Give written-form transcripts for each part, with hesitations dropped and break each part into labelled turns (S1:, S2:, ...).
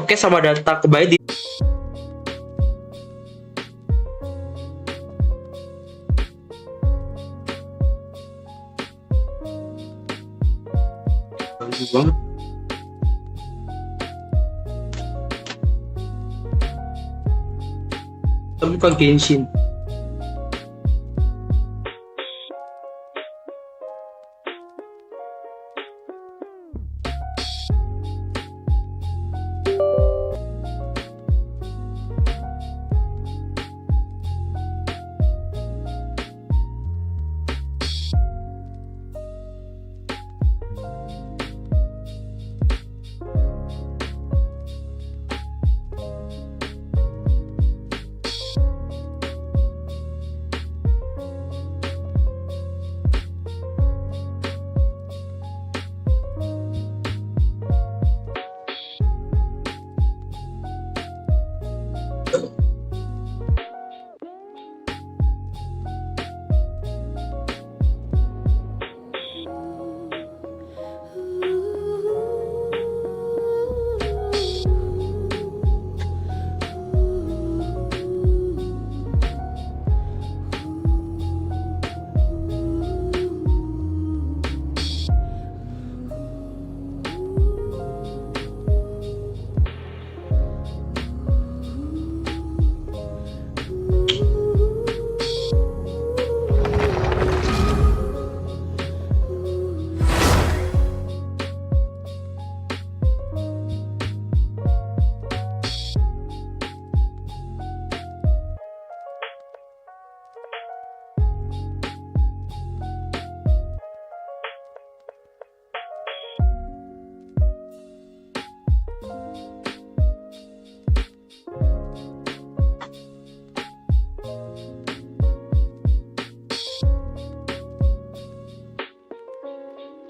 S1: Oke, selamat datang kembali di bagus banget. Tapi bukan Genshin.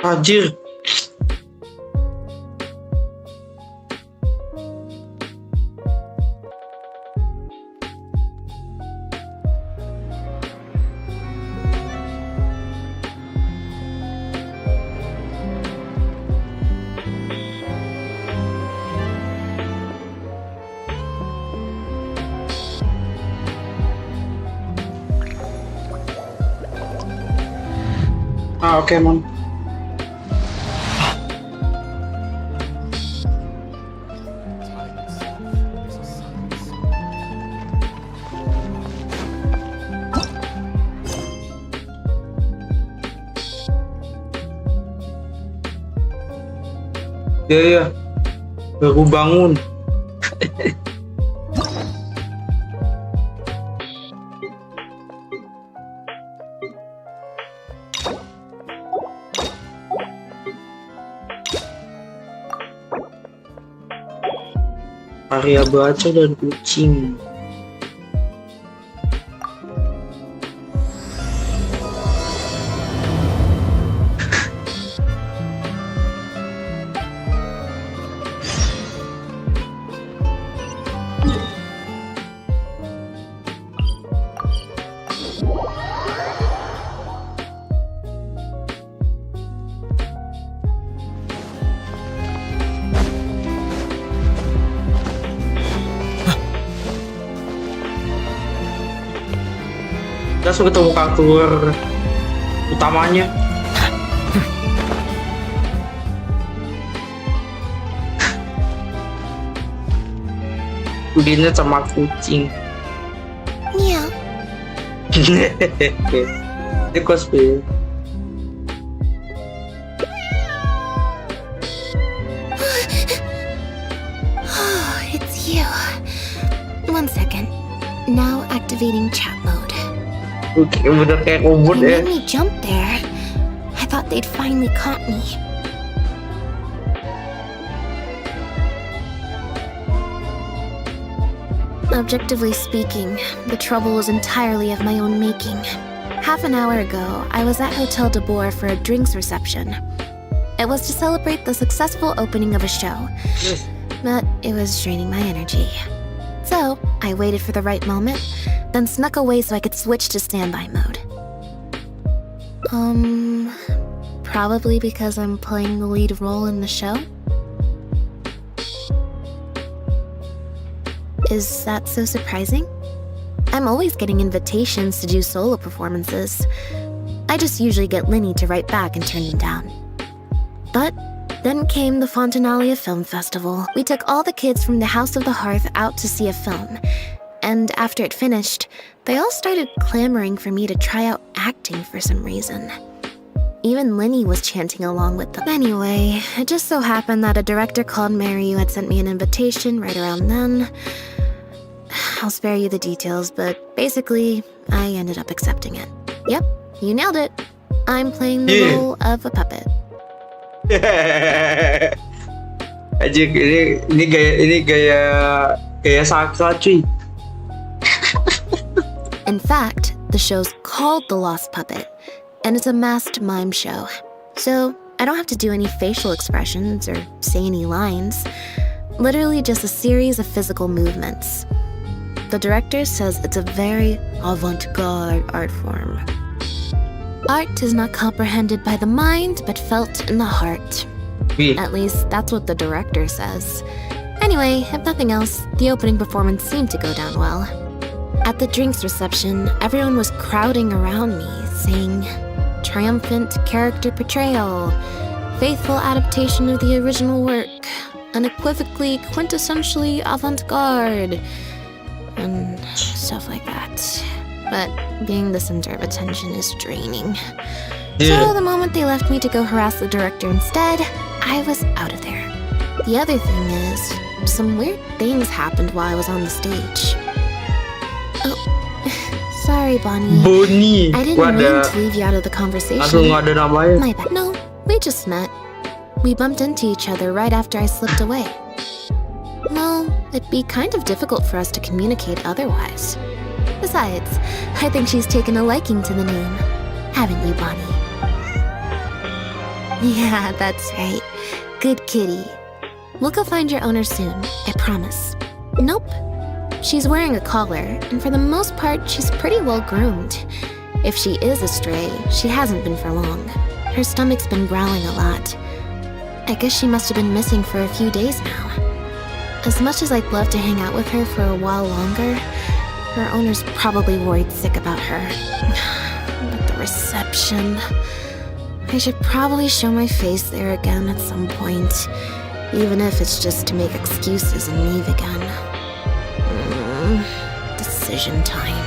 S1: Anjir. Oke, Mon. Ya, baru bangun. Area baca dan kucing. Langsung ketemu karakter utamanya. Udinnya sama kucing.
S2: Meow.
S1: Ini cosplay.
S2: Oh, it's you. 1 second. Now activating chat mode.
S1: Oke, bener kayak
S2: You
S1: robot ya.
S2: made me jump there. I thought they'd finally caught me. Objectively speaking, the trouble was entirely of my own making. Half an hour ago, I was at Hotel de Boer for a drinks reception. It was to celebrate the successful opening of a show, but it was draining my energy. So, I waited for the right moment, then snuck away so I could switch to standby mode. Probably because I'm playing the lead role in the show? Is that so surprising? I'm always getting invitations to do solo performances. I just usually get Linny to write back and turn them down. But then came the Fontanalia Film Festival. We took all the kids from the House of the Hearth out to see a film. And after it finished, they all started clamoring for me to try out acting for some reason. Even Linny was chanting along with them. Anyway, it just so happened that a director called Mariu had sent me an invitation right around then. I'll spare you the details, but basically, I ended up accepting it. Yep, you nailed it. I'm playing the role of a puppet.
S1: Anjir, ini gaya sakral cuy.
S2: In fact, the show's called The Lost Puppet, and it's a masked mime show. So I don't have to do any facial expressions or say any lines. Literally just a series of physical movements. The director says it's a very avant-garde art form. Art is not comprehended by the mind, but felt in the heart. At least, that's what the director says. Anyway, if nothing else, the opening performance seemed to go down well. At the drinks reception, everyone was crowding around me, saying, "Triumphant character portrayal, faithful adaptation of the original work, unequivocally, quintessentially avant-garde," and stuff like that. But being the center of attention is draining. So the moment they left me to go harass the director instead, I was out of there. The other thing is, some weird things happened while I was on the stage. Oh, sorry, Bonnie.
S1: Bonnie.
S2: I didn't mean to leave you out of the conversation.
S1: Langsung ada namanya.
S2: My bad. No, we just met. We bumped into each other right after I slipped away. Well, it'd be kind of difficult for us to communicate otherwise. Besides, I think she's taken a liking to the name. Haven't you, Bonnie? Yeah, that's right. Good kitty. We'll go find your owner soon, I promise. Nope. She's wearing a collar, and for the most part, she's pretty well groomed. If she is a stray, she hasn't been for long. Her stomach's been growling a lot. I guess she must have been missing for a few days now. As much as I'd love to hang out with her for a while longer, her owner's probably worried sick about her. But the reception... I should probably show my face there again at some point, even if it's just to make excuses and leave again. Decision time.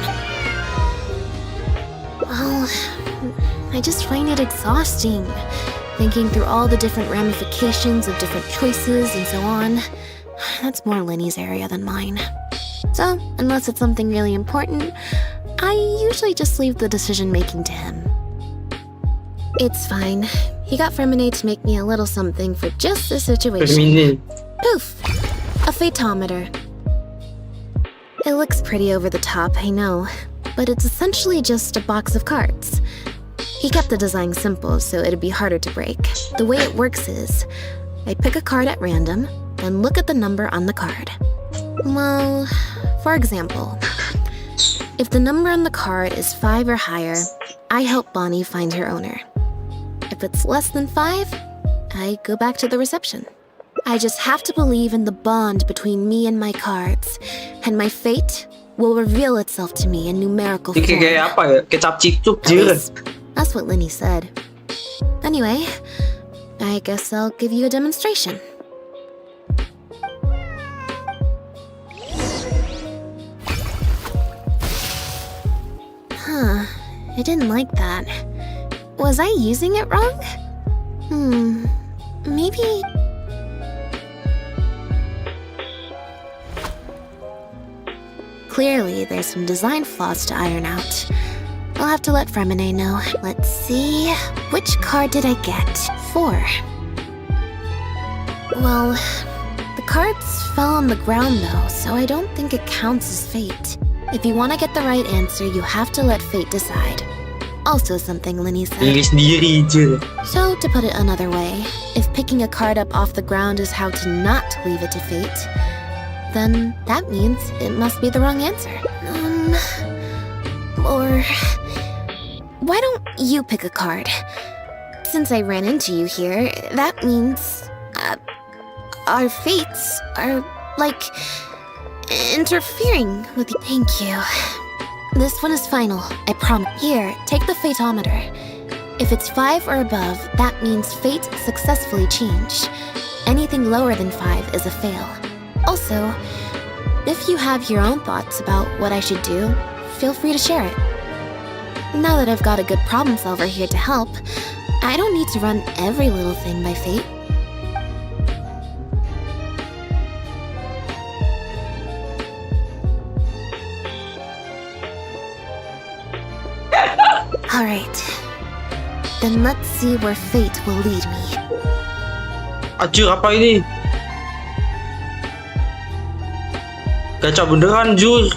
S2: Well, I just find it exhausting, thinking through all the different ramifications of different choices and so on. That's more Linny's area than mine. So, unless it's something really important, I usually just leave the decision-making to him. It's fine. He got Feminine to make me a little something for just this situation. Poof! A phaetometer. It looks pretty over the top, I know, but it's essentially just a box of cards. He kept the design simple, so it'd be harder to break. The way it works is, I pick a card at random, then look at the number on the card. Well, for example, if the number on the card is 5 or higher, I help Bonnie find her owner. If it's less than 5, I go back to the reception. I just have to believe in the bond between me and my cards, and my fate will reveal itself to me in numerical form.
S1: Kayak apa ya? Kecap cicuk
S2: At least, that's what Linny said. Anyway, I guess I'll give you a demonstration. Huh, I didn't like that. Was I using it wrong? Maybe... Clearly, there's some design flaws to iron out. I'll have to let Fremine know. Let's see... Which card did I get? 4. Well, the cards fell on the ground though, so I don't think it counts as fate. If you want to get the right answer, you have to let fate decide. Also something Linny said. So, to put it another way, if picking a card up off the ground is how to not leave it to fate, then that means it must be the wrong answer. Or... Why don't you pick a card? Since I ran into you here, that means... our fates are, like... interfering with you. Thank you. This one is final, I promise. Here, take the fateometer. If it's 5 or above, that means fate successfully changed. Anything lower than 5 is a fail. Also, if you have your own thoughts about what I should do, feel free to share it. Now that I've got a good problem solver here to help, I don't need to run every little thing by fate. Alright. Then let's see where fate will lead me.
S1: Anjir, apa ini? Gacha beneran, Jur.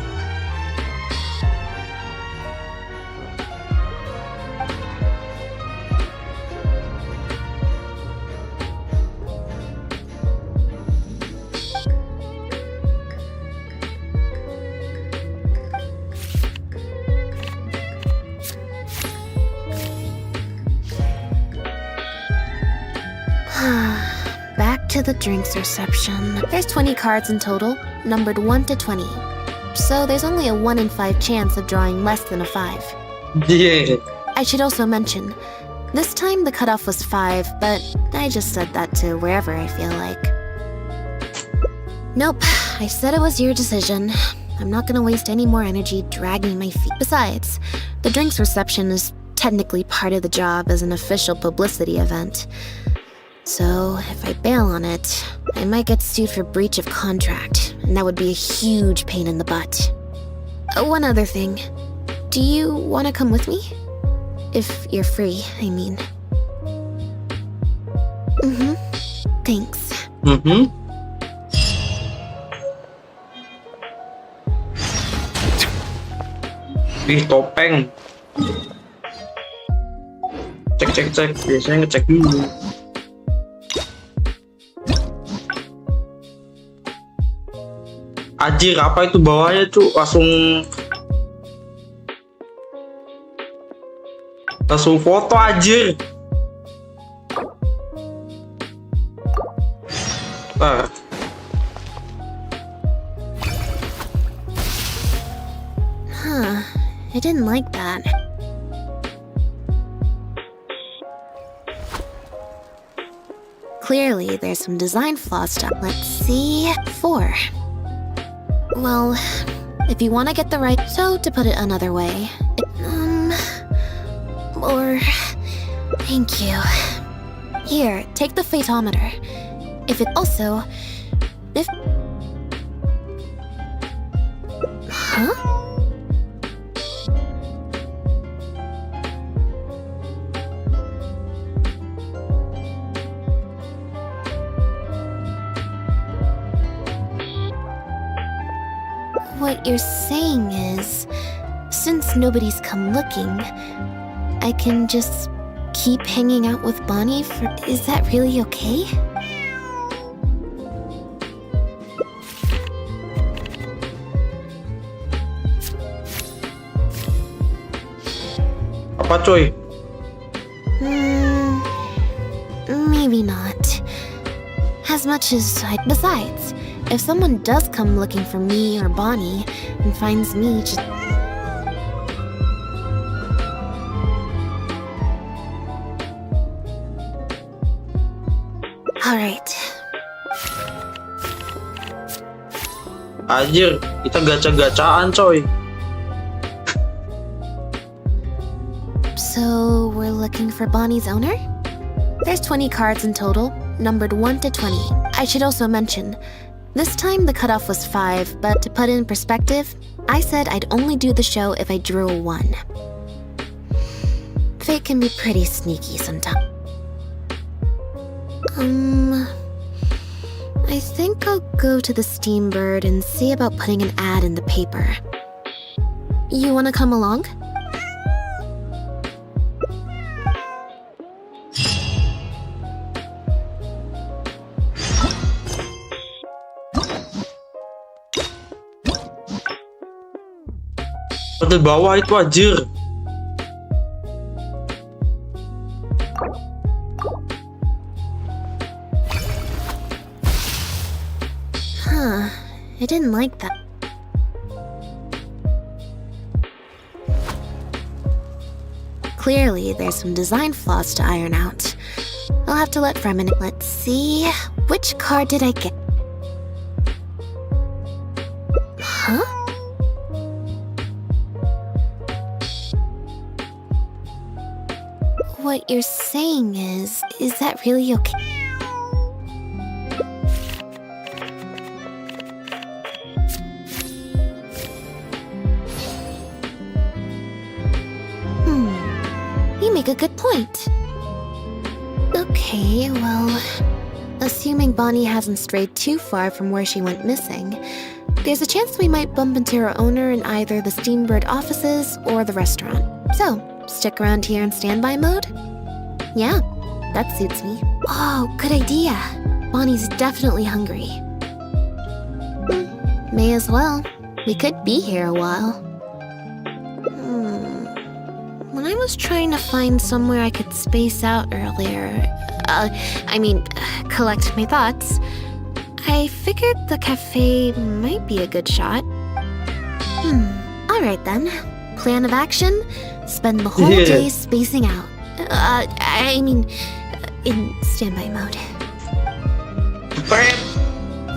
S2: Back to the drinks reception. There's 20 cards in total, numbered 1 to 20. So there's only a 1 in 5 chance of drawing less than a 5.
S1: Yeah.
S2: I should also mention, this time the cutoff was 5, but I just said that to wherever I feel like. Nope, I said it was your decision. I'm not gonna waste any more energy dragging my feet. Besides, the drinks reception is technically part of the job as an official publicity event. So, if I bail on it, I might get sued for breach of contract, and that would be a huge pain in the butt. One other thing. Do you want to come with me? If you're free, I mean. Thanks.
S1: Ih, topeng. Cek. Biasanya ngecek dulu. Anjir, apa itu bawahnya tuh? Langsung foto anjir.
S2: I didn't like that. Clearly, there's some design flaws to. Let's see. 4. Well, if you want to get the right... So, to put it another way... Or... Thank you. Here, take the fateometer. If it also... If... Huh? What you're saying is, since nobody's come looking, I can just keep hanging out with Bonnie for... Is that really okay?
S1: Apa coy?
S2: Maybe not. As much as I... Besides, if someone does come looking for me or Bonnie and finds me just... Alright.
S1: Anjir, kita gacha-gacaan coy.
S2: So, we're looking for Bonnie's owner? There's 20 cards in total, numbered 1 to 20. I should also mention, this time the cutoff was 5, but to put it in perspective, I said I'd only do the show if I drew a 1. Fate can be pretty sneaky sometimes. I think I'll go to the Steambird and see about putting an ad in the paper. You wanna come along?
S1: Di bawah itu anjir.
S2: I didn't like that. Clearly, there's some design flaws to iron out. I'll have to let Fremen. Let's see. Which card did I get? Huh? What you're saying is that really okay? You make a good point. Okay, well, assuming Bonnie hasn't strayed too far from where she went missing, there's a chance we might bump into her owner in either the Steambird offices or the restaurant. So, stick around here in standby mode? Yeah, that suits me. Oh, good idea. Bonnie's definitely hungry. May as well. We could be here a while. When I was trying to find somewhere I could space out earlier, collect my thoughts, I figured the cafe might be a good shot. Alright then. Plan of action, spend the whole day spacing out. In standby mode.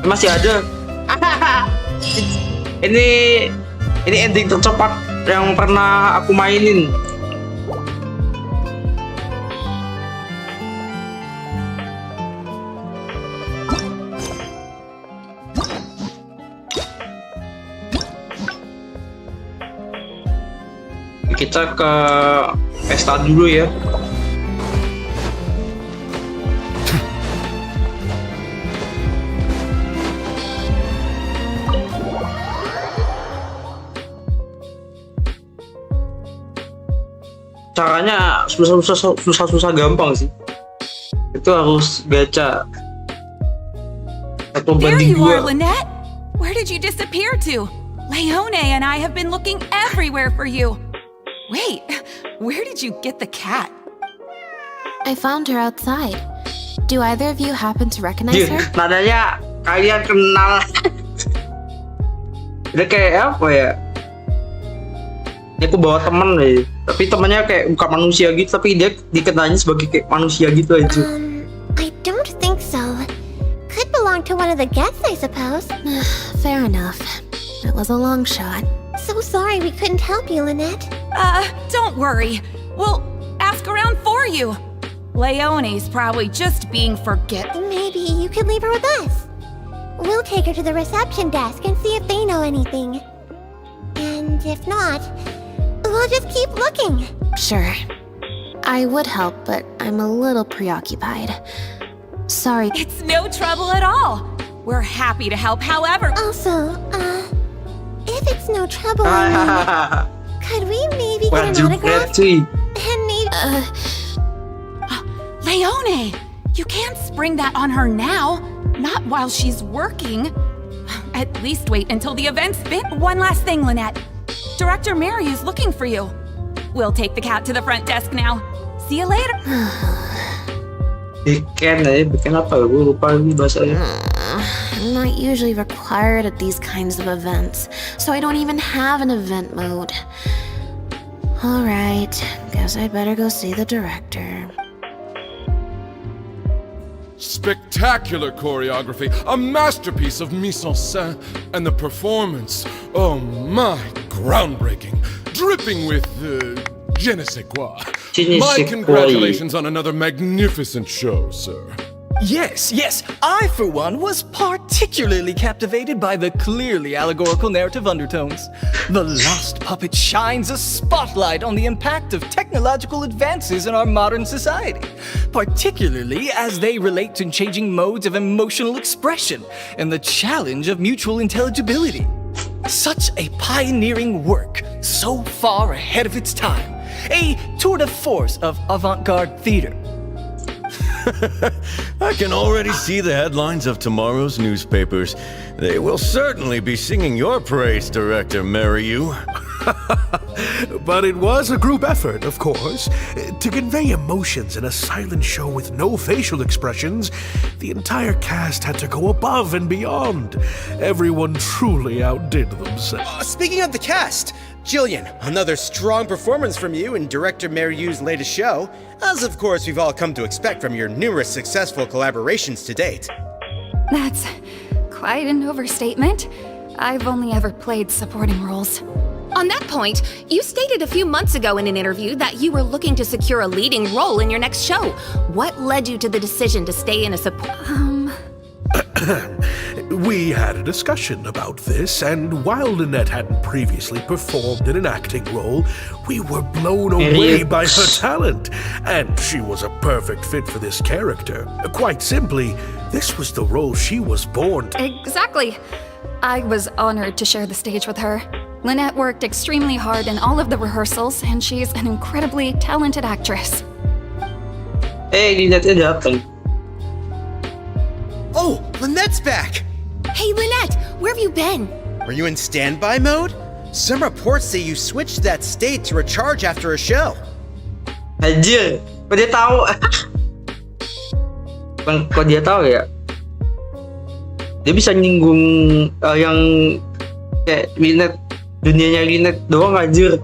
S1: Masih ada. Ini ending tercepat yang pernah aku mainin. Kita ke pesta dulu ya. Caranya susah gampang sih. Itu harus gacha.
S3: There you are, Lynette! Where did you disappear to? Leone and I have been looking everywhere for you. Wait, where did you get the cat?
S2: I found her outside. Do either of you happen to recognize her?
S1: Nadanya kalian kenal. Udah kayak apa ya? Ini aku bawa temen deh. Tapi temennya kayak bukan manusia gitu, tapi dia dikenalnya sebagai kayak manusia gitu aja.
S4: I don't think so. Could belong to one of the guests, I suppose.
S2: Fair enough. It was a long shot.
S4: So sorry we couldn't help you, Lynette.
S3: Don't worry. We'll ask around for you. Leone's probably just being
S4: Maybe you could leave her with us. We'll take her to the reception desk and see if they know anything. And if not, we'll just keep looking.
S2: Sure. I would help, but I'm a little preoccupied. Sorry.
S3: It's no trouble at all. We're happy to help however.
S4: Also, if it's no trouble, could we maybe get an autograph? And maybe...
S3: Leone! You can't spring that on her now. Not while she's working. At least wait until the event's been. One last thing, Lynette. Director Mary is looking for you. We'll take the cat to the front desk now. See you later.
S1: Bikin apa? Gue lupa lagi bahasanya.
S2: I'm not usually required at these kinds of events, so I don't even have an event mode. Alright, guess I'd better go see the director.
S5: Spectacular choreography, a masterpiece of mise en scène, and the performance, oh my, groundbreaking, dripping with je ne sais quoi. My congratulations on another magnificent show, sir.
S6: Yes, I for one was particularly captivated by the clearly allegorical narrative undertones. The Lost Puppet shines a spotlight on the impact of technological advances in our modern society, particularly as they relate to changing modes of emotional expression and the challenge of mutual intelligibility. Such a pioneering work, so far ahead of its time. A tour de force of avant-garde theater.
S7: I can already see the headlines of tomorrow's newspapers. They will certainly be singing your praise, Director Mariyu.
S8: But it was a group effort, of course. To convey emotions in a silent show with no facial expressions, the entire cast had to go above and beyond. Everyone truly outdid themselves.
S6: Speaking of the cast,
S9: Jillian, another strong performance from you in director Mariu's latest show, as of course we've all come to expect from your numerous successful collaborations to date.
S10: That's quite an overstatement. I've only ever played supporting roles.
S3: On that point, you stated a few months ago in an interview that you were looking to secure a leading role in your next show. What led you to the decision to stay in a support...
S8: We had a discussion about this, and while Lynette hadn't previously performed in an acting role, we were blown away by her talent, and she was a perfect fit for this character. Quite simply, this was the role she was born to.
S10: Exactly. I was honored to share the stage with her. Lynette worked extremely hard in all of the rehearsals, and she's an incredibly talented actress.
S1: Lynette datang.
S9: Oh, Lynette's back!
S3: Hey, Lynette, where have you been?
S9: Were you in standby mode? Some reports say you switched to that state to recharge after a show.
S1: Anjir, kok dia tahu? Kok dia tahu ya? Dia bisa nyinggung yang kayak Lynette, dunianya Lynette doang anjir.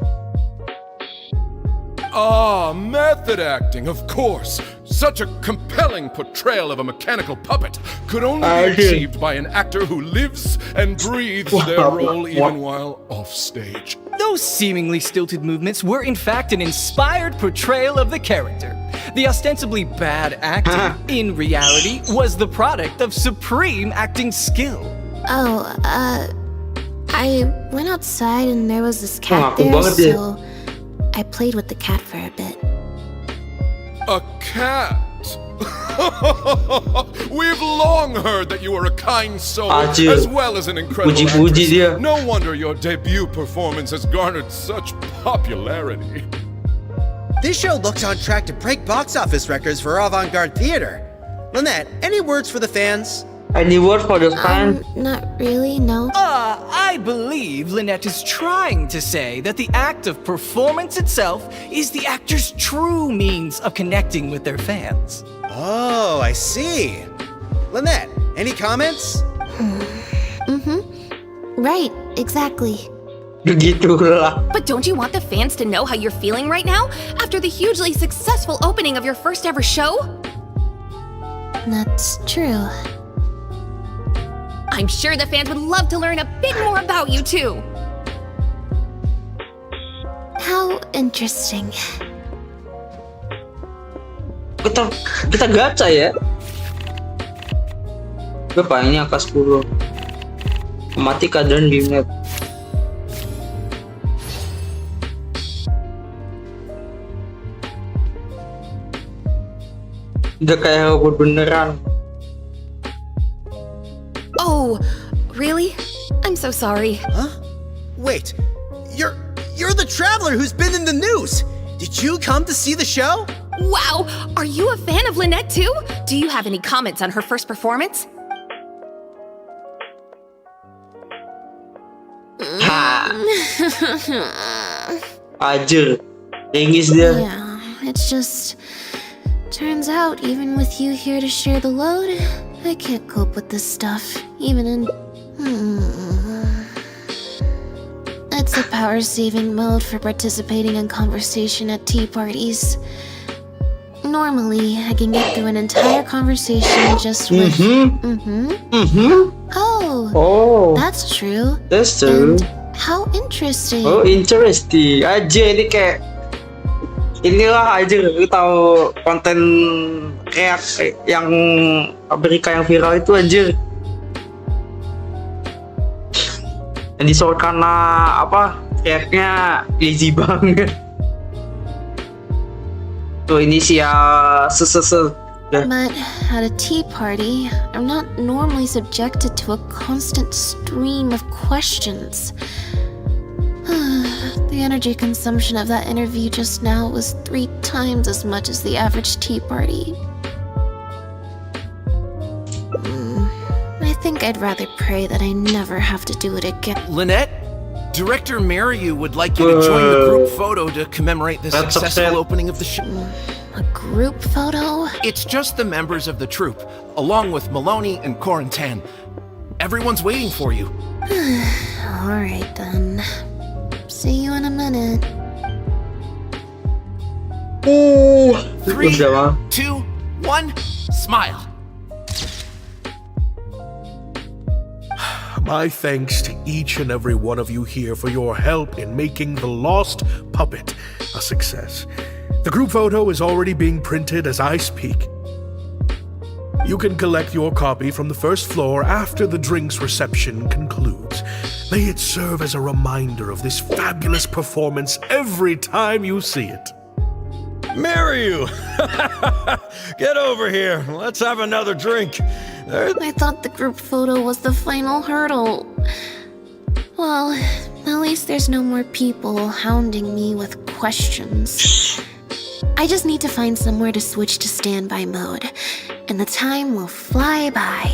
S5: Ah, method acting, of course. Such a compelling portrayal of a mechanical puppet could only be achieved by an actor who lives and breathes their role even while off stage.
S6: Those seemingly stilted movements were in fact an inspired portrayal of the character. The ostensibly bad acting, in reality, was the product of supreme acting skill.
S2: Oh, I went outside and there was this cat
S1: aku
S2: there,
S1: banget dia.
S2: so I played with the cat for a bit.
S5: A cat? We've long heard that you are a kind soul,
S1: Anjir.
S5: as well as an incredible
S1: Puji-puji
S5: actress.
S1: dia.
S5: No wonder your debut performance has garnered such popularity.
S9: This show looks on track to break box office records for avant-garde theater. Lynette, any words for the fans?
S1: Any word for the fan?
S2: Not really, no.
S6: I believe Lynette is trying to say that the act of performance itself is the actor's true means of connecting with their fans.
S9: Oh, I see. Lynette, any comments?
S2: Right, exactly.
S1: Begitulah.
S3: But don't you want the fans to know how you're feeling right now after the hugely successful opening of your first ever show?
S2: That's true.
S3: I'm sure the fans would love to learn a bit more about you too.
S2: How interesting.
S1: Kita gacha ya. Berapa ini angka 10? Mati keadaan Lynette. Udah kayak robot beneran.
S3: Oh, really? I'm so sorry.
S9: Huh? Wait, you're the traveler who's been in the news. Did you come to see the show?
S3: Wow, are you a fan of Lynette too? Do you have any comments on her first performance?
S1: Anjir, ringis dia.
S2: Yeah, it's just... Turns out, even with you here to share the load, I can't cope with this stuff, even in... It's a power-saving mode for participating in conversation at tea parties. Normally, I can get through an entire conversation just with... Oh, that's true.
S1: That's true.
S2: And how interesting.
S1: Oh, interesting. Aja ini kayak inilah aja lu tahu konten kayak yang Amerika yang viral itu anjir. Yang disorot karena apa? Kayaknya lazy banget. Tuh inisial se.
S2: But at a tea party, I'm not normally subjected to a constant stream of questions. The energy consumption of that interview just now was 3 times as much as the average tea party. I think I'd rather pray that I never have to do it again.
S11: Lynette, Director Mariu would like you to join the group photo to commemorate the
S1: That's
S11: successful
S1: upset.
S11: opening of the show.
S2: A group photo?
S11: It's just the members of the troupe, along with Maloney and Corentin. Everyone's waiting for you.
S2: Alright then. See you in a minute.
S11: Three,
S1: udah mah.
S11: 2, 1, smile.
S8: My thanks to each and every one of you here for your help in making The Lost Puppet a success. The group photo is already being printed as I speak. You can collect your copy from the first floor after the drinks reception concludes. May it serve as a reminder of this fabulous performance every time you see it.
S7: Maryu! Get over here. Let's have another drink.
S2: I thought the group photo was the final hurdle. Well, at least there's no more people hounding me with questions. I just need to find somewhere to switch to standby mode, and the time will fly by.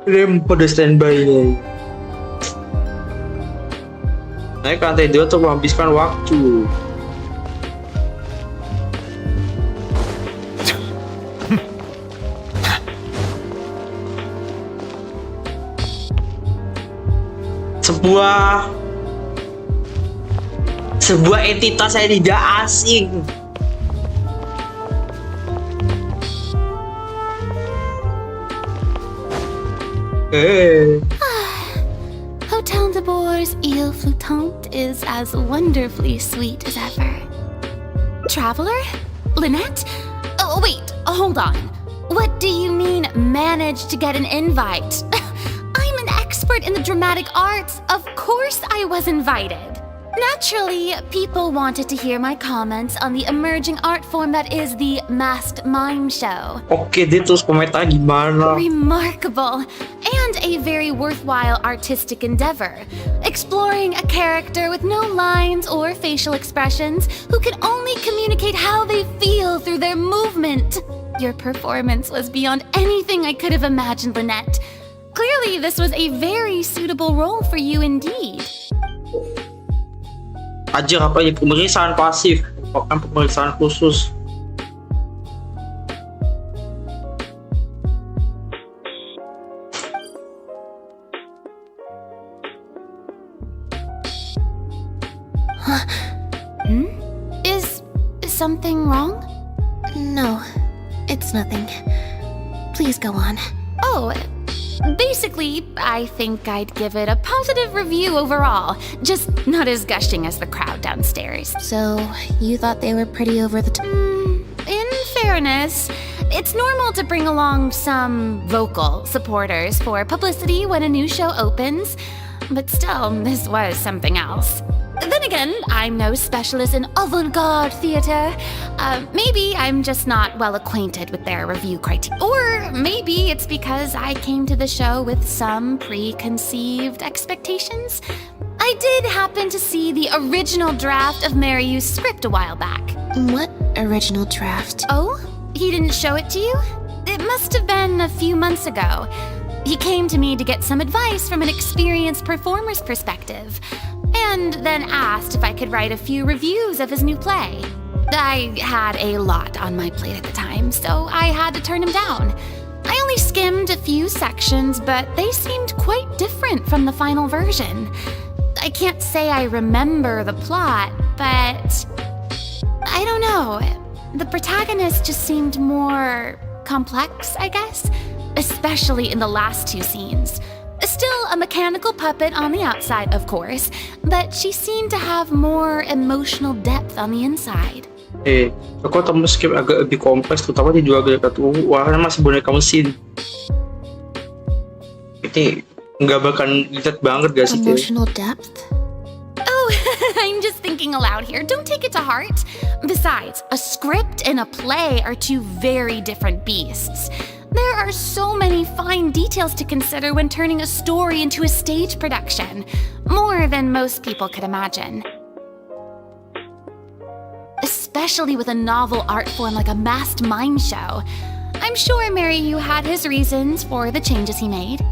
S1: Dia pada standby ya. Naik ke lantai 2 untuk menghabiskan waktu. sebuah entitas yang tidak asing.
S2: Hotel de Bour's Ile Flottante is as wonderfully sweet as ever.
S3: Traveler? Lynette? Oh, wait, hold on. What do you mean, managed to get an invite? I'm an expert in the dramatic arts. Of course I was invited. Naturally, people wanted to hear my comments on the emerging art form that is the masked mime show.
S1: Oke, dia terus komentar gimana?
S3: Remarkable, and a very worthwhile artistic endeavor. Exploring a character with no lines or facial expressions who can only communicate how they feel through their movement. Your performance was beyond anything I could have imagined, Lynette. Clearly, this was a very suitable role for you indeed.
S1: Ajar apa ya, pemeriksaan pasif, bukan pemeriksaan khusus.
S3: Is something wrong?
S2: No, it's nothing. Please go on.
S3: Oh, basically, I think I'd give it a positive review overall, just not as gushing as the crowd downstairs.
S2: So, you thought they were pretty over the top?
S3: In fairness, it's normal to bring along some vocal supporters for publicity when a new show opens, but still, this was something else. Then again, I'm no specialist in avant-garde theater. Maybe I'm just not well acquainted with their review criteria. Or maybe it's because I came to the show with some preconceived expectations. I did happen to see the original draft of Maryu's script a while back.
S2: What original draft?
S3: Oh? He didn't show it to you? It must have been a few months ago. He came to me to get some advice from an experienced performer's perspective, and then asked if I could write a few reviews of his new play. I had a lot on my plate at the time, so I had to turn him down. I only skimmed a few sections, but they seemed quite different from the final version. I can't say I remember the plot, but I don't know. The protagonist just seemed more complex, I guess, especially in the last two scenes. Still a mechanical puppet on the outside, of course, but she seemed to have more emotional depth on the inside.
S1: Aku temen skip agak lebih kompleks, terutama di dua gerakan tubuh, warnanya masih boneka mesin. Ini menggambarkan lihat banget gak sih?
S2: Emotional depth?
S3: Oh, I'm just thinking aloud here. Don't take it to heart. Besides, a script and a play are two very different beasts. There are so many fine details to consider when turning a story into a stage production, more than most people could imagine. Especially with a novel art form like a masked mime show. I'm sure Maryu had his reasons for the changes he made.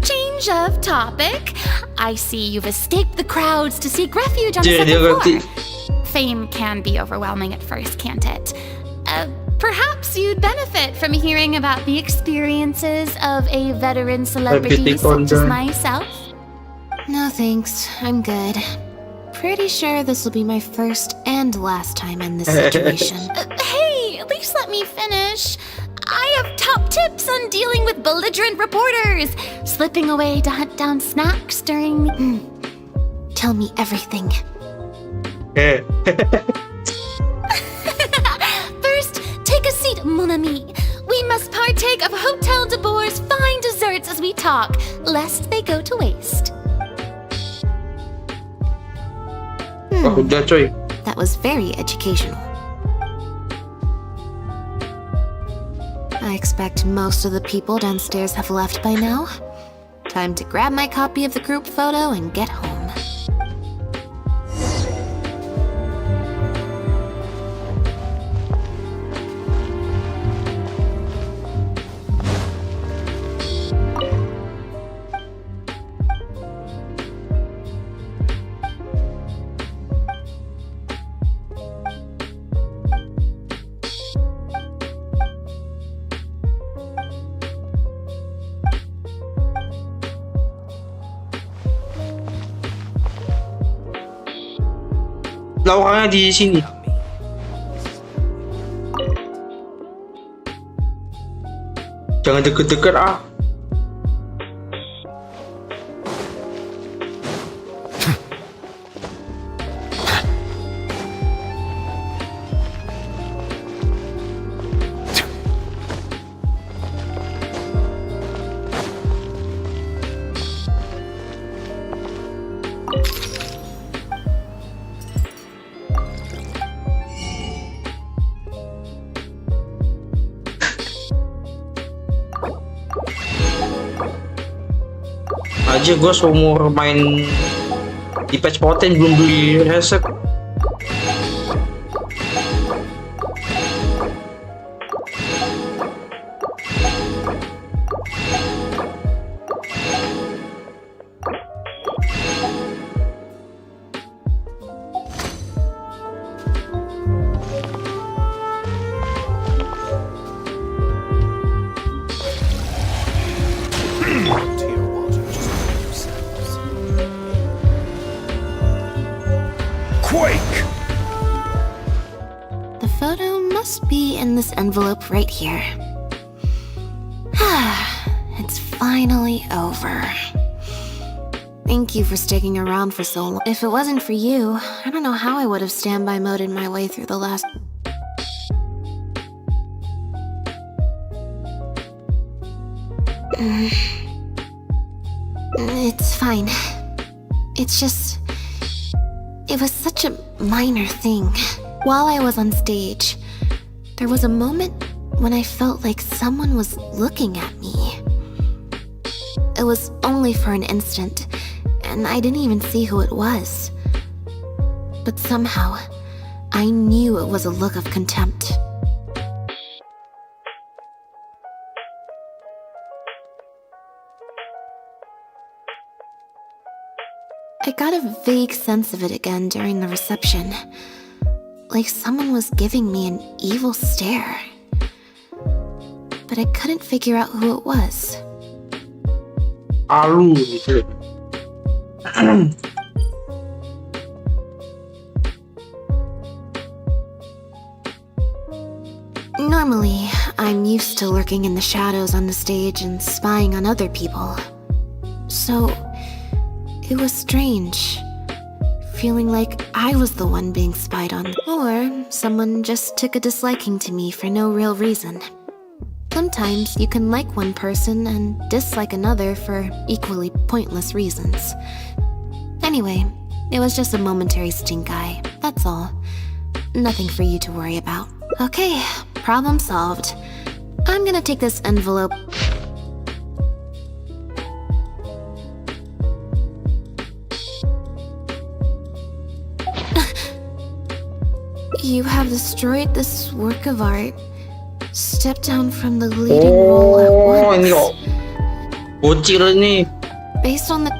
S3: Change of topic. I see you've escaped the crowds to seek refuge on the second floor.
S2: Fame can be overwhelming at first, can't it? Perhaps you'd benefit from hearing about the experiences of a veteran celebrity such as myself. No thanks, I'm good. Pretty sure this will be my first and last time in this situation. Hey, at least let me finish. I have top tips on dealing with belligerent reporters, slipping away to hunt down snacks during... Tell me everything. First, take a seat, mon ami. We must partake of Hotel de Boer's fine desserts as we talk, lest they go to waste.
S1: Udah coy.
S2: That was very educational. I expect most of the people downstairs have left by now. Time to grab my copy of the group photo and get home.
S1: Lawakannya di sini. Jangan deket-deket ah. Aja gue seumur main di patch poten belum beli reset.
S2: The photo must be in this envelope right here. It's finally over. Thank you for sticking around for so long. If it wasn't for you, I don't know how I would have standby moded my way through the last... It's fine. It's just... It was such a minor thing. While I was on stage, there was a moment when I felt like someone was looking at me. It was only for an instant, and I didn't even see who it was. But somehow, I knew it was a look of contempt. I got a vague sense of it again during the reception. Like someone was giving me an evil stare. But I couldn't figure out who it was.
S1: Alu gitu.
S2: Normally, I'm used to lurking in the shadows on the stage and spying on other people. So, it was strange. Feeling like I was the one being spied on. Or someone just took a disliking to me for no real reason. Sometimes you can like one person and dislike another for equally pointless reasons. Anyway, it was just a momentary stink eye, that's all. Nothing for you to worry about. Okay, problem solved. I'm gonna take this envelope. You have destroyed this work of art. Step down from the leading role at once.
S1: Ini kok bocil ini.
S2: Based on the...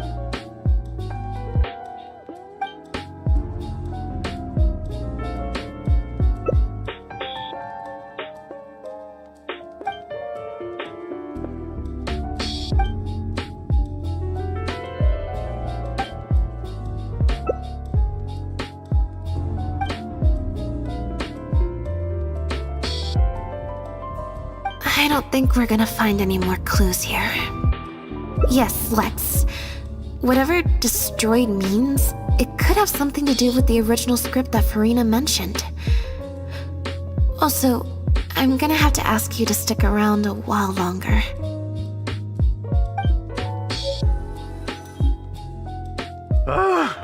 S2: I don't think we're gonna find any more clues here. Yes, let's. Whatever destroyed means, it could have something to do with the original script that Farina mentioned. Also, I'm gonna have to ask you to stick around a while longer.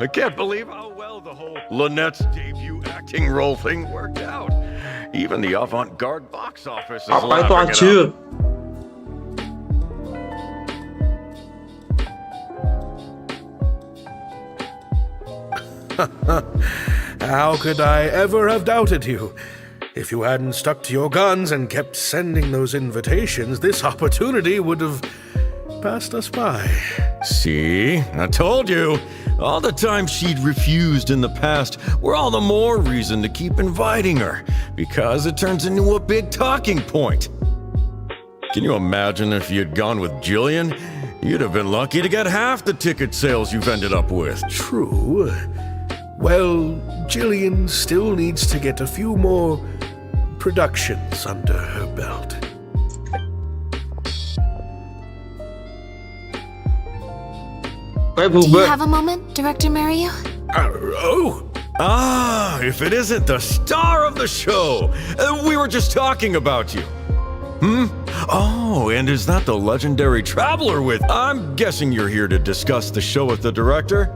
S7: I can't believe how well the whole Lynette's debut acting role thing worked out. Even the avant-garde box office is
S1: Apa itu
S7: laughing it
S1: anjir?
S7: up.
S8: How could I ever have doubted you? If you hadn't stuck to your guns and kept sending those invitations, this opportunity would have passed us by.
S7: See? I told you. All the times she'd refused in the past were all the more reason to keep inviting her, because it turns into a big talking point. Can you imagine if you'd gone with Jillian? You'd have been lucky to get half the ticket sales you've ended up with.
S8: True. Well, Jillian still needs to get a few more productions under her belt.
S1: Kayak
S2: Do you
S1: berubah.
S2: have a moment, Director Mario?
S7: If it isn't the star of the show. We were just talking about you. Oh, and is that the legendary traveler with... I'm guessing you're here to discuss the show with the director?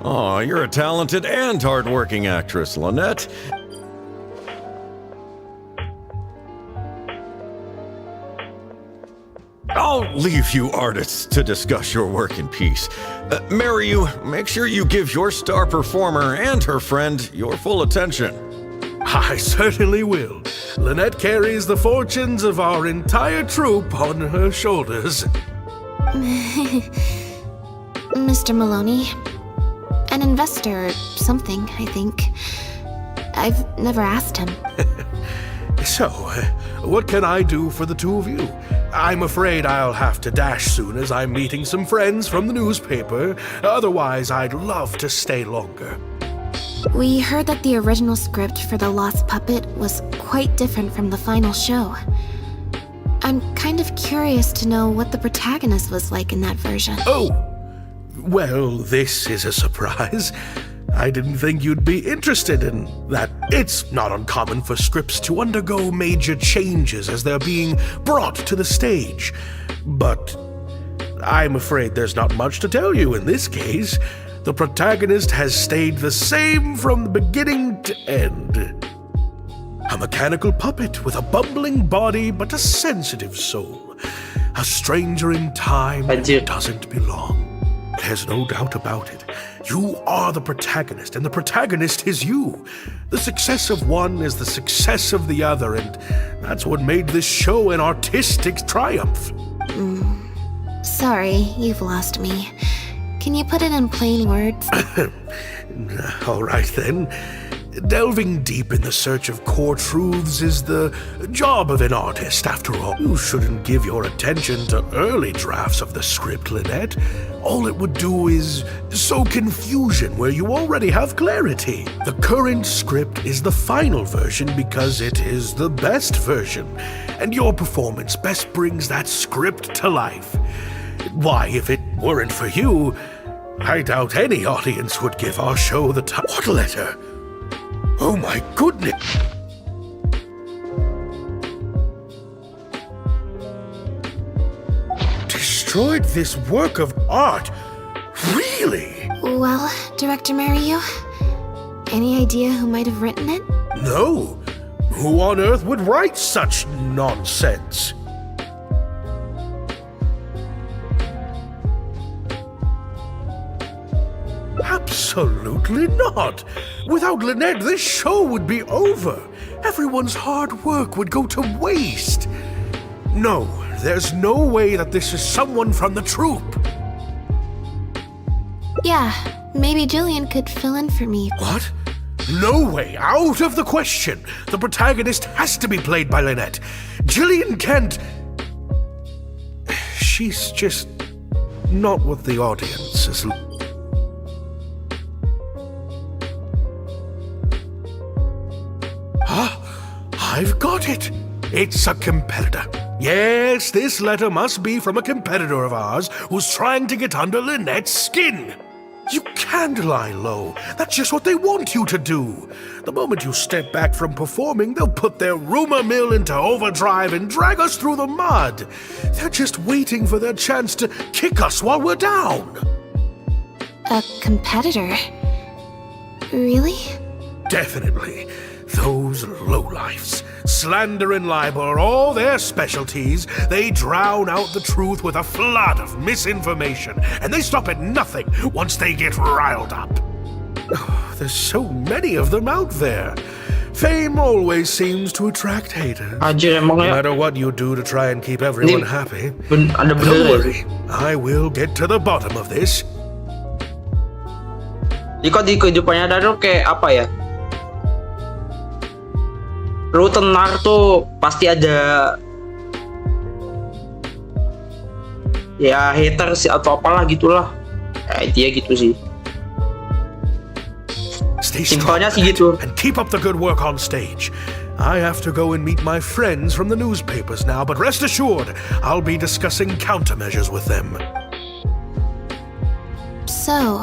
S7: Oh, you're a talented and hardworking actress, Lynette. I'll leave you artists to discuss your work in peace. Mariu, make sure you give your star performer and her friend your full attention.
S8: I certainly will. Lynette carries the fortunes of our entire troupe on her shoulders.
S2: Mr. Maloney. An investor or something, I think. I've never asked him.
S8: So, what can I do for the two of you? I'm afraid I'll have to dash soon as I'm meeting some friends from the newspaper. Otherwise, I'd love to stay longer.
S2: We heard that the original script for The Lost Puppet was quite different from the final show. I'm kind of curious to know what the protagonist was like in that version.
S8: Oh! Well, this is a surprise. I didn't think you'd be interested in that. It's not uncommon for scripts to undergo major changes as they're being brought to the stage. But I'm afraid there's not much to tell you in this case. The protagonist has stayed the same from the beginning to end. A mechanical puppet with a bumbling body but a sensitive soul. A stranger in time
S1: Anjir.
S8: doesn't belong. There's no doubt about it. You are the protagonist, and the protagonist is you. The success of one is the success of the other, and that's what made this show an artistic triumph.
S2: Sorry, you've lost me. Can you put it in plain words?
S8: All right then. Delving deep in the search of core truths is the job of an artist, after all. You shouldn't give your attention to early drafts of the script, Lynette. All it would do is sow confusion where you already have clarity. The current script is the final version because it is the best version, and your performance best brings that script to life. Why, if it weren't for you, I doubt any audience would give our show the time. What letter? Oh my goodness! Destroyed this work of art? Really?
S2: Well, Director Mario, any idea who might have written it?
S8: No. Who on earth would write such nonsense? Absolutely not. Without Lynette, this show would be over. Everyone's hard work would go to waste. No, there's no way that this is someone from the troupe.
S2: Yeah, maybe Jillian could fill in for me.
S8: What? No way, out of the question. The protagonist has to be played by Lynette. Jillian can't... She's just not what the audience is... I've got it! It's a competitor. Yes, this letter must be from a competitor of ours who's trying to get under Lynette's skin. You can't lie low. That's just what they want you to do. The moment you step back from performing, they'll put their rumor mill into overdrive and drag us through the mud. They're just waiting for their chance to kick us while we're down.
S2: A competitor? Really?
S8: Definitely. Those lowlifes. Slander and libel are all their specialties. They drown out the truth with a flood of misinformation, and they stop at nothing once they get riled up. Oh, there's so many of them out there. Fame always seems to attract haters.
S1: Anjir
S8: No
S1: emang ya.
S8: matter what you do to try and keep everyone
S1: Ini
S8: happy,
S1: Ada
S8: don't
S1: bener ya.
S8: worry. I will get to the bottom of this.
S1: Jadi kok di kehidupannya Dado kayak apa ya? Lu tenar tuh pasti ada ya haters atau apalah gitulah. Ya intinya gitu sih.
S8: Stay
S1: Simpelnya
S8: strong
S1: sih gitu.
S8: and keep up the good work on stage. I have to go and meet my friends from the newspapers now, but rest assured, I'll be discussing countermeasures with them.
S2: So,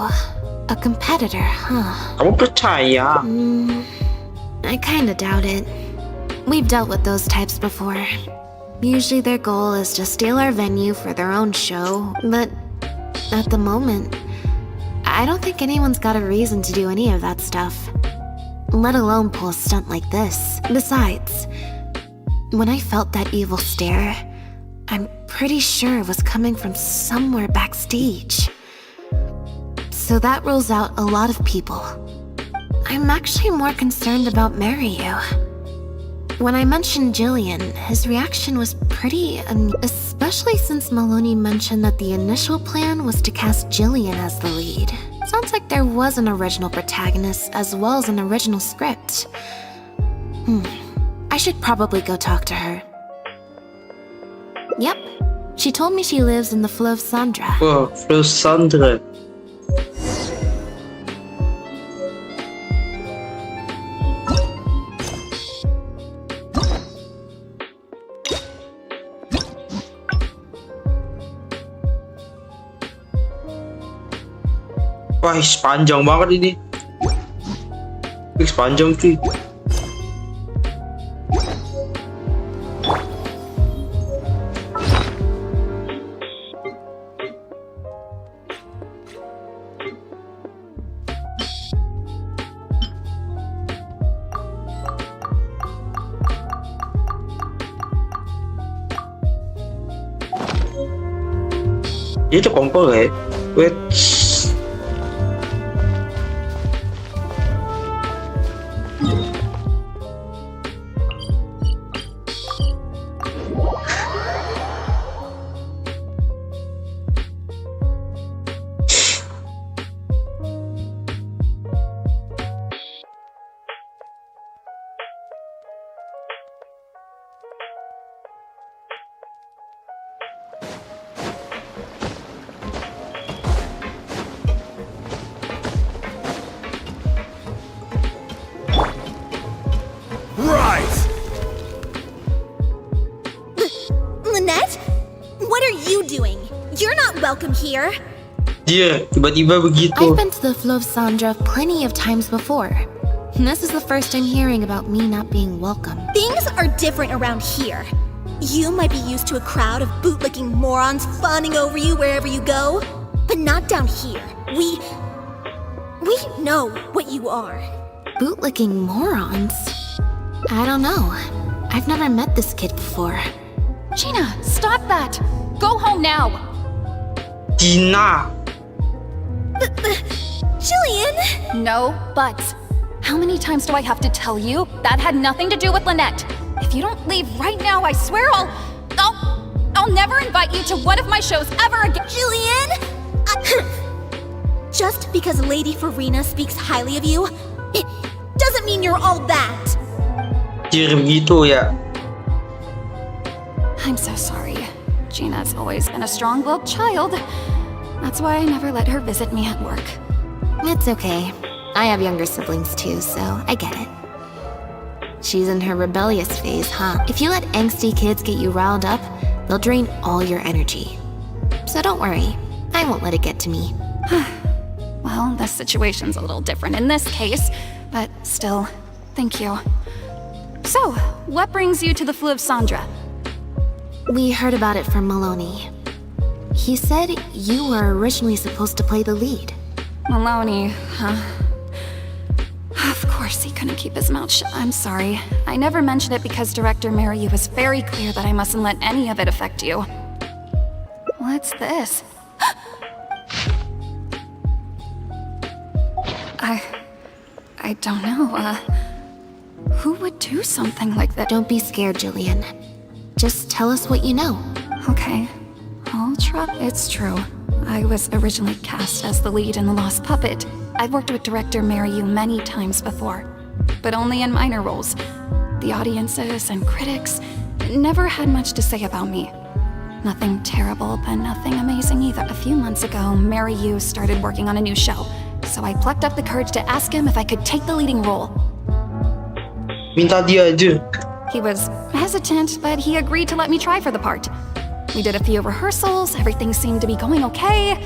S2: a competitor, huh?
S1: Kamu percaya?
S2: I kinda doubt it. We've dealt with those types before. Usually their goal is to steal our venue for their own show, but at the moment, I don't think anyone's got a reason to do any of that stuff. Let alone pull a stunt like this. Besides, when I felt that evil stare, I'm pretty sure it was coming from somewhere backstage. So that rules out a lot of people. I'm actually more concerned about Maryu. When I mentioned Jillian, his reaction was pretty especially since Maloney mentioned that the initial plan was to cast Jillian as the lead. Sounds like there was an original protagonist as well as an original script. I should probably go talk to her. Yep, she told me she lives in the Fleuve Sandra.
S1: Wah, Fleuve Sandra. Wah, panjang banget ini. Fix panjang cuy. Itu kompol ya. Wait.
S4: Lynette? What are you doing? You're not welcome here.
S1: Dia tiba-tiba begitu.
S2: I've been to the Fleuve Sandra plenty of times before. This is the first I'm hearing about me not being welcome.
S4: Things are different around here. You might be used to a crowd of bootlicking morons fawning over you wherever you go, but not down here. We know what you are.
S2: Bootlicking morons? I don't know. I've never met this kid before.
S10: Gina, stop that! Go home now!
S1: Gina.
S4: Jillian!
S10: No buts. How many times do I have to tell you? That had nothing to do with Lynette. If you don't leave right now, I swear I'll never invite you to one of my shows ever again.
S4: Jillian! Just because Lady Farina speaks highly of you, it doesn't mean you're all that.
S1: Dia begitu ya.
S10: I'm so sorry. Gina's always been a strong-willed child. That's why I never let her visit me at work.
S2: It's okay. I have younger siblings too, so I get it. She's in her rebellious phase, huh? If you let angsty kids get you riled up, they'll drain all your energy. So don't worry, I won't let it get to me.
S10: Well, the situation's a little different in this case, but still, thank you. So, what brings you to the Flu of Sandra?
S2: We heard about it from Maloney. He said you were originally supposed to play the lead.
S10: Maloney, huh? Of course he couldn't keep his mouth shut. I'm sorry. I never mentioned it because Director Mariu was very clear that I mustn't let any of it affect you. What's this? I don't know, who would do something like that?
S2: Don't be scared, Jillian. Just tell us what you know.
S10: Okay, I'll try. It's true. I was originally cast as the lead in The Lost Puppet. I've worked with director Mariu many times before, but only in minor roles. The audiences and critics never had much to say about me. Nothing terrible, but nothing amazing either. A few months ago, Mariu started working on a new show, so I plucked up the courage to ask him if I could take the leading role.
S1: Minta dia aja.
S10: He was hesitant, but he agreed to let me try for the part. We did a few rehearsals, everything seemed to be going okay,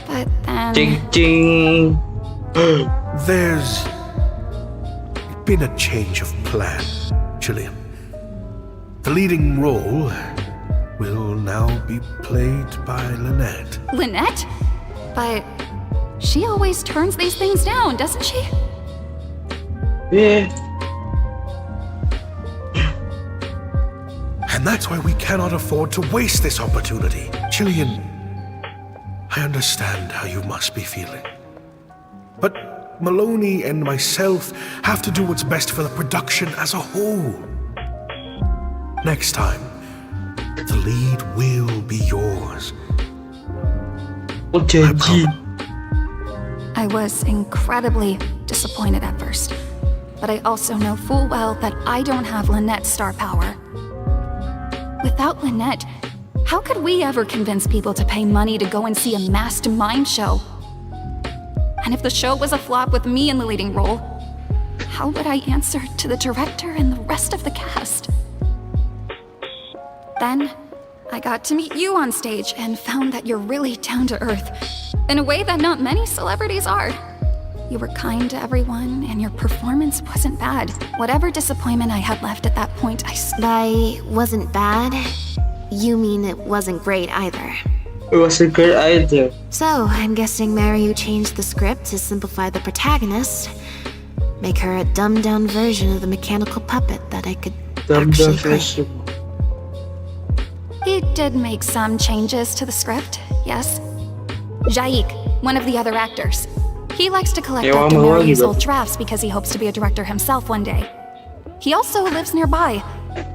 S10: but then...
S1: Ching ching.
S8: There's been a change of plan, Jillian. The leading role will now be played by Lynette.
S10: Lynette? But she always turns these things down, doesn't she?
S1: Yeah.
S8: And that's why we cannot afford to waste this opportunity. Jillian, I understand how you must be feeling. But Maloney and myself have to do what's best for the production as a whole. Next time, the lead will be yours.
S1: Oh, janji.
S10: I was incredibly disappointed at first, but I also know full well that I don't have Lynette's star power. Without Lynette, how could we ever convince people to pay money to go and see a masked mime show? And if the show was a flop with me in the leading role, how would I answer to the director and the rest of the cast? Then, I got to meet you on stage and found that you're really down to earth, in a way that not many celebrities are. You were kind to everyone, and your performance wasn't bad. Whatever disappointment I had left at that point,
S2: By wasn't bad, you mean it wasn't great either.
S1: It was a good idea.
S2: So, I'm guessing Mariu changed the script to simplify the protagonist, make her a dumbed-down version of the mechanical puppet that I could actually play.
S10: He did make some changes to the script, yes? Jaik, one of the other actors. He likes to collect Dr. Mariu's old drafts because he hopes to be a director himself one day. He also lives nearby.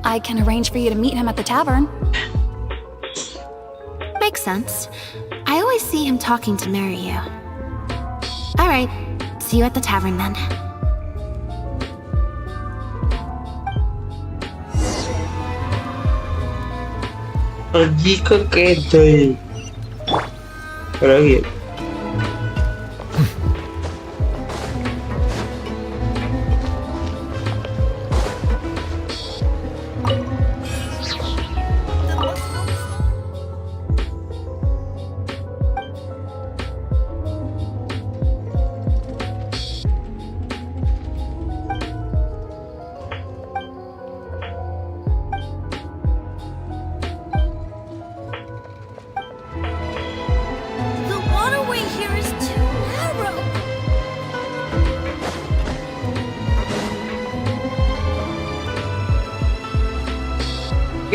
S10: I can arrange for you to meet him at the tavern.
S2: Makes sense. I always see him talking to Mariu. Alright, see you at the tavern then.
S1: Pergi ke kedai. Lagi.
S4: The waterway here is too narrow.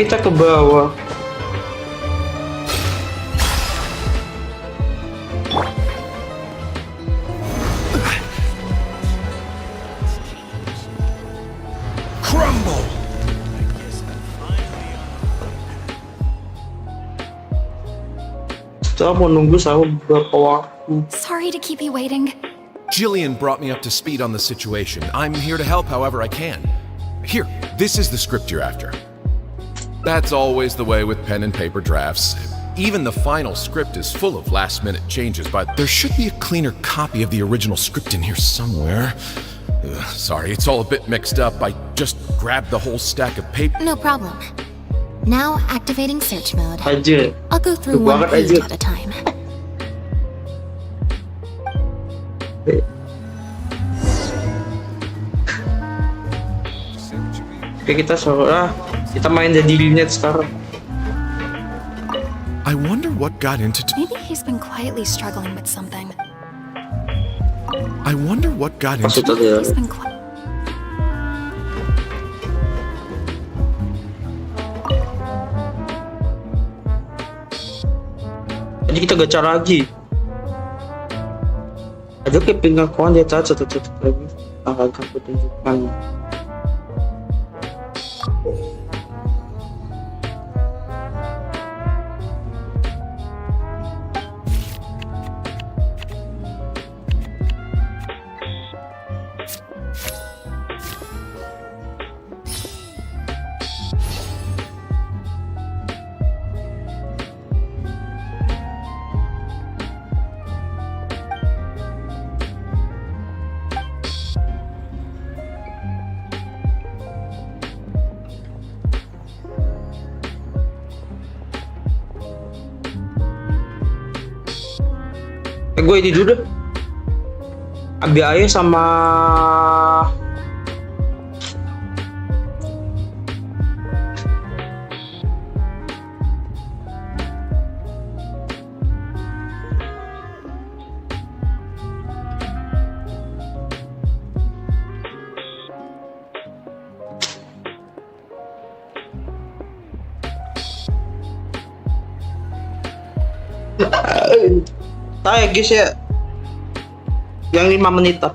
S1: Kita ke bawah.
S8: Crumble!
S1: Setelah menunggu selama beberapa waktu.
S10: Sorry to keep you waiting.
S11: Jillian brought me up to speed on the situation. I'm here to help however I can. Here, this is the script you're after. That's always the way with pen and paper drafts. Even the final script is full of last-minute changes, but there should be a cleaner copy of the original script in here somewhere. Sorry, it's all a bit mixed up. I just grabbed the whole stack of paper.
S2: No problem. Now activating search mode.
S1: Aja.
S2: I'll go through
S1: Tuh
S2: one
S1: banget
S2: page
S1: aja.
S2: at a time.
S1: Oke, kita main jadi Lynette sekarang.
S11: I wonder what got into.
S10: Maybe he's been quietly struggling with something.
S11: I wonder what got into.
S1: Maksudnya
S10: He's been qui-
S1: jadi kita gacha lagi. Ada pengakuan di atas tetap lagi akan pertunjukan. Gue ini dulu deh. Abi Ayo sama tahu ya guys ya, yang 5 menit tak.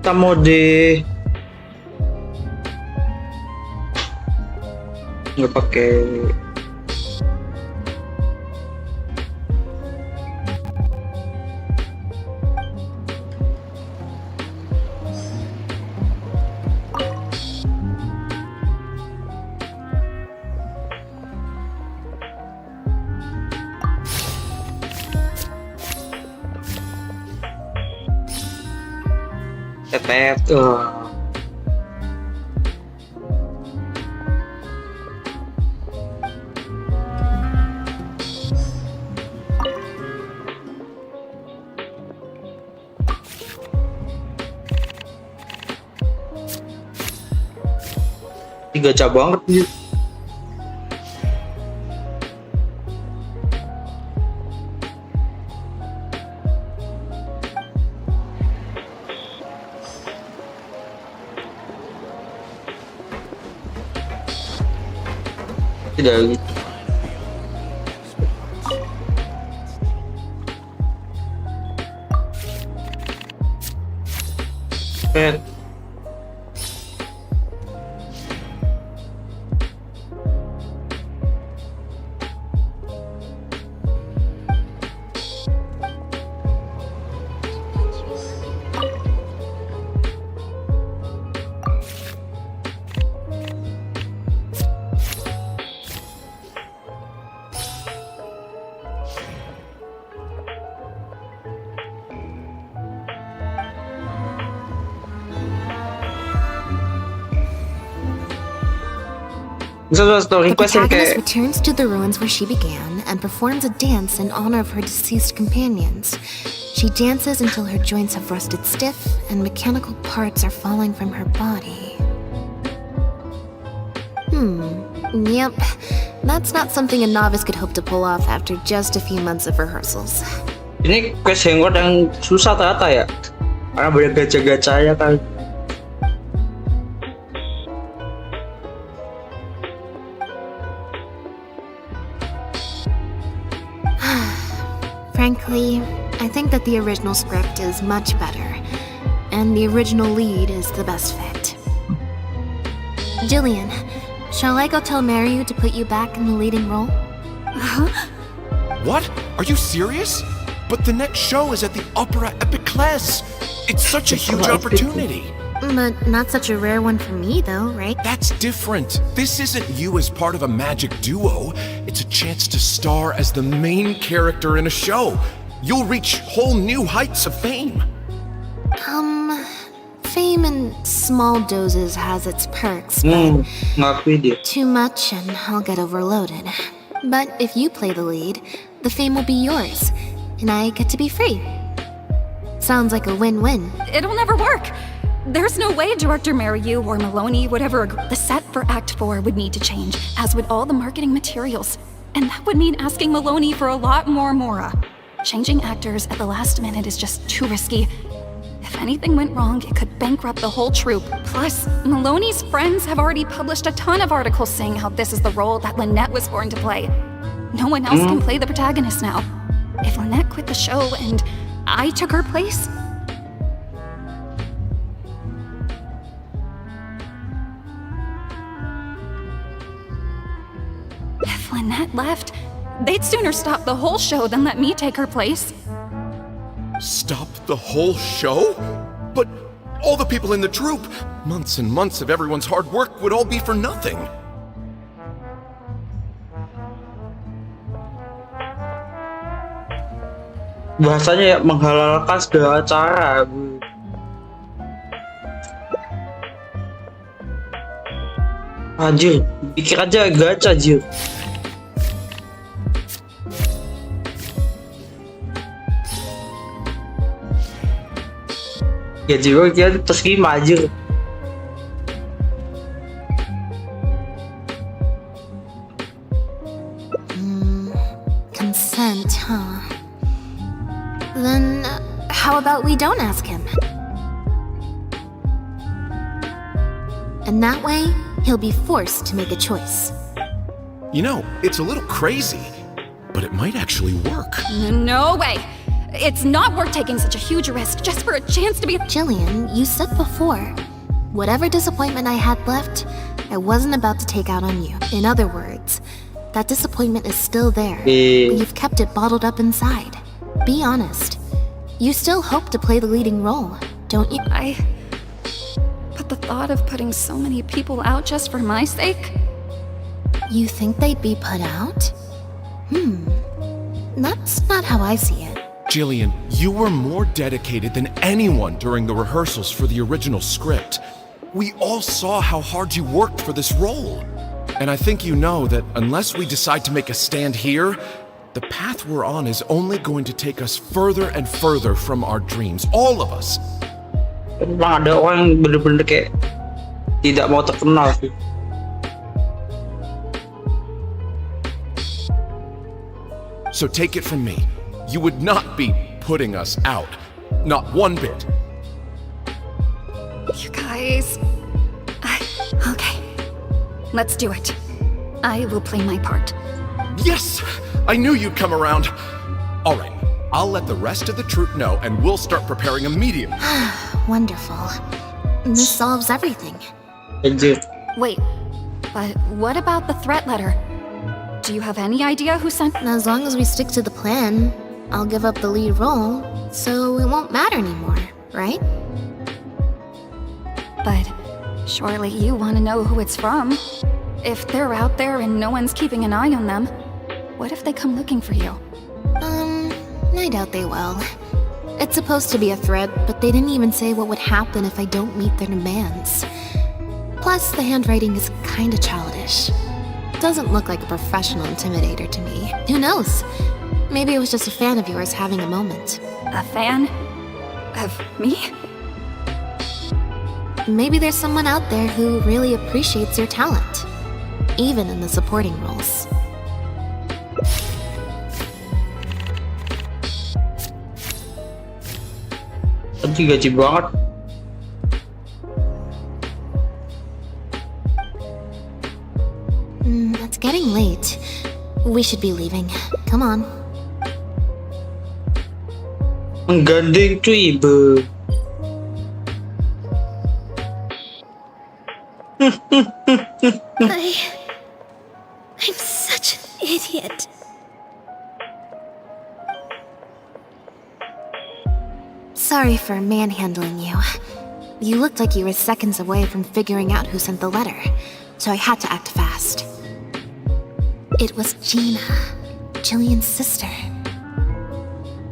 S1: kita mode nggak pakai tetet. Gacha banget nih. Tidak gitu.
S2: The protagonist returns to the ruins where she began and performs a dance in honor of her deceased companions. She dances until her joints have rusted stiff and mechanical parts are falling from her body. Yep. That's not something a novice could hope to pull off after just a few months of rehearsals.
S1: Ini quest Hangout yang susah ternyata ya, karena banyak gacha-gachanya kan.
S2: Frankly, I think that the original script is much better, and the original lead is the best fit. Jillian, shall I go tell Mariu to put you back in the leading role?
S11: What? Are you serious? But the next show is at the Opera Epiclese. It's such a huge opportunity.
S2: But not such a rare one for me, though, right?
S11: That's different. This isn't you as part of a magic duo. It's a chance to star as the main character in a show. You'll reach whole new heights of fame.
S2: Fame in small doses has its perks, but
S1: Ngakui dia.
S2: too much and I'll get overloaded. But if you play the lead, the fame will be yours, and I get to be free. Sounds like a win-win.
S10: It'll never work. There's no way Director Mariu or Maloney would ever agree. The set for Act 4 would need to change, as would all the marketing materials. And that would mean asking Maloney for a lot more Mora. Changing actors at the last minute is just too risky. If anything went wrong, it could bankrupt the whole troupe. Plus, Maloney's friends have already published a ton of articles saying how this is the role that Lynette was born to play. No one else can play the protagonist now. If Lynette quit the show and I took her place, if Lynette left, they'd sooner stop the whole show than let me take her place.
S11: Stop the whole show? But all the people in the troupe, months and months of everyone's hard work would all be for nothing.
S1: Bahasanya ya menghalalkan segala cara. Anjir, pikir aja gacha anjir. Gaji gue kira terima anjir.
S2: Consent, huh? Then, how about we don't ask him? And that way, he'll be forced to make a choice.
S11: You know, it's a little crazy, but it might actually work.
S10: No way! It's not worth taking such a huge risk just for a chance to be.
S2: Jillian, you said before, whatever disappointment I had left, I wasn't about to take out on you. In other words, that disappointment is still there, but you've kept it bottled up inside. Be honest. You still hope to play the leading role, don't you?
S10: But the thought of putting so many people out just for my sake?
S2: You think they'd be put out? That's not how I see it.
S11: Jillian, you were more dedicated than anyone during the rehearsals for the original script. We all saw how hard you worked for this role. And I think you know that unless we decide to make a stand here, the path we're on is only going to take us further and further from our dreams, all of us.
S1: Emang ada orang yang bener-bener kayak tidak mau terkenal sih.
S11: So take it from me, you would not be putting us out. Not one bit.
S10: You guys... Okay. Let's do it. I will play my part.
S11: Yes! I knew you'd come around. All right, I'll let the rest of the troupe know and we'll start preparing immediately.
S2: Wonderful. This solves everything.
S1: Anjir.
S10: Wait, but what about the threat letter? Do you have any idea who sent...
S2: As long as we stick to the plan, I'll give up the lead role, so it won't matter anymore, right?
S10: But surely you want to know who it's from. If they're out there and no one's keeping an eye on them, what if they come looking for you?
S2: I doubt they will. It's supposed to be a threat, but they didn't even say what would happen if I don't meet their demands. Plus, the handwriting is kinda childish. Doesn't look like a professional intimidator to me. Who knows? Maybe it was just a fan of yours having a moment.
S10: A fan? Of me?
S2: Maybe there's someone out there who really appreciates your talent, even in the supporting roles.
S1: Tadi gaji banget.
S2: It's getting late. We should be leaving. Come on.
S1: Menggandeng cuy,
S4: I'm such an idiot.
S2: Sorry for manhandling you. You looked like you were seconds away from figuring out who sent the letter, so I had to act fast. It was Gina, Jillian's sister.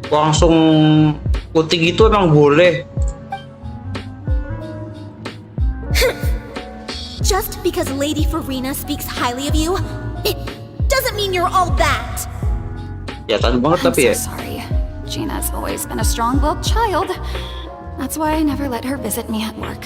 S1: Langsung putih gitu emang boleh.
S4: Just because Lady Farina speaks highly of you, it doesn't mean you're all that.
S1: Ya tahu banget
S10: I'm
S1: tapi
S10: so
S1: ya.
S10: sorry. Gina's always been a strong-willed child. That's why I never let her visit me at work.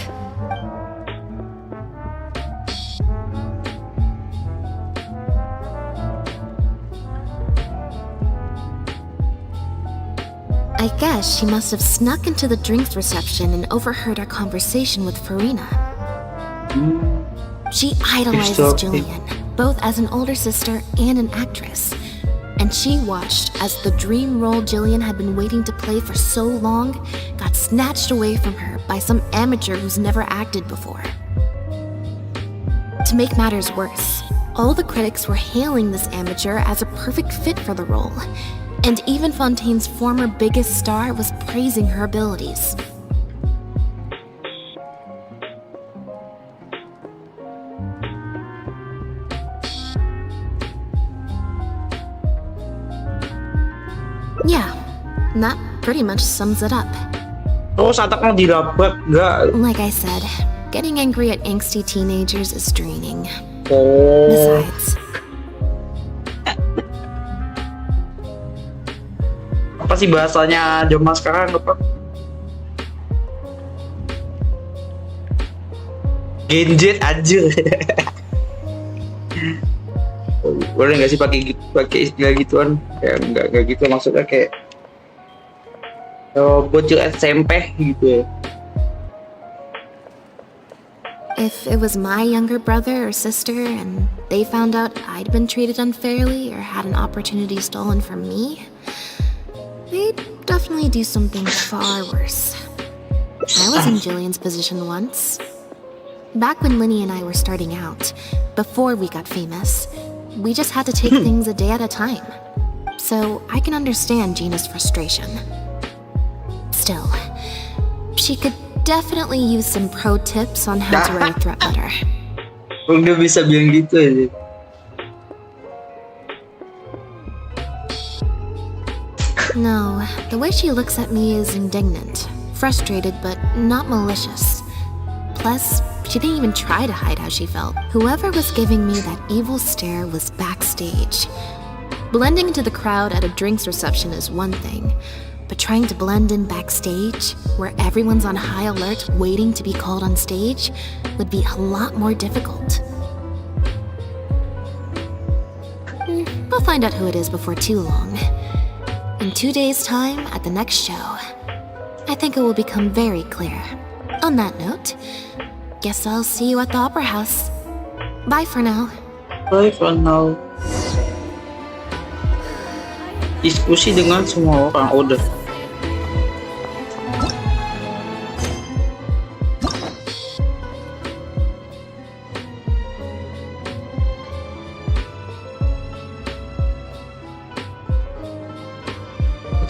S2: I guess she must have snuck into the drinks reception and overheard our conversation with Farina. She idolizes Jillian, both as an older sister and an actress. And she watched as the dream role Jillian had been waiting to play for so long got snatched away from her by some amateur who's never acted before. To make matters worse, all the critics were hailing this amateur as a perfect fit for the role, and even Fontaine's former biggest star was praising her abilities. Yeah, that pretty much sums it up.
S1: Terus ataknya dilabrak, enggak.
S2: Like I said, getting angry at angsty teenagers is draining.
S1: Oh.
S2: Besides,
S1: Apa sih bahasanya zaman sekarang apa? Genjet aja. Boleh nggak sih pakai istilah gituan? Kayak nggak gitu, maksudnya kayak bocil SMP gitu ya.
S2: if it was my younger brother or sister and they found out I'd been treated unfairly or had an opportunity stolen from me, They'd definitely do something far worse. I was in Jillian's position once. Back when Linny and I were starting out, before we got famous, we just had to take things a day at a time. So I can understand Gina's frustration. Still, she could definitely use some pro tips on how to write a threat letter.
S1: Udah bisa bilang gitu aja.
S2: No, the way she looks at me is indignant, frustrated, but not malicious. Plus, she didn't even try to hide how she felt. Whoever was giving me that evil stare was backstage. Blending into the crowd at a drinks reception is one thing, but trying to blend in backstage, where everyone's on high alert waiting to be called on stage, would be a lot more difficult. We'll find out who it is before too long. In 2 days' time, at the next show, I think it will become very clear. On that note, guess I'll see you at the Opera House. Bye for now.
S1: Bye for now. Diskusi dengan semua orang udah.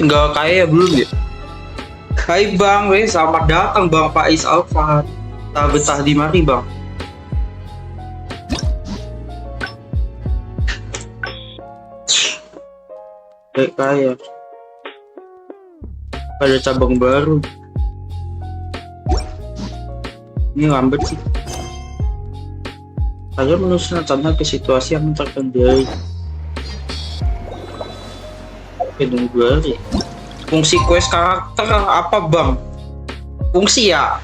S1: Tinggal kaya belum ya? Hai bang, selamat datang bang Faiz Alfahad. Tak betah di mari bang. Kayak kaya. Ada cabang baru. Ini lambat sih. Saya menuliskan tanda ke situasi yang terkendali. Nunggu aja. Fungsi quest karakter apa bang? Fungsi ya?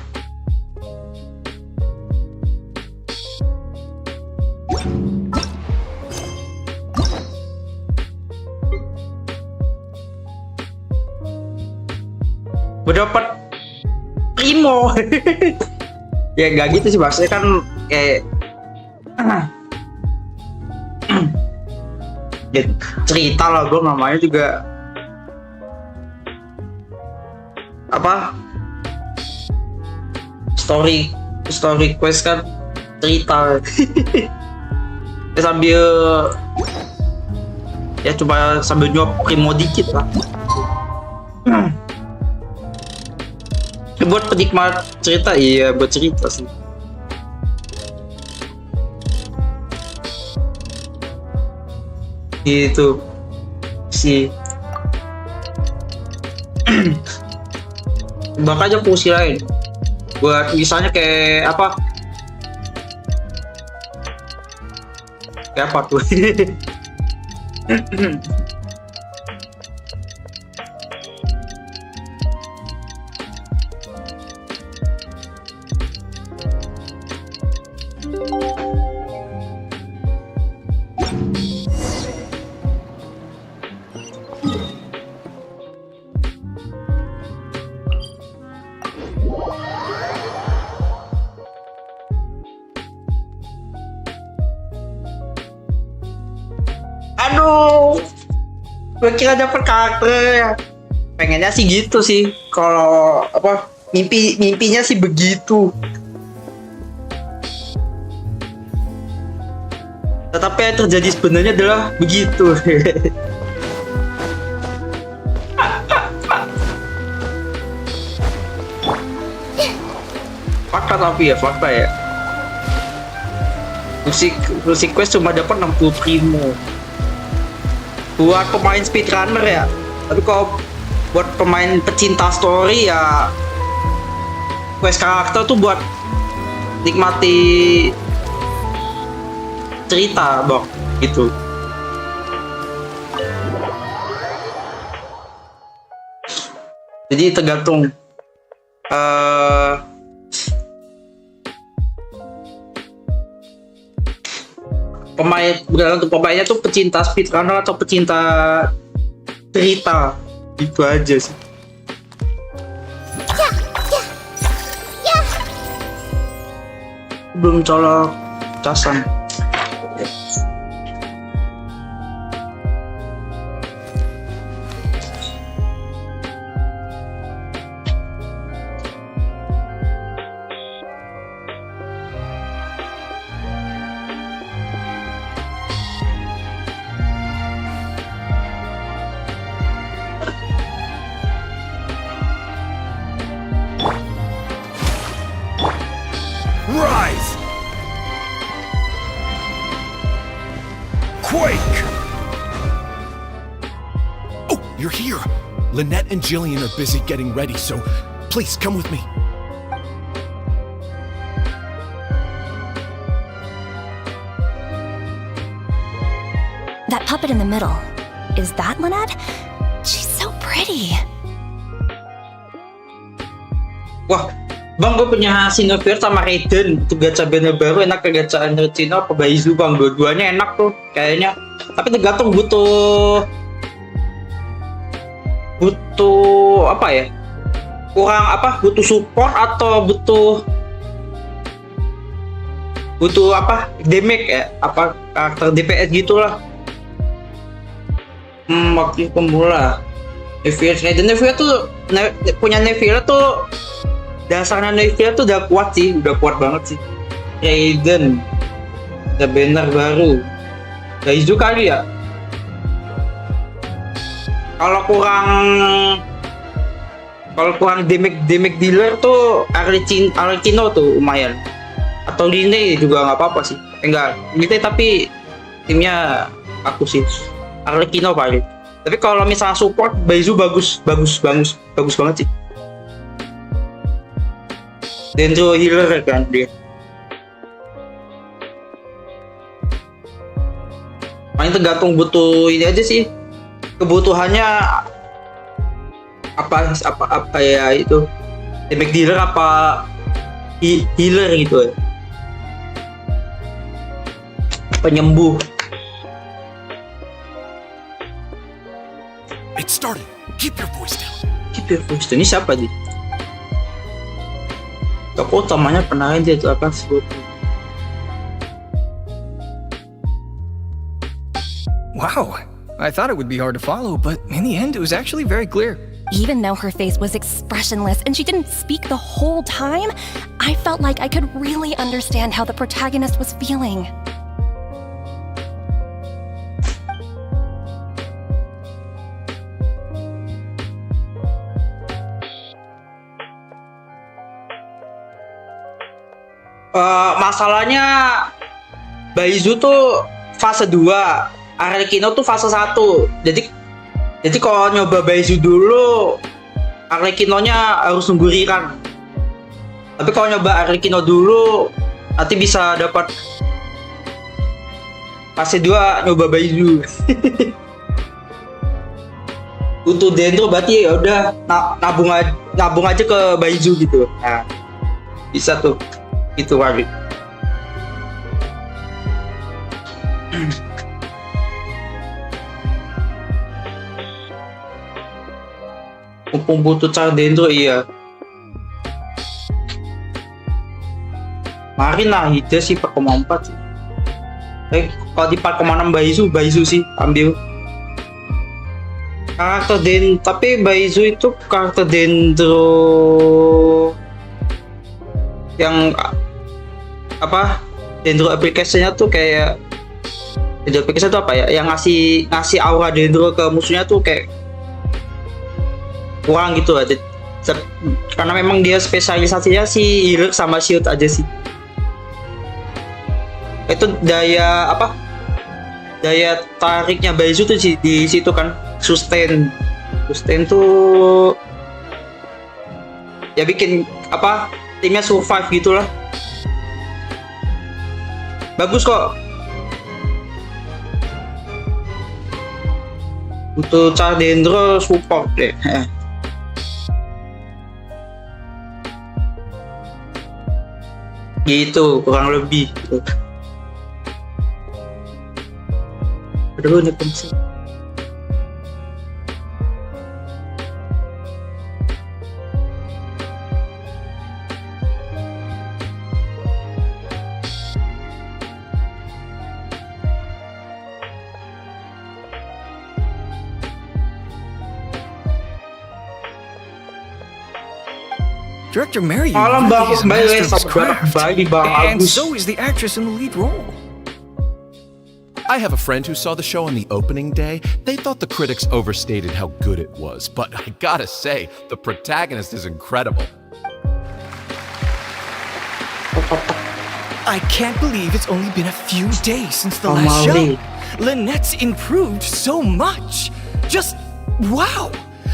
S1: Berdapat primo. Ya nggak gitu sih, maksudnya kan kayak ya, cerita lah bro, namanya juga apa, story quest kan, cerita. Ya, sambil ya coba sambil nyuap primo dikit lah. Buat penikmat cerita, iya buat cerita sih. Gitu sih. Bakal aja fungsi lain buat misalnya kayak apa, tuh. Aduh, gue kira dapet karakter. Pengennya sih gitu sih. Kalau apa, mimpinya sih begitu. Tetapi yang terjadi sebenarnya adalah begitu. Fakta ya. Musik quest cuma dapat 60 primo. Buat pemain speedrunner ya. Tapi kalau buat pemain pecinta story ya, quest karakter tuh buat nikmati cerita bang, gitu. Jadi tergantung bergantung pemainnya tuh pecinta speedrunner atau pecinta cerita, gitu aja sih. Belum colok casan.
S11: you're here. Lynette and Jillian are busy getting ready, so please come with me.
S12: That puppet in the middle, is that Lynette? She's so pretty.
S1: Wah, bang, gue punya Sinopir sama Raiden. Itu gacha banner baru, enak ke gacaan Rutino apa Baizu bang. Dua-duanya enak tuh kayaknya. Tapi tergantung butuh apa ya? Kurang apa? Butuh support atau butuh apa? Damage ya? Apa karakter DPS gitulah. Waktu pemula. Neville tuh punya Neville tuh dasarnya Neville tuh udah kuat sih, udah kuat banget sih. Raiden, ada banner baru. Baizu kali ya. Kalau kurang damage dealer tuh Arlecchino tuh lumayan. Atau Line juga nggak apa-apa sih. Enggak, Line tapi timnya aku sih. Arlecchino paling. Tapi kalau misalnya support Baizu bagus banget sih. Dendro healer kan dia. Paling tergantung butuh ini aja sih. Kebutuhannya apa ya itu. Damage dealer apa healer gitu ya. Penyembuh.
S11: It started. Keep your voice down.
S1: Keep your voice down. Ini siapa sih? Tokoh utamanya pernah dia itu apa sih?
S6: Wow, I thought it would be hard to follow, but in the end it was actually very clear.
S12: Even though her face was expressionless and she didn't speak the whole time, I felt like I could really understand how the protagonist was feeling.
S1: Masalahnya Baizu tuh fase 2, Arlecchino tuh fase 1. Jadi kalau nyoba Baizu dulu, Arlecchino-nya harus nunggu rerun. Tapi kalau nyoba Arlecchino dulu, nanti bisa dapat fase 2 nyoba Baizu. Untuk Dendro berarti ya udah nabung aja ke Baizu gitu. Nah, bisa tuh. Itu kali. Mumpung butuh cara Dendro iya. Marin lah ide sih 4,4 sih. Kalau di 4,6 Baizu sih ambil. Tapi Baizu itu karakter Dendro yang apa? Dendro application-nya tuh kayak Dendro application itu apa ya? Yang ngasih aura Dendro ke musuhnya tuh kayak kurang gitu aja. Karena memang dia spesialisasinya si healer sama shield aja sih. Itu daya tariknya Baizu tuh di situ kan, sustain tuh ya bikin timnya survive gitulah. Bagus kok. Butuh cara Dendro support deh. Gitu kurang lebih gitu. Aduh, ini penting.
S6: Director Mary
S1: Malam
S6: really is a
S1: Bang,
S6: master of his craft, and
S1: Agus.
S6: so is the actress in the lead role.
S11: I have a friend who saw the show on the opening day. They thought the critics overstated how good it was, but I gotta say, the protagonist is incredible.
S6: I can't believe it's only been a few days since the last show. Lynette's improved so much. Just Wow!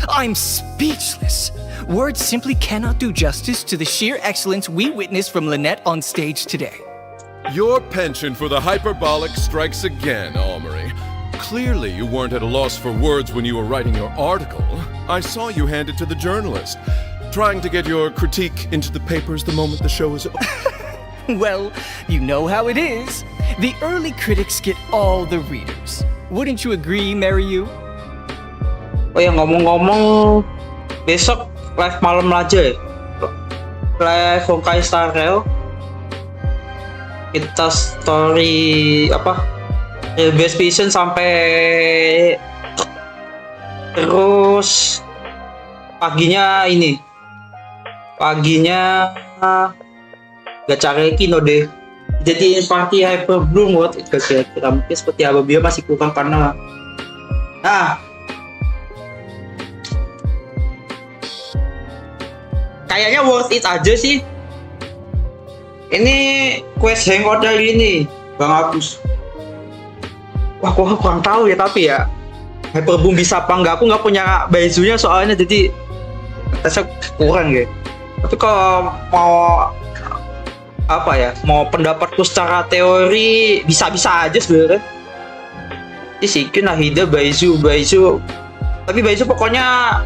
S6: I'm speechless. Words simply cannot do justice to the sheer excellence we witnessed from Lynette on stage today.
S5: Your penchant for the hyperbolic strikes again, Almery. Clearly you weren't at a loss for words when you were writing your article. I saw you hand it to the journalist, trying to get your critique into the papers the moment the show is over.
S6: Well, you know how it is. The early critics get all the readers. Wouldn't you agree, Mary?
S1: Oh ya, ngomong-ngomong, besok live malam aja ya. Live Honkai Star Rail. Kita story apa? Best Vision sampai terus paginya ini. Paginya gacha Kino deh. Jadi party Hyper Bloom buat itu kira-kira mungkin seperti apa, dia masih kurang karena kayaknya worth it aja sih. Ini quest Hangout dari ini Bang Agus. Wah, aku kurang tahu ya, tapi ya Hyperboom bisa apa enggak, aku nggak punya bajunya soalnya, jadi saya kurang ya. Tapi kalau mau apa ya, mau pendapatku secara teori bisa-bisa aja sebenarnya. Ini Sikun, Nahida, Baizu, tapi Baizu pokoknya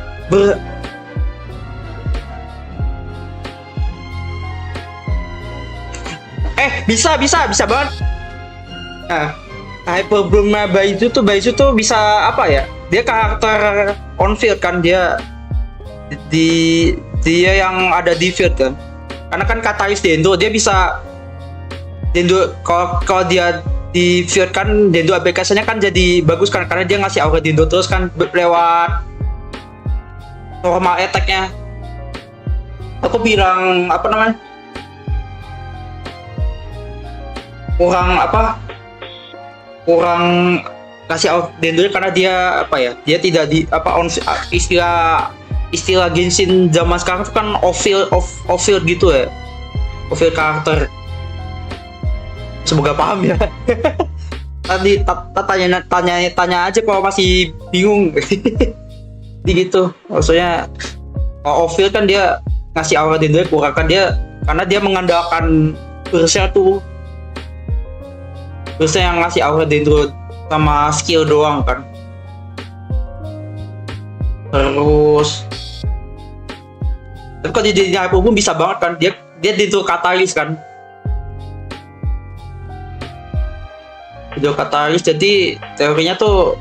S1: bisa banget. Nah, Hyperbloom Baizu tuh bisa apa ya? Dia karakter on field kan, dia yang ada di field kan. Karena kan katalis Dendo, dia bisa Dendo kalau dia di field kan, Dendo aplikasinya kan jadi bagus kan, karena dia ngasih aura Dendo terus kan lewat normal attack-nya. Aku bilang apa namanya? kurang kasih out Dendo karena dia apa ya, dia tidak di apa on istilah Genshin zaman sekarang itu kan off field gitu ya, off field karakter. Semoga paham ya. Tadi tanya aja kalau masih bingung. Jadi gitu maksudnya, off field kan dia ngasih aura Dendo kurang kan, dia karena dia mengandalkan Berserk tuh. Terus yang ngasih aura Dendro sama skill doang kan. Terus kalau di Hyperboom bisa banget kan, dia Dendro katalis kan. Dendro katalis, jadi teorinya tuh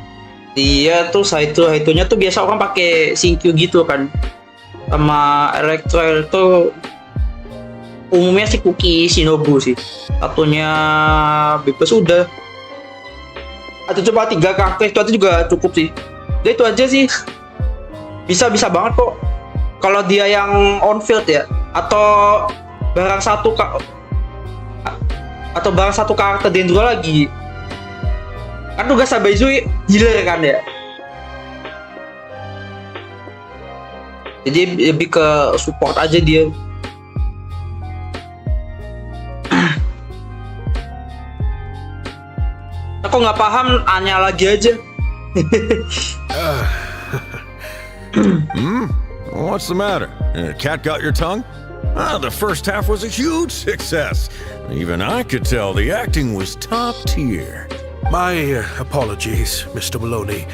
S1: dia tuh Saito-nya tuh biasa orang pakai Shinkyu gitu kan. Sama Electro tuh umumnya si Kuki Shinobu sih. Satunya bebas udah. Atau coba 3 karakter itu juga cukup sih. Dia itu aja sih. Bisa banget kok. Kalau dia yang on field ya, atau barang satu karakter Dendro lagi. Kan tugas Sabaizu healer kan ya. Jadi lebih ke support aja dia. Aku nggak paham, Anya lagi aja.
S7: What's the matter? Cat got your tongue? The first half was a huge success. Even I could tell the acting was top tier.
S8: My apologies, Mr. Maloney.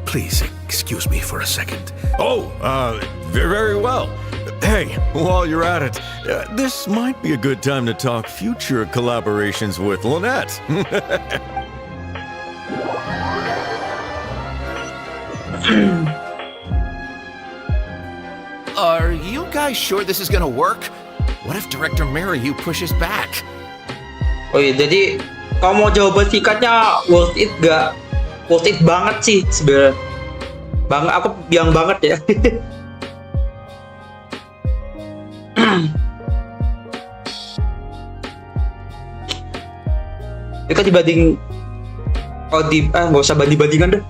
S8: Please excuse me for a second.
S7: Oh, very well. Hey, while you're at it, this might be a good time to talk future collaborations with Lynette.
S11: Are you guys sure this is gonna work? What if Director Mary pushes back?
S1: Oh iya, jadi kalau mau jawaban singkatnya worth it gak? Worth it banget sih sebenarnya. Aku bilang banget ya. Ini kan dibanding nggak usah banding-bandingan deh.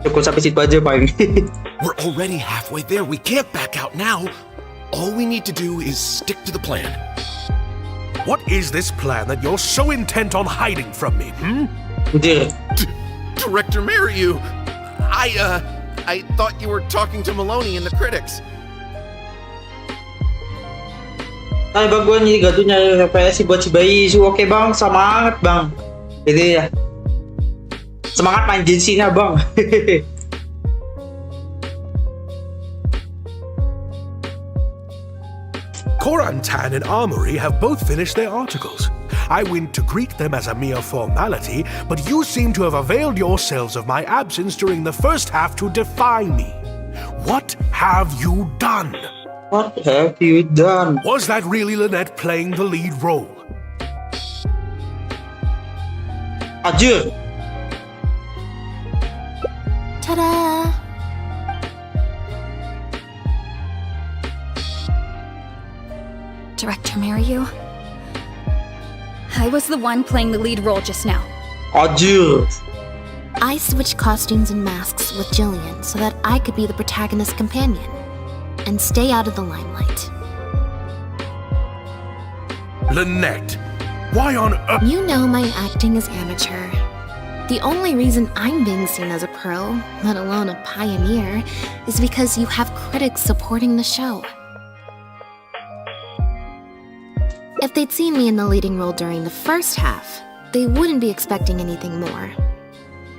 S1: Cukup sampai situ aja paling.
S11: We're already halfway there. We can't back out now. All we need to do is stick to the plan.
S8: What is this plan that you're so intent on hiding from me,
S1: Dear.
S11: Director Mary, I thought you were talking to Maloney and the critics.
S1: Ay, baguan ini gatunya referensi buat si bayi. Oke bang, semangat bang. Gitu ya. Semangat main Genshin ya bang.
S8: Korantan and Armory have both finished their articles. I went to greet them as a mere formality, but you seem to have availed yourselves of my absence during the first half to defy me. What have you done?
S1: What have you done?
S8: Was that really Lynette playing the lead role?
S1: Ajur.
S2: Ta-da!
S10: Director Mariyu, I was the one playing the lead role just now.
S1: Ajur.
S2: I switched costumes and masks with Jillian so that I could be the protagonist's companion and stay out of the limelight.
S8: Lynette, why on earth?
S2: You know my acting is amateur. The only reason I'm being seen as a pro, let alone a pioneer, is because you have critics supporting the show. If they'd seen me in the leading role during the first half, they wouldn't be expecting anything more.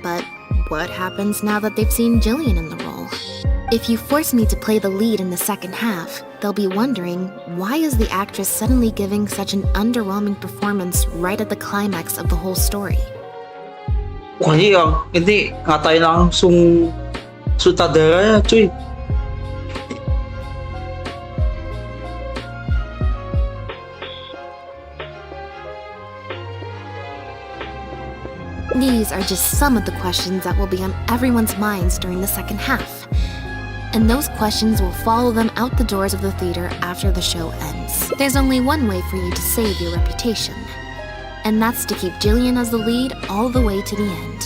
S2: But what happens now that they've seen Jillian in the role? If you force me to play the lead in the second half, they'll be wondering, why is the actress suddenly giving such an underwhelming performance right at the climax of the whole story?
S1: Wah ini ngatain langsung sutradaranya cuy.
S2: These are just some of the questions that will be on everyone's minds during the second half. And those questions will follow them out the doors of the theater after the show ends. There's only one way for you to save your reputation, and that's to keep Jillian as the lead all the way to the end.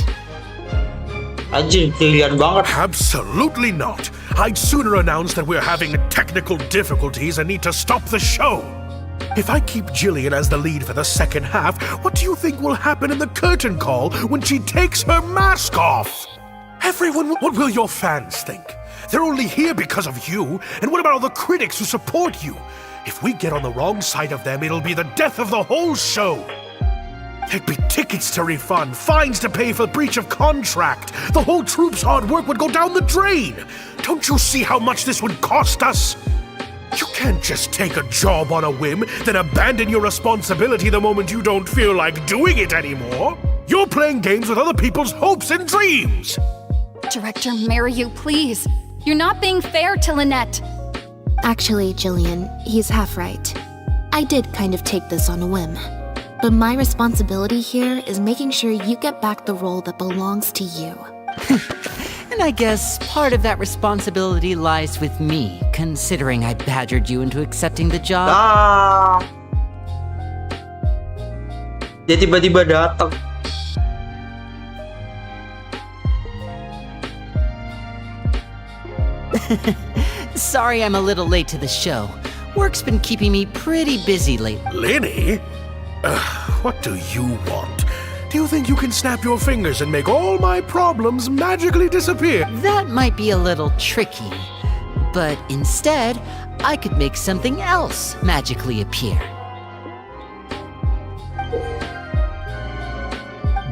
S1: Anjir, brilian banget.
S8: Absolutely not. I'd sooner announce that we're having technical difficulties and need to stop the show. If I keep Jillian as the lead for the second half, what do you think will happen in the curtain call when she takes her mask off? What will your fans think? They're only here because of you, and what about all the critics who support you? If we get on the wrong side of them, it'll be the death of the whole show. There'd be tickets to refund, fines to pay for breach of contract. The whole troupe's hard work would go down the drain. Don't you see how much this would cost us? You can't just take a job on a whim, then abandon your responsibility the moment you don't feel like doing it anymore. You're playing games with other people's hopes and dreams.
S10: Director Mariyu, please. You're not being fair to Lynette.
S2: Actually, Jillian, he's half right. I did kind of take this on a whim. But my responsibility here is making sure you get back the role that belongs to you.
S13: And I guess part of that responsibility lies with me, considering I badgered you into accepting the job.
S1: Ah. Dia tiba-tiba datang.
S13: Sorry I'm a little late to the show. Work's been keeping me pretty busy lately.
S8: Lenny? What do you want? Do you think you can snap your fingers and make all my problems magically disappear?
S13: That might be a little tricky. But instead, I could make something else magically appear.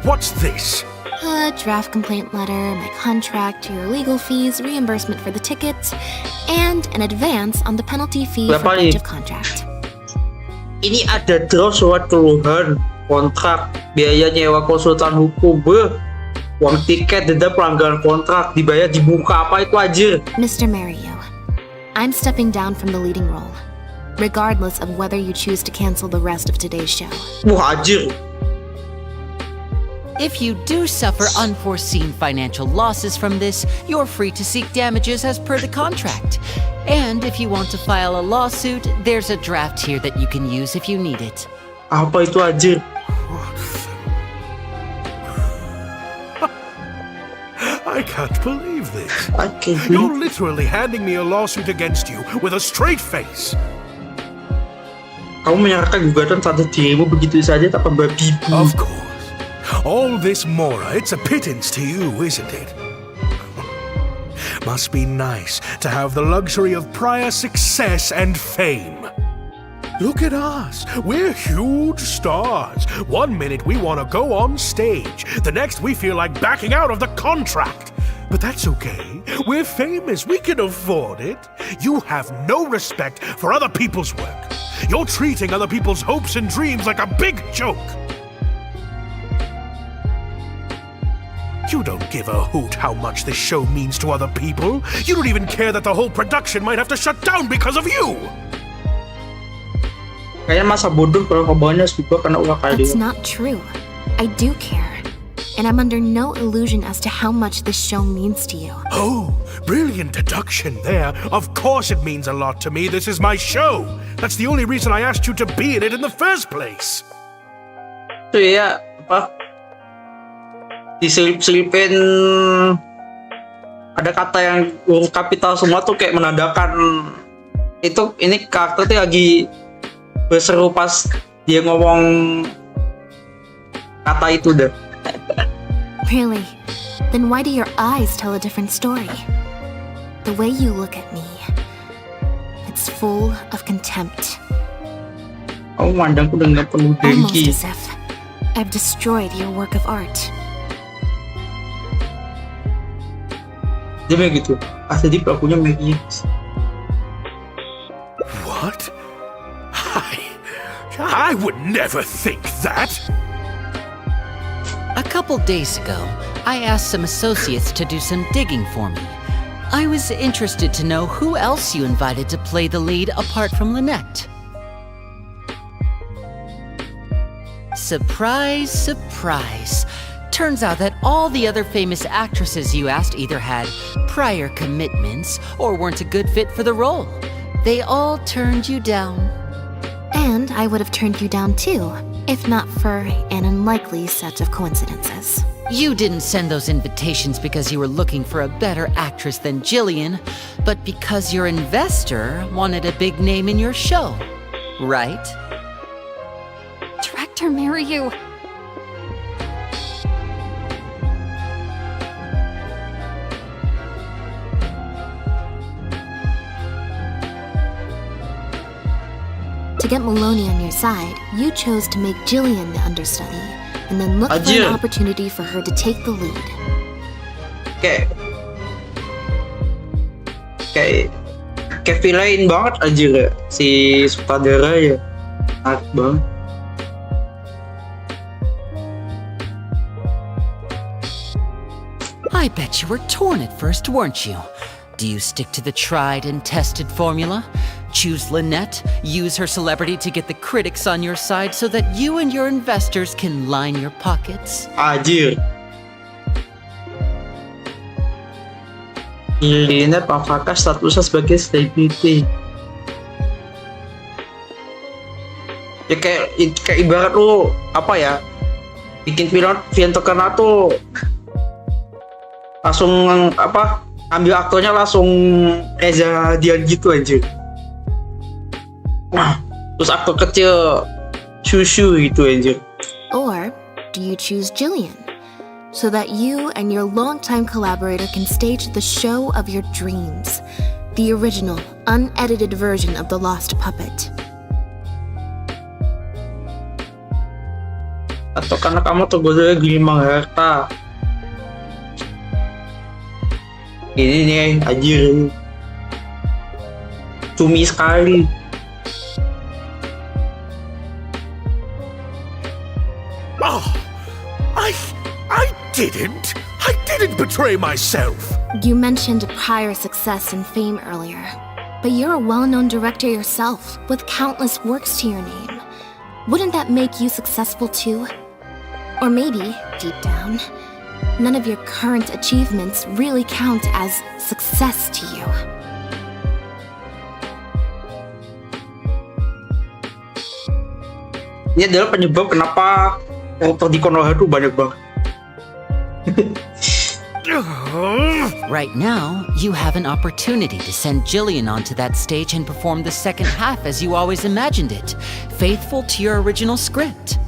S8: What's this?
S2: A draft complaint letter, my contract, your legal fees, reimbursement for the tickets, and an advance on the penalty fee for
S1: Berapa
S2: breach
S1: nih?
S2: of contract.
S1: Ini ada draft surat keluhan, kontrak, biaya nyewa konsultan hukum, uang tiket, denda pelanggaran kontrak, dibayar di muka, apa itu anjir?
S2: Mr. Mariyu, I'm stepping down from the leading role, regardless of whether you choose to cancel the rest of today's show.
S1: Wah anjir.
S13: If you do suffer unforeseen financial losses from this, you're free to seek damages as per the contract. And if you want to file a lawsuit, there's a draft here that you can use if you need it.
S1: Apa itu anjir?
S8: I can't believe this.
S1: I can't
S8: You're
S1: believe.
S8: literally handing me a lawsuit against you with a straight face.
S1: Kamu menyerahkan gugatan terhadap dirimu begitu saja tanpa berbibu.
S8: Of course. All this Mora, it's a pittance to you, isn't it? Must be nice to have the luxury of prior success and fame. Look at us. We're huge stars. One minute we want to go on stage. The next we feel like backing out of the contract. But that's okay. We're famous. We can afford it. You have no respect for other people's work. You're treating other people's hopes and dreams like a big joke. You don't give a hoot how much this show means to other people. You don't even care that the whole production might have to shut down because of you.
S1: Kayaknya masa bodoh kalau kebanyakan juga karena ulah kali.
S2: That's not true. I do care. And I'm under no illusion as to how much this show means to you.
S8: Oh, brilliant deduction there. Of course it means a lot to me. This is my show. That's the only reason I asked you to be in it in the first place.
S1: Itu ya, apa? Diselip-selipin ada kata yang huruf kapital semua tuh kayak menandakan itu ini karakter tuh lagi berseru pas dia ngomong kata itu deh.
S2: Really? Then why do your eyes tell a different story? The way you look at me, it's full of contempt.
S1: Kamu mandangku dengan penuh
S2: Almost
S1: dengki.
S2: as if I've destroyed your work of art.
S1: Dia kayak gitu. Jadi pelakunya Maggie.
S8: What? I would never think that.
S13: A couple days ago, I asked some associates to do some digging for me. I was interested to know who else you invited to play the lead apart from Lynette. Surprise, surprise. Turns out that all the other famous actresses you asked either had prior commitments or weren't a good fit for the role. They all turned you down.
S2: And I would have turned you down too, if not for an unlikely set of coincidences.
S13: You didn't send those invitations because you were looking for a better actress than Jillian, but because your investor wanted a big name in your show, right?
S10: Director Maryu.
S2: To get Maloney on your side, you chose to make Jillian the understudy, and then look for an opportunity for her to take the lead.
S1: Kayak villain banget aja ya si sutradara ya. Menarik banget.
S13: I bet you were torn at first, weren't you? Do you stick to the tried and tested formula? Choose Lynette, use her celebrity to get the critics on your side so that you and your investors can line your pockets?
S1: Anjir. Lynette apakah statusnya sebagai selebriti? Ya kayak ibarat lu apa ya? Bikin film terkenal tuh langsung apa? Ambil aktornya langsung Reza Dian gitu aja. Terus aktor kecil Shushu gitu aja.
S2: Or do you choose Jillian, so that you and your longtime collaborator can stage the show of your dreams, the original, unedited version of The Lost Puppet?
S1: Atau karena kamu tergoda gelimang harta? Ini nih, anjir. Cumi sekali.
S8: Oh, I didn't betray myself.
S2: You mentioned prior success and fame earlier, but you're a well-known director yourself, with countless works to your name. Wouldn't that make you successful too? Or maybe, deep down, none of your current achievements really count as success to you.
S1: Ini adalah penyebab kenapa karakter di Konoha tuh banyak banget.
S13: Right now, you have an opportunity to send Jillian onto that stage and perform the second half as you always imagined it, faithful to your original script.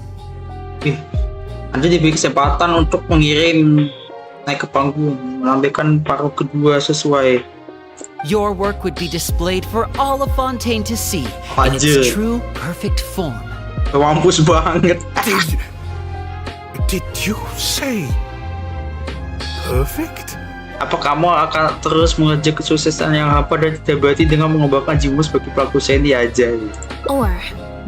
S1: Anda diberi kesempatan untuk mengirim naik ke panggung, menampilkan paruh kedua sesuai.
S13: Your work would be displayed for all of Fontaine to see in
S1: Anjir.
S13: its true, perfect form.
S1: Mampus banget.
S8: Did you say perfect?
S1: Apa kamu akan terus mengejar kesuksesan yang hampa dan tidak berarti dengan mengembangkan jiwamu sebagai pelaku seni aja?
S2: Or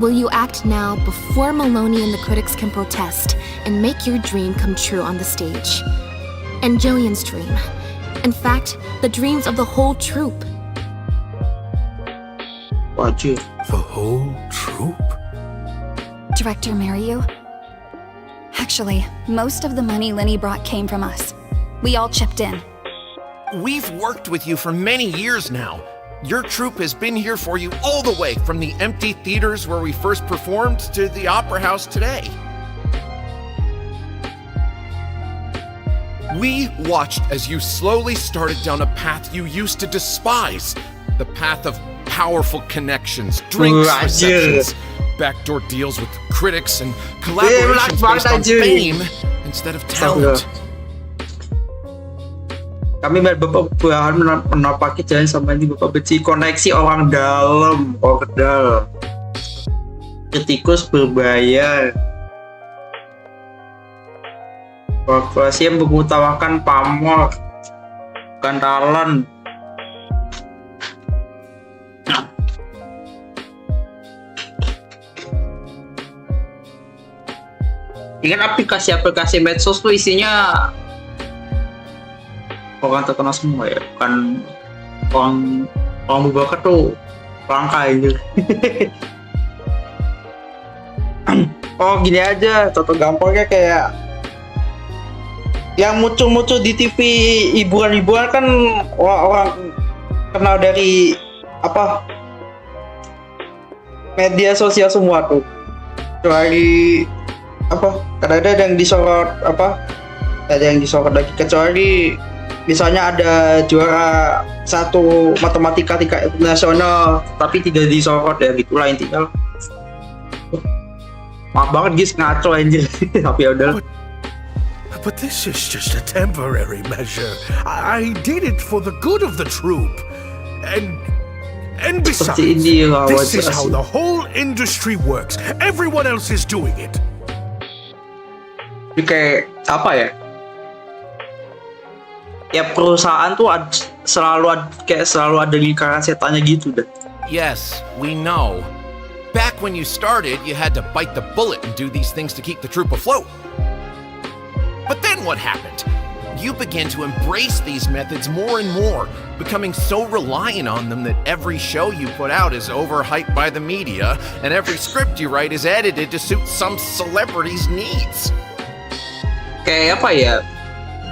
S2: will you act now before Maloney and the critics can protest and make your dream come true on the stage? And Jillian's dream. In fact, the dreams of the whole troupe.
S1: Wajib.
S8: The whole troupe?
S10: Director Mariyu? Actually, most of the money Linny brought came from us. We all chipped in.
S11: We've worked with you for many years now. Your troupe has been here for you all the way from the empty theaters where we first performed to the Opera House today. We watched as you slowly started down a path you used to despise. The path of powerful connections, drinks, receptions, backdoor deals with critics, and collaborations based on fame instead of talent.
S1: Kami melihat Bapak Bahan menapaki jalan sama ini. Bapak benci koneksi orang dalam, ordal. Kritikus berbayar. Korporasi yang mengutamakan pamor, bukan talent. Ingat aplikasi-aplikasi medsos tuh isinya orang terkenal semua ya, bukan orang berbakat tuh langka aja. Oh gini aja, contoh gampangnya kayak yang muncul-muncul di TV hiburan-hiburan kan orang kenal dari apa media sosial semua tuh, kecuali apa kadang-kadang yang disorot apa ada yang disorot lagi, kecuali misalnya ada juara satu matematika tingkat nasional tapi tidak disorot ya, gitulah intinya. Maaf banget guys, ngaco anjir. Tapi ya udah.
S8: But this is just a temporary measure. I did it for the good of the troupe. And besides, this is how the whole industry works. Everyone else is doing it.
S1: Ini kayak apa ya? Ya perusahaan tuh selalu ada lingkaran setannya gitu dah.
S11: Yes, we know. Back when you started, you had to bite the bullet and do these things to keep the troupe afloat. But then what happened? You began to embrace these methods more and more, becoming so reliant on them that every show you put out is overhyped by the media, and every script you write is edited to suit some celebrity's needs.
S1: Kayak apa ya?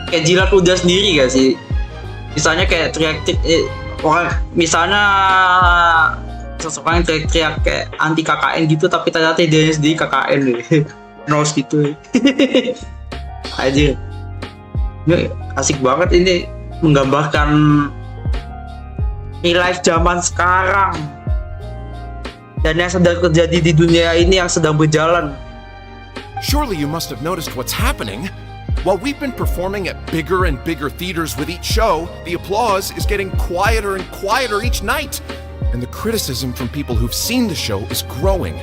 S1: Kayak jilat udah sendiri gak sih? Misalnya kayak orang misalnya seseorang yang teriak-teriak kayak anti KKN gitu, tapi ternyata dia sendiri KKN nih. Nose gitu. Aja. Ini asik banget, ini menggambarkan real life zaman sekarang dan yang sedang terjadi di dunia ini yang sedang berjalan.
S11: Surely you must have noticed what's happening. While we've been performing at bigger and bigger theaters with each show, the applause is getting quieter and quieter each night, and the criticism from people who've seen the show is growing.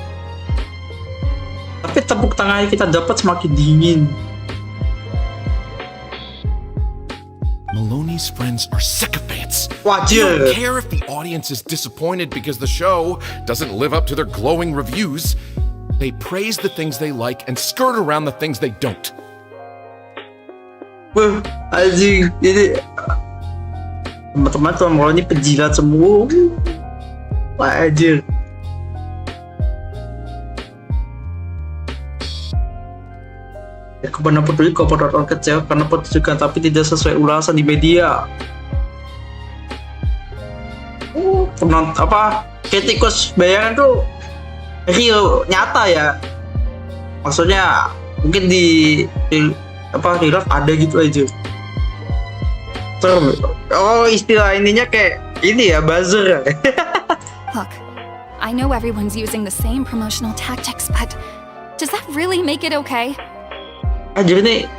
S1: Tapi tepuk tangan kita dapat semakin dingin.
S11: Maloney's friends are sycophants.
S1: Wajib.
S11: They don't care if the audience is disappointed because the show doesn't live up to their glowing reviews. They praise the things they like and skirt around the things they don't.
S1: Wah, anjing, ini teman-teman tuh Maloney penjilat semua. Wah, anjir. Kepada peduli kau penonton kecewa karena pertunjukan tapi tidak sesuai ulasan di media. Penonton apa kritikus bayangan tuh real, nyata ya. Maksudnya mungkin di real life ada gitu aja. Oh istilah ininya kayak ini ya, buzzer.
S10: Look, I know everyone's using the same promotional tactics, but does that really make it okay?
S1: Anjir nih,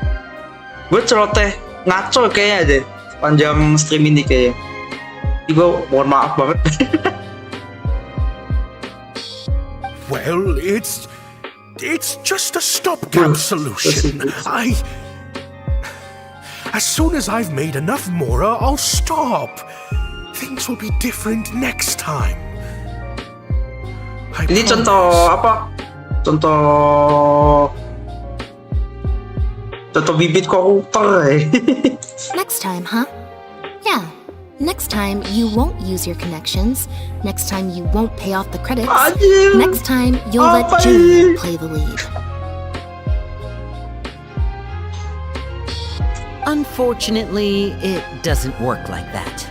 S1: gue celoteh ngaco kayaknya deh sepanjang stream ini kayaknya. Gue mohon maaf banget.
S8: Well, it's just a stopgap solution. As soon as I've made enough Mora, I'll stop. Things will be different next time. I
S1: Ini
S8: promise.
S1: contoh apa? Contoh bibit koruptor.
S2: Next time, huh? Yeah. Next time, you won't use your connections. Next time, you won't pay off the credits.
S1: Anjir.
S2: Next time, you'll let
S1: Apa
S2: June
S1: ini?
S2: play the lead.
S13: Unfortunately, it doesn't work like that.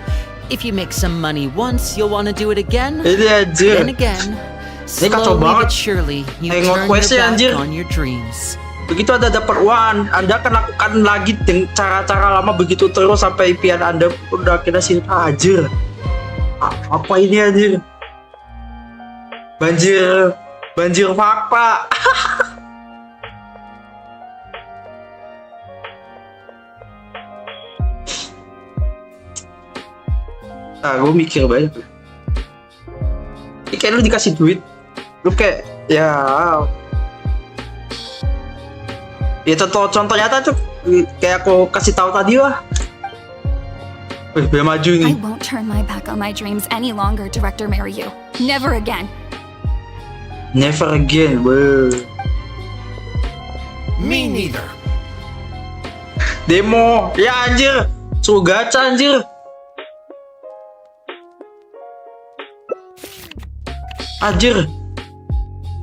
S13: If you make some money once, you'll want to do it again.
S1: Ini anjir.
S13: Then again,
S1: Ini kacau
S13: slowly
S1: banget.
S13: but surely, you
S1: Hangout
S13: turn your
S1: quest-nya,
S13: back
S1: anjir.
S13: on your dreams.
S1: Begitu Anda dapat uang, Anda akan lakukan lagi dengan cara-cara lama begitu terus sampai impian Anda udah kena sini anjir. Apa ini anjir? Banjir fakta. Nah, gue mikir banyak. Ini kayak lu dikasih duit, lu kayak ya contoh nyata tuh kayak aku kasih tahu tadi lah. Wih, biar maju
S10: I
S1: nih.
S10: won't turn my back on my dreams any longer, Director Maryu. Never again.
S1: Never again. Weh.
S11: Me neither.
S1: Demo, ya anjir, suruh gacha anjir. Anjir.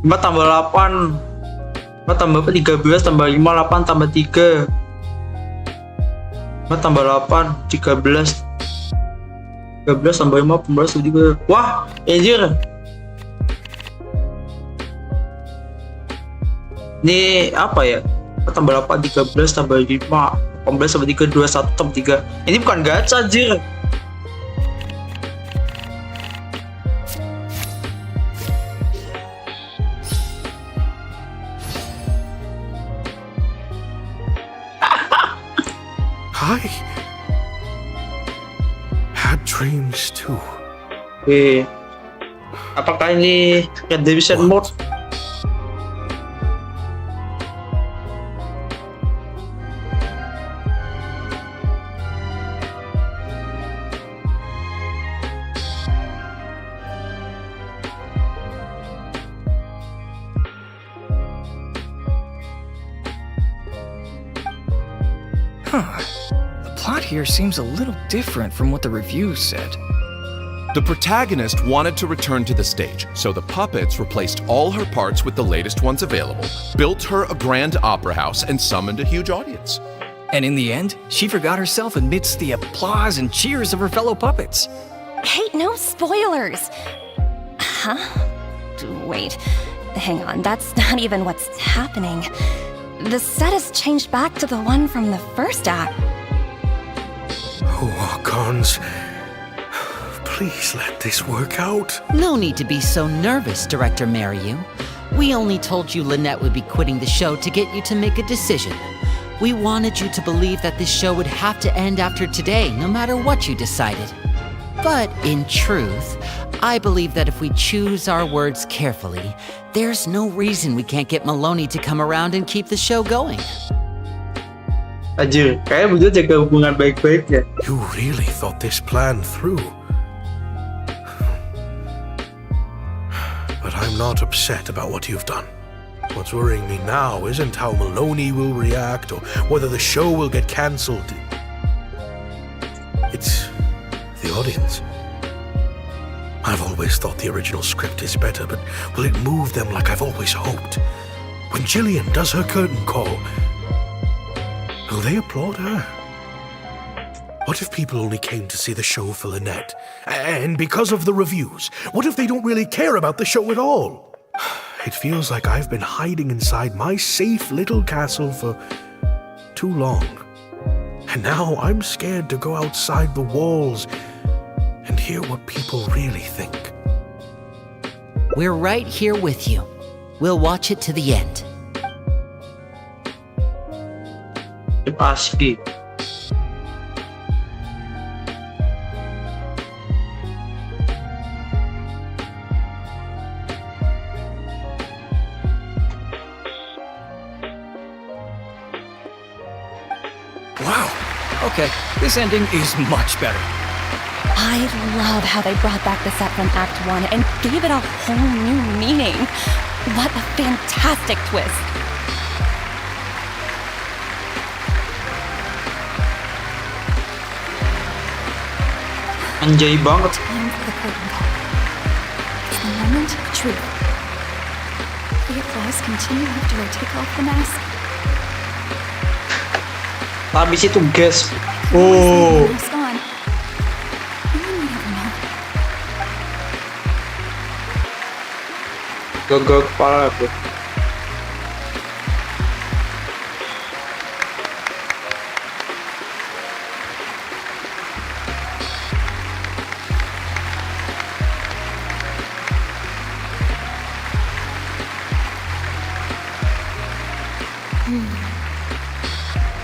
S1: 5 tambah 8. 5 tambah 13 tambah 5 8 tambah 3. 5 tambah 8 13. 13 tambah 5 15 tambah 3. Wah, anjir. Ini apa ya? 4 tambah 8 13 tambah 5 18 tambah 3 21 tambah 3. Ini bukan gacha anjir.
S8: I had dreams too.
S1: Oke. Apakah ini redemption mode?
S6: The plot here seems a little different from what the reviews said.
S11: The protagonist wanted to return to the stage, so the puppets replaced all her parts with the latest ones available, built her a grand opera house, and summoned a huge audience.
S6: And in the end, she forgot herself amidst the applause and cheers of her fellow puppets.
S12: Hey, no spoilers! Huh? Wait, hang on, that's not even what's happening. The set has changed back to the one from the first act.
S8: Oh, Archons, please let this work out.
S13: No need to be so nervous, Director Maryu. We only told you Lynette would be quitting the show to get you to make a decision. We wanted you to believe that this show would have to end after today, no matter what you decided. But in truth, I believe that if we choose our words carefully, there's no reason we can't get Maloney to come around and keep the show going.
S1: Anjir, kayaknya begitu jaga hubungan baik-baik ya.
S8: You really thought this plan through. But I'm not upset about what you've done. What's worrying me now isn't how Maloney will react or whether the show will get cancelled. It's the audience. I've always thought the original script is better, but will it move them like I've always hoped? When Jillian does her curtain call, will they applaud her? What if people only came to see the show for Lynette? And because of the reviews, what if they don't really care about the show at all? It feels like I've been hiding inside my safe little castle for too long. And now I'm scared to go outside the walls and hear what people really think.
S13: We're right here with you. We'll watch it to the end.
S1: Pasti.
S6: Okay, this ending is much better.
S12: I love how they brought back the set from Act 1 and gave it a whole new meaning. What a fantastic twist.
S1: Anjay banget.
S10: Time for the curtain call. It's the moment of truth. The applause continue after I take off the mask.
S1: Habis itu guys.
S10: Oh. Mask on. You never know.
S1: Gagal kepala aku.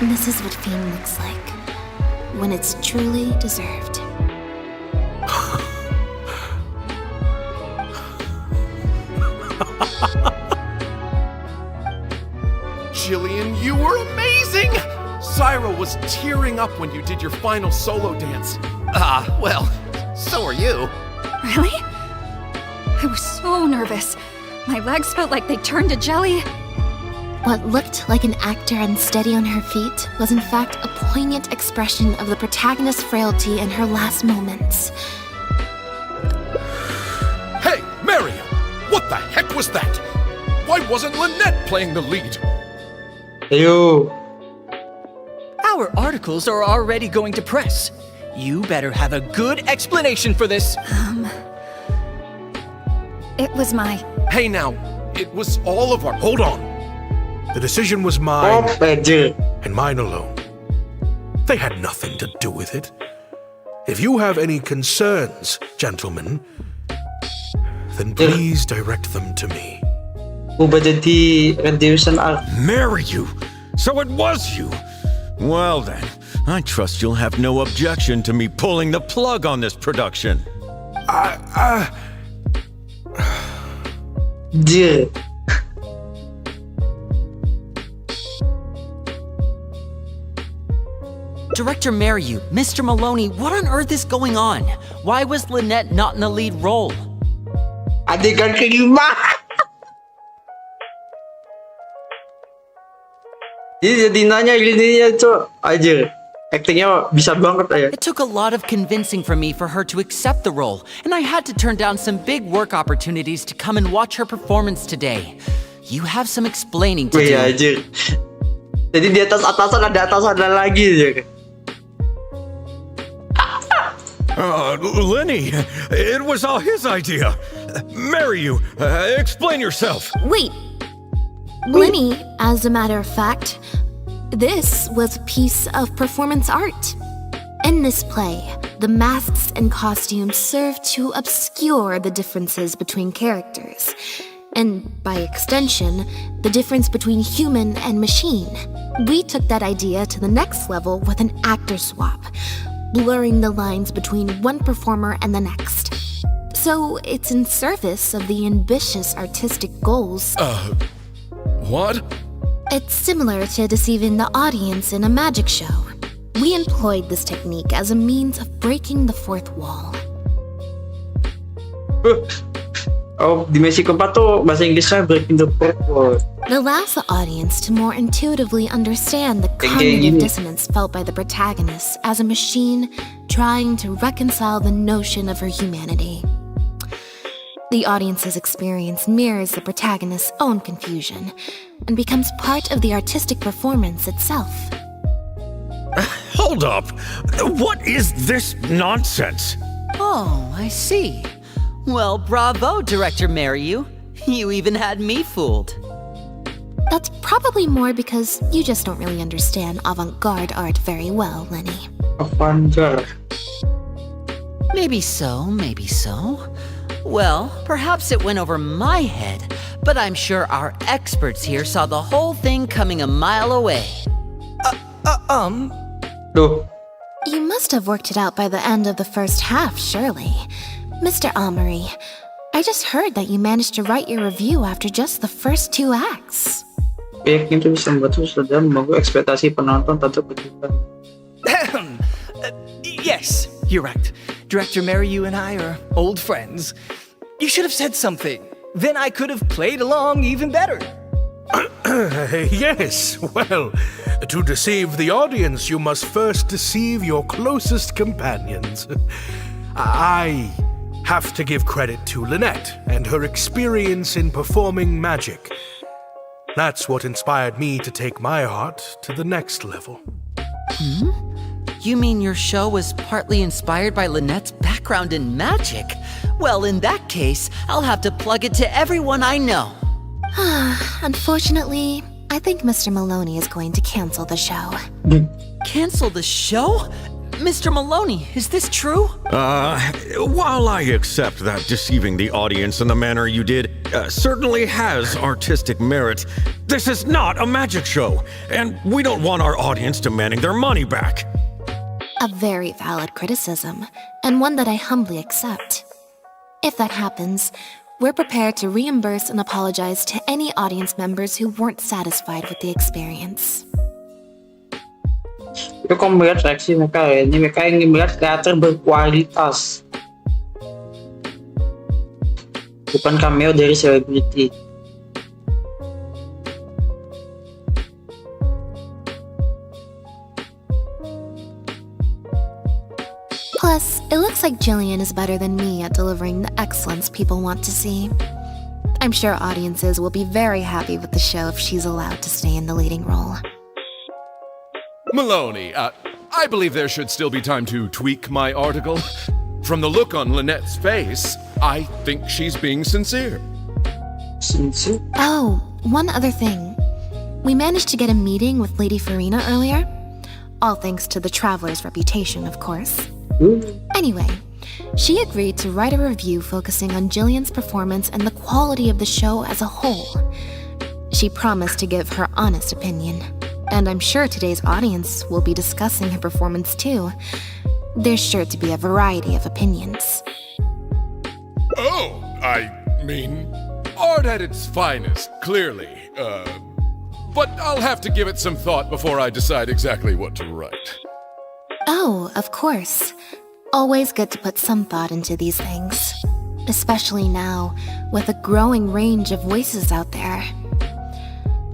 S2: This is what fame looks like when it's truly deserved.
S11: Jillian, you were amazing! Zyra was tearing up when you did your final solo dance.
S6: Well, so are you.
S10: Really? I was so nervous. My legs felt like they turned to jelly.
S2: What looked like an actor unsteady on her feet was in fact a poignant expression of the protagonist's frailty in her last moments.
S5: Hey, Mariam! What the heck was that? Why wasn't Lynette playing the lead?
S1: Ayo.
S6: Our articles are already going to press. You better have a good explanation for this.
S10: It was my...
S11: Hey now, it was all of our...
S8: Hold on. The decision was mine,
S1: Oh, anjir.
S8: and mine alone. They had nothing to do with it. If you have any concerns, gentlemen, then please direct them to me.
S1: Ubah jadi redemption arc.
S7: Marry you? So it was you? Well then, I trust you'll have no objection to me pulling the plug on this production.
S1: Anjir.
S13: Director Mariu, Mr. Maloney, what on earth is going on? Why was Lynette not in the lead role?
S1: Adegan kelima. Jadi nanya ininya tuh aja. Actingnya bisa banget ya.
S13: It took a lot of convincing for me for her to accept the role, and I had to turn down some big work opportunities to come and watch her performance today. You have some explaining to
S1: Wih
S13: do.
S1: aja. Jadi di atas-atasan ada atasan lagi aja.
S7: Lenny, it was all his idea. Marry you. Explain yourself.
S2: Wait! Lenny, as a matter of fact, this was a piece of performance art. In this play, the masks and costumes serve to obscure the differences between characters, and by extension, the difference between human and machine. We took that idea to the next level with an actor swap, blurring the lines between one performer and the next. So it's in service of the ambitious artistic goals.
S5: What?
S2: It's similar to deceiving the audience in a magic show. We employed this technique as a means of breaking the fourth wall.
S1: Oh, dimensi keempat tuh bahasa Inggrisnya breaking the fourth wall.
S2: It allows the audience to more intuitively understand the cognitive dissonance felt by the protagonist as a machine trying to reconcile the notion of her humanity. The audience's experience mirrors the protagonist's own confusion and becomes part of the artistic performance itself.
S7: Hold up. What is this nonsense?
S13: Oh, I see. Well, bravo, Director Mariu. You even had me fooled.
S2: That's probably more because you just don't really understand avant-garde art very well, Lenny.
S1: Avant-garde.
S13: Maybe so, maybe so. Well, perhaps it went over my head, but I'm sure our experts here saw the whole thing coming a mile away.
S1: Duh.
S2: You must have worked it out by the end of the first half, surely. Mr. Amory, I just heard that you managed to write your review after just the first 2 acts.
S1: Pihak itu bisa membantu saudara membangun ekspektasi penonton tanpa kejutan.
S6: Yes, you're right. Director Mariyu and I are old friends. You should have said something. Then I could have played along even better.
S8: Yes, well, to deceive the audience, you must first deceive your closest companions. I have to give credit to Lynette and her experience in performing magic. That's what inspired me to take my art to the next level.
S13: You mean your show was partly inspired by Lynette's background in magic? Well, in that case, I'll have to plug it to everyone I know.
S2: Unfortunately, I think Mr. Maloney is going to cancel the show.
S13: Cancel the show? Mr. Maloney, is this true?
S7: While I accept that deceiving the audience in the manner you did certainly has artistic merit, this is not a magic show, and we don't want our audience demanding their money back.
S2: A very valid criticism, and one that I humbly accept. If that happens, we're prepared to reimburse and apologize to any audience members who weren't satisfied with the experience.
S1: Tapi kalau melihat reaksi mereka ya, ini mereka ingin melihat teater berkualitas, bukan cameo dari selebriti.
S2: Plus, it looks like Jillian is better than me at delivering the excellence people want to see. I'm sure audiences will be very happy with the show if she's allowed to stay in the leading role.
S11: Maloney, I believe there should still be time to tweak my article. From the look on Lynette's face, I think she's being sincere.
S1: Sincere?
S2: Oh, one other thing. We managed to get a meeting with Lady Farina earlier. All thanks to the Traveler's reputation, of course. Anyway, she agreed to write a review focusing on Jillian's performance and the quality of the show as a whole. She promised to give her honest opinion. And I'm sure today's audience will be discussing her performance too. There's sure to be a variety of opinions.
S5: Oh, I mean, art at its finest, clearly. But I'll have to give it some thought before I decide exactly what to write.
S2: Oh, of course. Always good to put some thought into these things. Especially now, with a growing range of voices out there.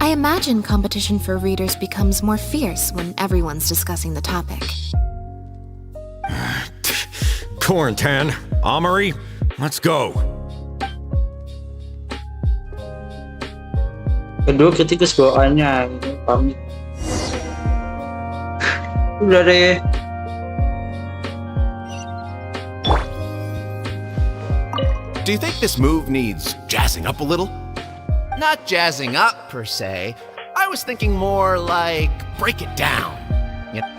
S2: I imagine competition for readers becomes more fierce when everyone's discussing the topic.
S7: Corentin, Amory, let's go.
S1: Kedua kritikus bawaannya ini pamit. Udah deh.
S11: Do you think this move needs jazzing up a little? Not jazzing up, per se. I was thinking more like break it down. You know?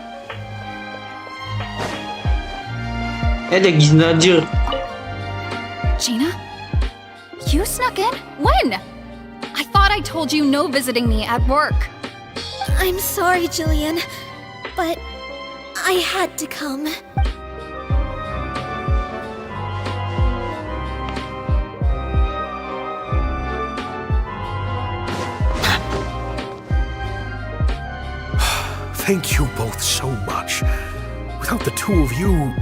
S1: Ada Gina.
S10: Gina? You snuck in? When? I thought I told you no visiting me at work.
S4: I'm sorry, Jillian, but I had to come.
S8: Thank you both so much. Without the two of you,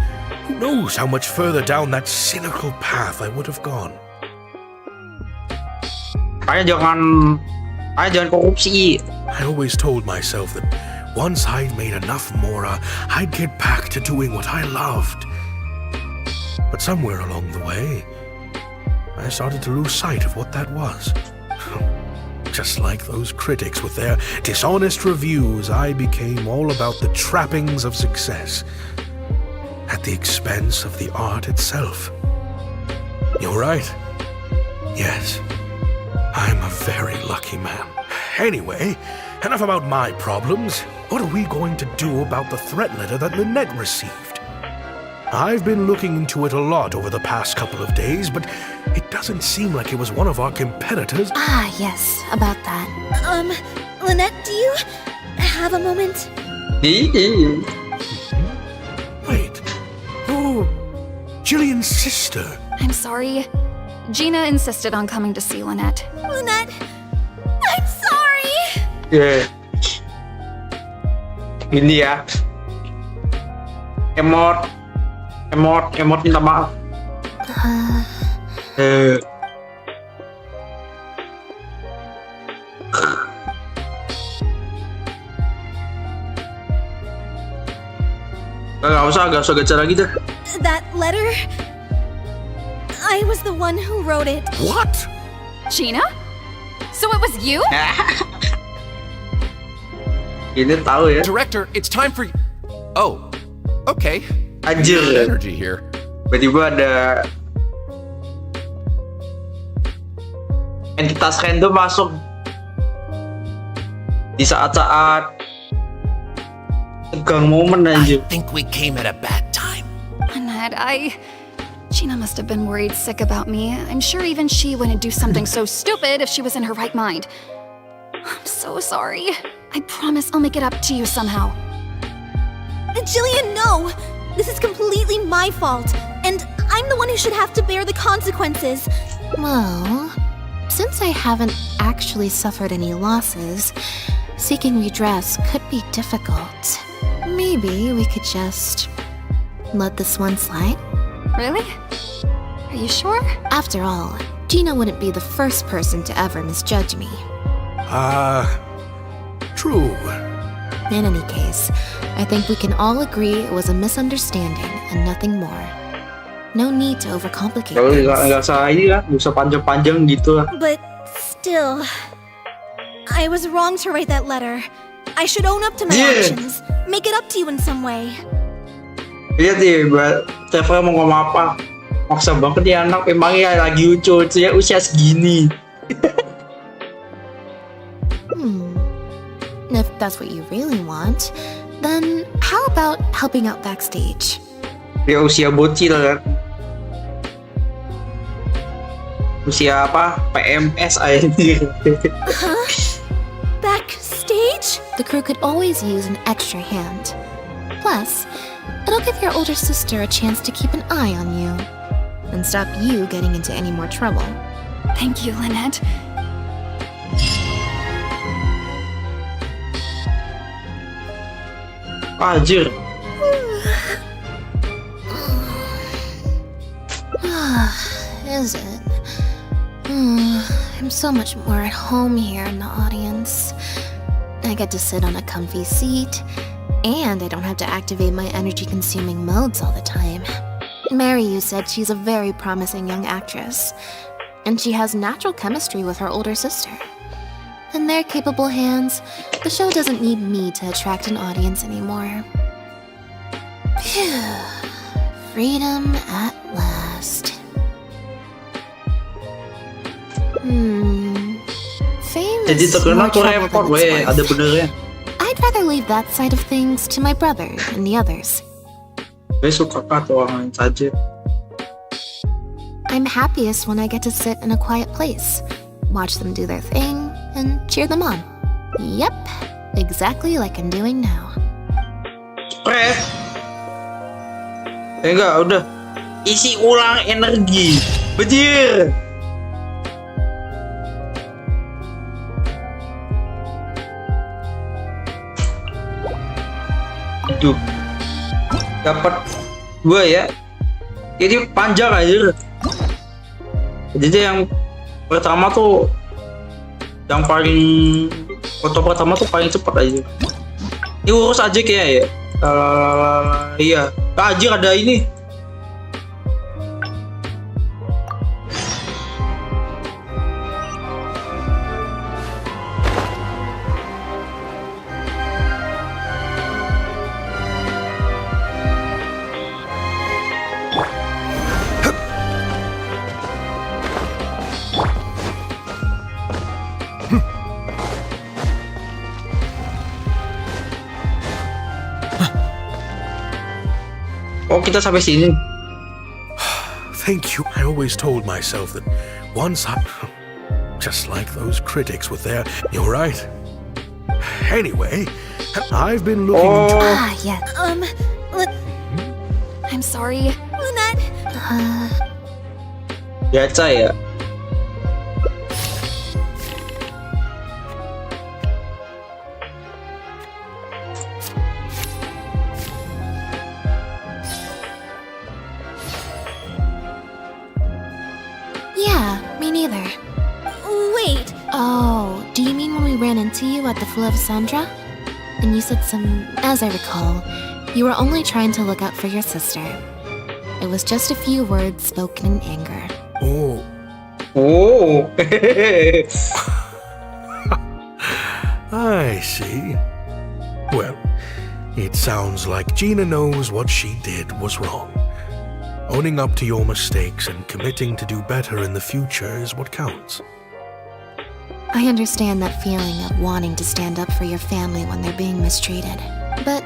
S8: who knows how much further down that cynical path I would have gone.
S1: Jangan korupsi.
S8: I always told myself that once I'd made enough Mora, I'd get back to doing what I loved. But somewhere along the way, I started to lose sight of what that was. Just like those critics with their dishonest reviews, I became all about the trappings of success, at the expense of the art itself. You're right. Yes, I'm a very lucky man. Anyway, enough about my problems. What are we going to do about the threat letter that Lynette received? I've been looking into it a lot over the past couple of days, but it doesn't seem like it was one of our competitors.
S2: Ah, yes, about that.
S4: Lynette, do you have a moment?
S8: Wait. Oh, Jillian's sister.
S10: I'm sorry. Gina insisted on coming to see Lynette.
S4: Lynette, I'm sorry!
S1: Yeah. Gini ya. emot minta maaf. Gak usah gacha lagi dah.
S4: That letter? I was the one who wrote it.
S8: What?
S3: Gina? So it was you?
S1: Ini tahu ya.
S11: Director, it's time for you. Oh, okay.
S1: Anjir.
S11: Good energy here.
S1: Tiba-tiba ada entitas random masuk di saat-saat tegang momen anjir.
S11: I think we came at a bad time.
S10: Lynette, Gina must have been worried sick about me. I'm sure even she wouldn't do something so stupid if she was in her right mind. I'm so sorry. I promise I'll make it up to you somehow.
S4: Jillian, no! This is completely my fault, and I'm the one who should have to bear the consequences.
S2: Well, since I haven't actually suffered any losses, seeking redress could be difficult. Maybe we could just let this one slide?
S10: Really? Are you sure?
S2: After all, Gina wouldn't be the first person to ever misjudge me.
S8: True.
S2: In any case, I think we can all agree it was a misunderstanding and nothing more. No need to overcomplicate
S1: Kalau
S2: things.
S1: nggak usah ini lah, nggak usah panjang-panjang gitu lah.
S4: But still, I was wrong to write that letter. I should own up to my actions. Make it up to you in some way.
S1: Lihat deh, Trevor mau ngomong apa? Maksa banget ya anak, emangnya lagi lucu ya usia segini.
S2: If that's what you really want, then how about helping out backstage?
S1: Dia usia bocil kan. Usia apa? PMS anjir.
S4: Backstage?
S2: The crew could always use an extra hand. Plus, it'll give your older sister a chance to keep an eye on you and stop you getting into any more trouble.
S10: Thank you, Lynette.
S1: Anjir.
S2: Is it? I'm so much more at home here in the audience. I get to sit on a comfy seat, and I don't have to activate my energy-consuming modes all the time. Mariyu said she's a very promising young actress, and she has natural chemistry with her older sister. In their capable hands, the show doesn't need me to attract an audience anymore. Phew. Freedom at last. Fame
S1: Jadi
S2: is
S1: terkenal
S2: more
S1: tuh
S2: trouble
S1: repot,
S2: than it's
S1: weh,
S2: worth.
S1: ada benernya.
S2: I'd rather leave that side of things to my brother and the others.
S1: Gue suka kata orang lain saja.
S2: I'm happiest when I get to sit in a quiet place, watch them do their thing, and cheer them on. Yep, exactly like I'm doing now.
S1: Ref. Enggak, udah. Isi ulang energi. Bejir. Hidup. Dapat 2 ya. Jadi panjang aja. Jadi yang pertama tuh yang paling foto pertama tuh paling cepat aja. Ini urus aja kayak ya. Iya. Anjir ada ini. Oh, kita sampai sini.
S8: Thank you. I always told myself that once I... Just like those critics with their... You're right. Anyway, I've been looking into...
S2: Ah, yes.
S10: I'm sorry.
S4: Lynette,
S1: Biasa ya.
S2: Me neither.
S4: Wait,
S2: Oh, do you mean when we ran into you at the Fleuve Sandra? And you said as I recall, you were only trying to look out for your sister. It was just a few words spoken in anger.
S8: Oh,
S1: Oh.
S8: I see. Well, it sounds like Gina knows what she did was wrong. Owning up to your mistakes and committing to do better in the future is what counts.
S2: I understand that feeling of wanting to stand up for your family when they're being mistreated. But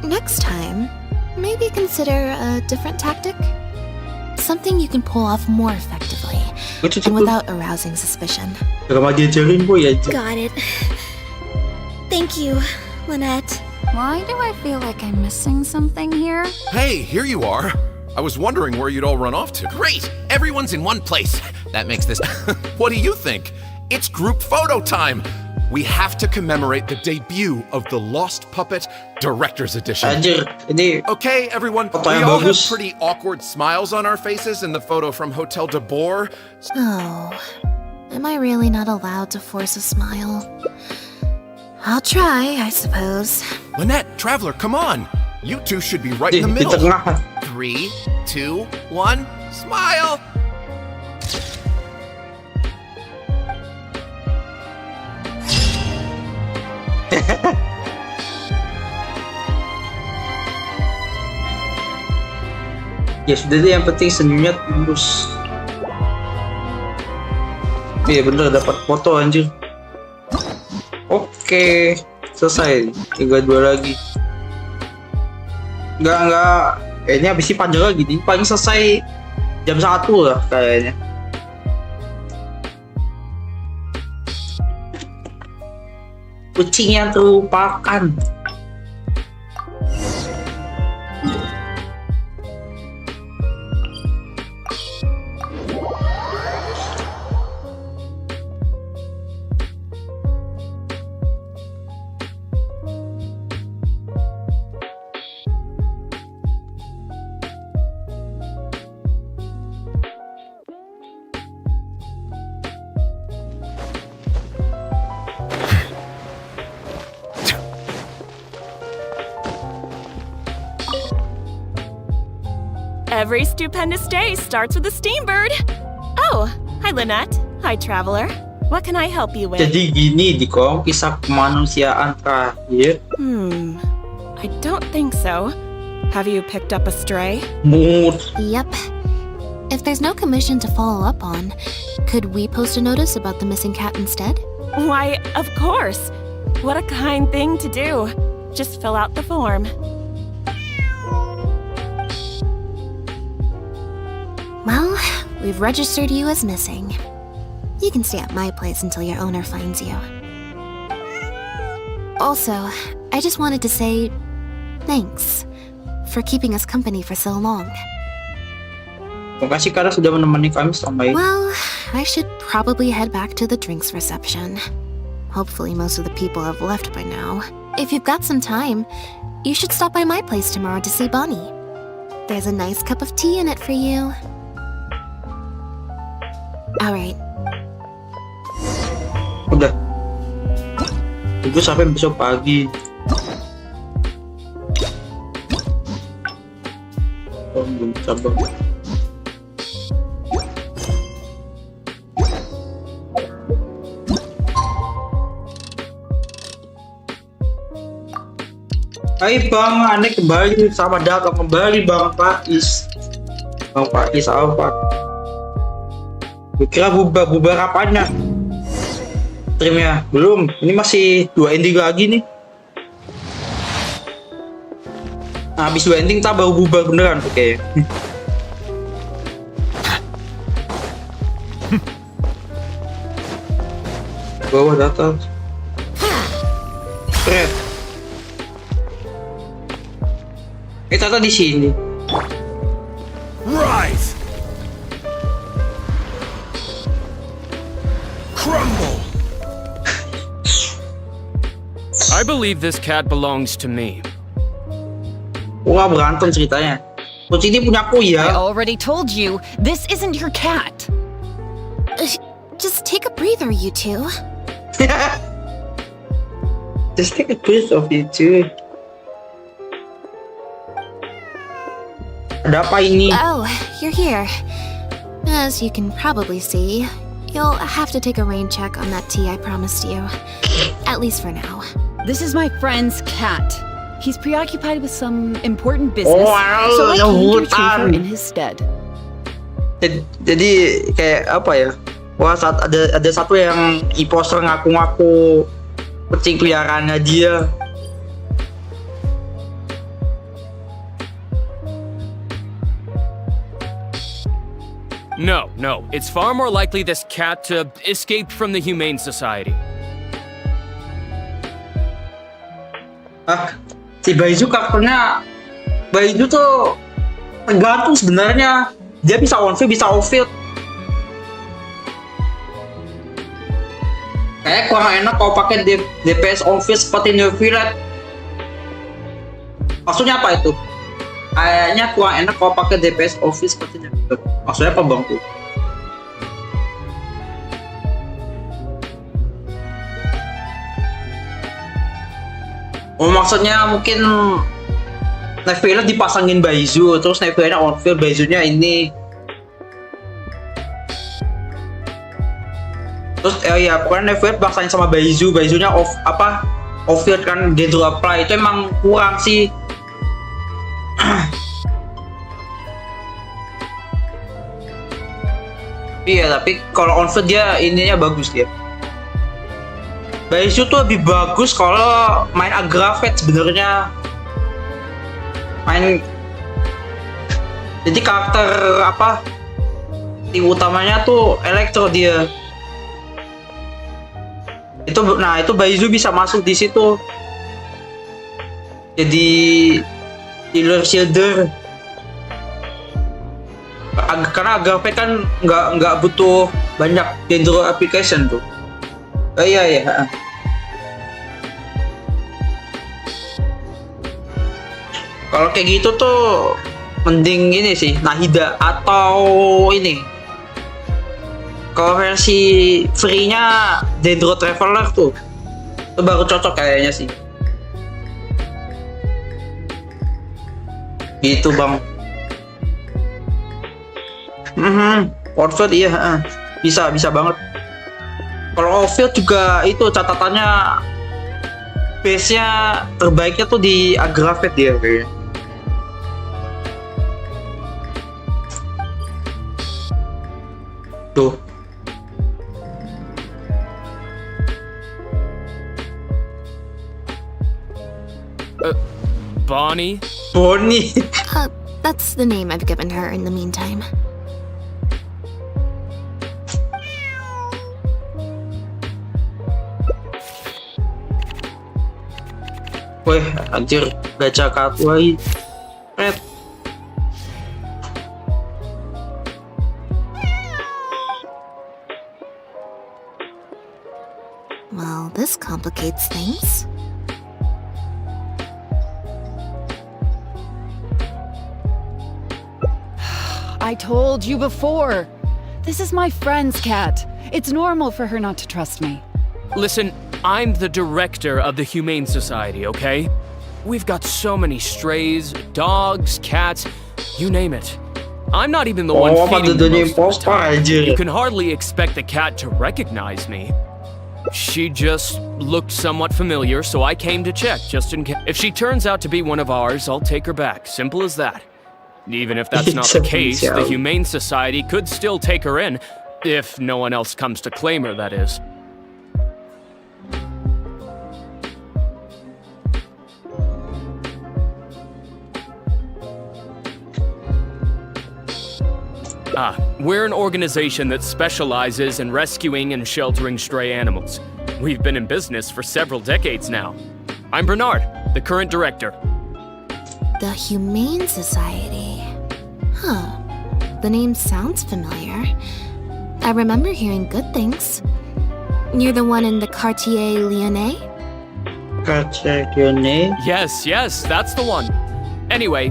S2: next time, maybe consider a different tactic? Something you can pull off more effectively and without arousing suspicion.
S1: Got
S4: it. Thank you, Lynette.
S10: Why do I feel like I'm missing something here?
S11: Hey, here you are. I was wondering where you'd all run off to. Great! Everyone's in one place. That makes this... What do you think? It's group photo time! We have to commemorate the debut of the Lost Puppet Director's Edition.
S1: Anjir, ini
S11: Okay, everyone,
S1: foto
S11: we
S1: yang
S11: all have
S1: bagus.
S11: pretty awkward smiles on our faces in the photo from Hotel de Boer.
S2: Oh, am I really not allowed to force a smile? I'll try, I suppose.
S11: Lynette, Traveler, come on! You two should be right in the
S1: Di
S11: middle.
S1: tengah.
S11: 3, 2, 1, smile!
S1: Ya sudah deh, yang penting senyumnya tulus. Iya bener, dapat foto anjir. Oke, selesai. Tinggal 2 lagi. Enggak. Kayaknya habis ini panjang lagi nih. Paling selesai jam 1 lah kayaknya. Kucing yang terlupakan.
S14: Every stupendous day starts with a steambird. Oh, hi Lynette. Hi Traveler. What can I help you with?
S1: Jadi gini di kolom kisah kemanusiaan terakhir.
S14: I don't think so. Have you picked up a stray?
S1: Mood.
S2: Yep. If there's no commission to follow up on, could we post a notice about the missing cat instead?
S14: Why, of course. What a kind thing to do. Just fill out the form.
S2: Well, we've registered you as missing. You can stay at my place until your owner finds you. Also, I just wanted to say thanks for keeping us company for so long.
S1: Terima kasih karena sudah menemani kami sampai.
S2: Well, I should probably head back to the drinks reception. Hopefully most of the people have left by now. If you've got some time, you should stop by my place tomorrow to see Bonnie. There's a nice cup of tea in it for you. Alright.
S1: Udah. Tunggu sampai besok pagi. Oh, belum sabar. Hai bang, aneh kembali, sama datang kembali bang Pakis. Bang Pakis apa? Gue kira bubar apanya? Streamnya belum, ini masih 2 ending lagi nih. Nah, habis 2 ending tak baru bubar beneran, oke. Bawah data. Keren. Ternyata di sini.
S8: Rise! Crumble!
S15: I believe this cat belongs to me.
S1: Wah, berantem ceritanya. Kunci ini punya aku
S12: I
S1: ya.
S12: already told you, this isn't your cat.
S2: Just take a breather, you two.
S1: Just take a piece of it too. Ada apa ini?
S2: Oh, you're here. As you can probably see, you'll have to take a rain check on that tea I promised you. At least for now.
S16: This is my friend's cat. He's preoccupied with some important business,
S1: Wow,
S16: so I came to retrieve her
S1: hutan.
S16: in his stead.
S1: Jadi kayak apa ya? Wah, saat ada satu yang imposter ngaku-ngaku kucing peliharaannya dia.
S15: No. It's far more likely this cat escaped from the Humane Society.
S1: Si Baizu karakternya, Baizu tuh tergantung sebenarnya. Dia bisa on field, bisa off field. Kayak kurang enak kalau pakai DPS on field seperti New Village. Maksudnya apa itu? Kayaknya kurang enak kalau pakai DPS on field seperti New Village. Maksudnya apa bang tuh? Oh, maksudnya mungkin Neville dipasangin Baizu, terus Neville on field, Baizunya ini. Terus ya pokoknya Neville pasangin sama Baizu, Baizunya off field kan, dia drop apply. Itu emang kurang sih. Iya, tapi kalau on field dia ininya bagus dia. Baizu tuh lebih bagus kalau main aggravate sebenarnya. Jadi karakter tim utamanya tuh elektro dia. Itu Baizu bisa masuk di situ. Jadi healer shielder. Karena aggravate kan nggak butuh banyak dendro application tuh. Iya. Kalau kayak gitu tuh mending ini sih Nahida atau ini. Kalau versi free-nya Dendro Traveler tuh. Itu baru cocok kayaknya sih. Gitu bang. On-field iya, bisa banget. Kalau off-field juga itu catatannya base-nya terbaiknya tuh di aggravate dia kayaknya. Tuh.
S15: Bonnie?
S2: That's the name I've given her in the meantime.
S1: Weh, anjir, baca kartu lagi. Red.
S2: Well, this complicates things.
S16: I told you before. This is my friend's cat. It's normal for her not to trust me.
S15: Listen, I'm the director of the Humane Society, okay? We've got so many strays, dogs, cats, you name it. I'm not even the one feeding them most of the time. You can hardly expect the cat to recognize me. She just looked somewhat familiar, so I came to check, just in case. If she turns out to be one of ours, I'll take her back. Simple as that. Even if that's not the case, the Humane Society could still take her in, if no one else comes to claim her, that is. We're an organization that specializes in rescuing and sheltering stray animals. We've been in business for several decades now. I'm Bernard, the current director.
S2: The Humane Society. Huh. The name sounds familiar. I remember hearing good things. You're the one in the Quartier Lyonnais?
S1: Quartier Lyonnais?
S15: Yes, that's the one. Anyway,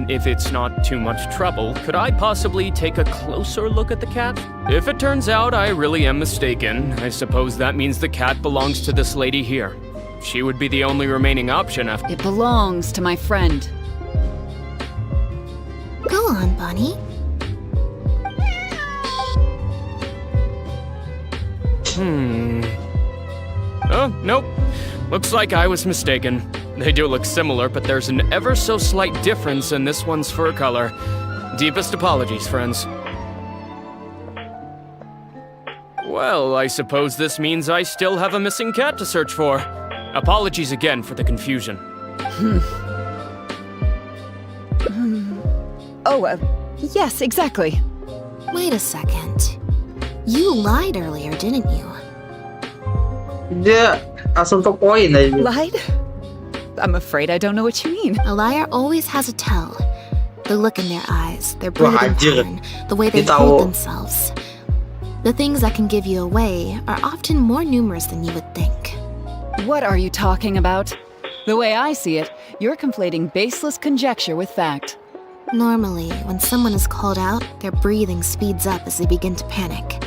S15: if it's not too much trouble, could I possibly take a closer look at the cat? If it turns out I really am mistaken, I suppose that means the cat belongs to this lady here. She would be the only remaining option after—
S16: It belongs to my friend.
S2: Go on, Bunny.
S15: Oh, nope. Looks like I was mistaken. They do look similar, but there's an ever so slight difference in this one's fur color. Deepest apologies, friends. Well, I suppose this means I still have a missing cat to search for. Apologies again for the confusion.
S16: Yes, exactly.
S2: Wait a second. You lied earlier, didn't you?
S1: Dia langsung ke poin aja.
S16: Lied? I'm afraid I don't know what you mean.
S2: A liar always has a tell. The look in their eyes, their
S1: Wah,
S2: breathing
S1: anjir.
S2: pattern, the way they
S1: Dia
S2: hold
S1: tahu.
S2: themselves. The things that can give you away are often more numerous than you would think.
S16: What are you talking about? The way I see it, you're conflating baseless conjecture with fact.
S2: Normally, when someone is called out, their breathing speeds up as they begin to panic.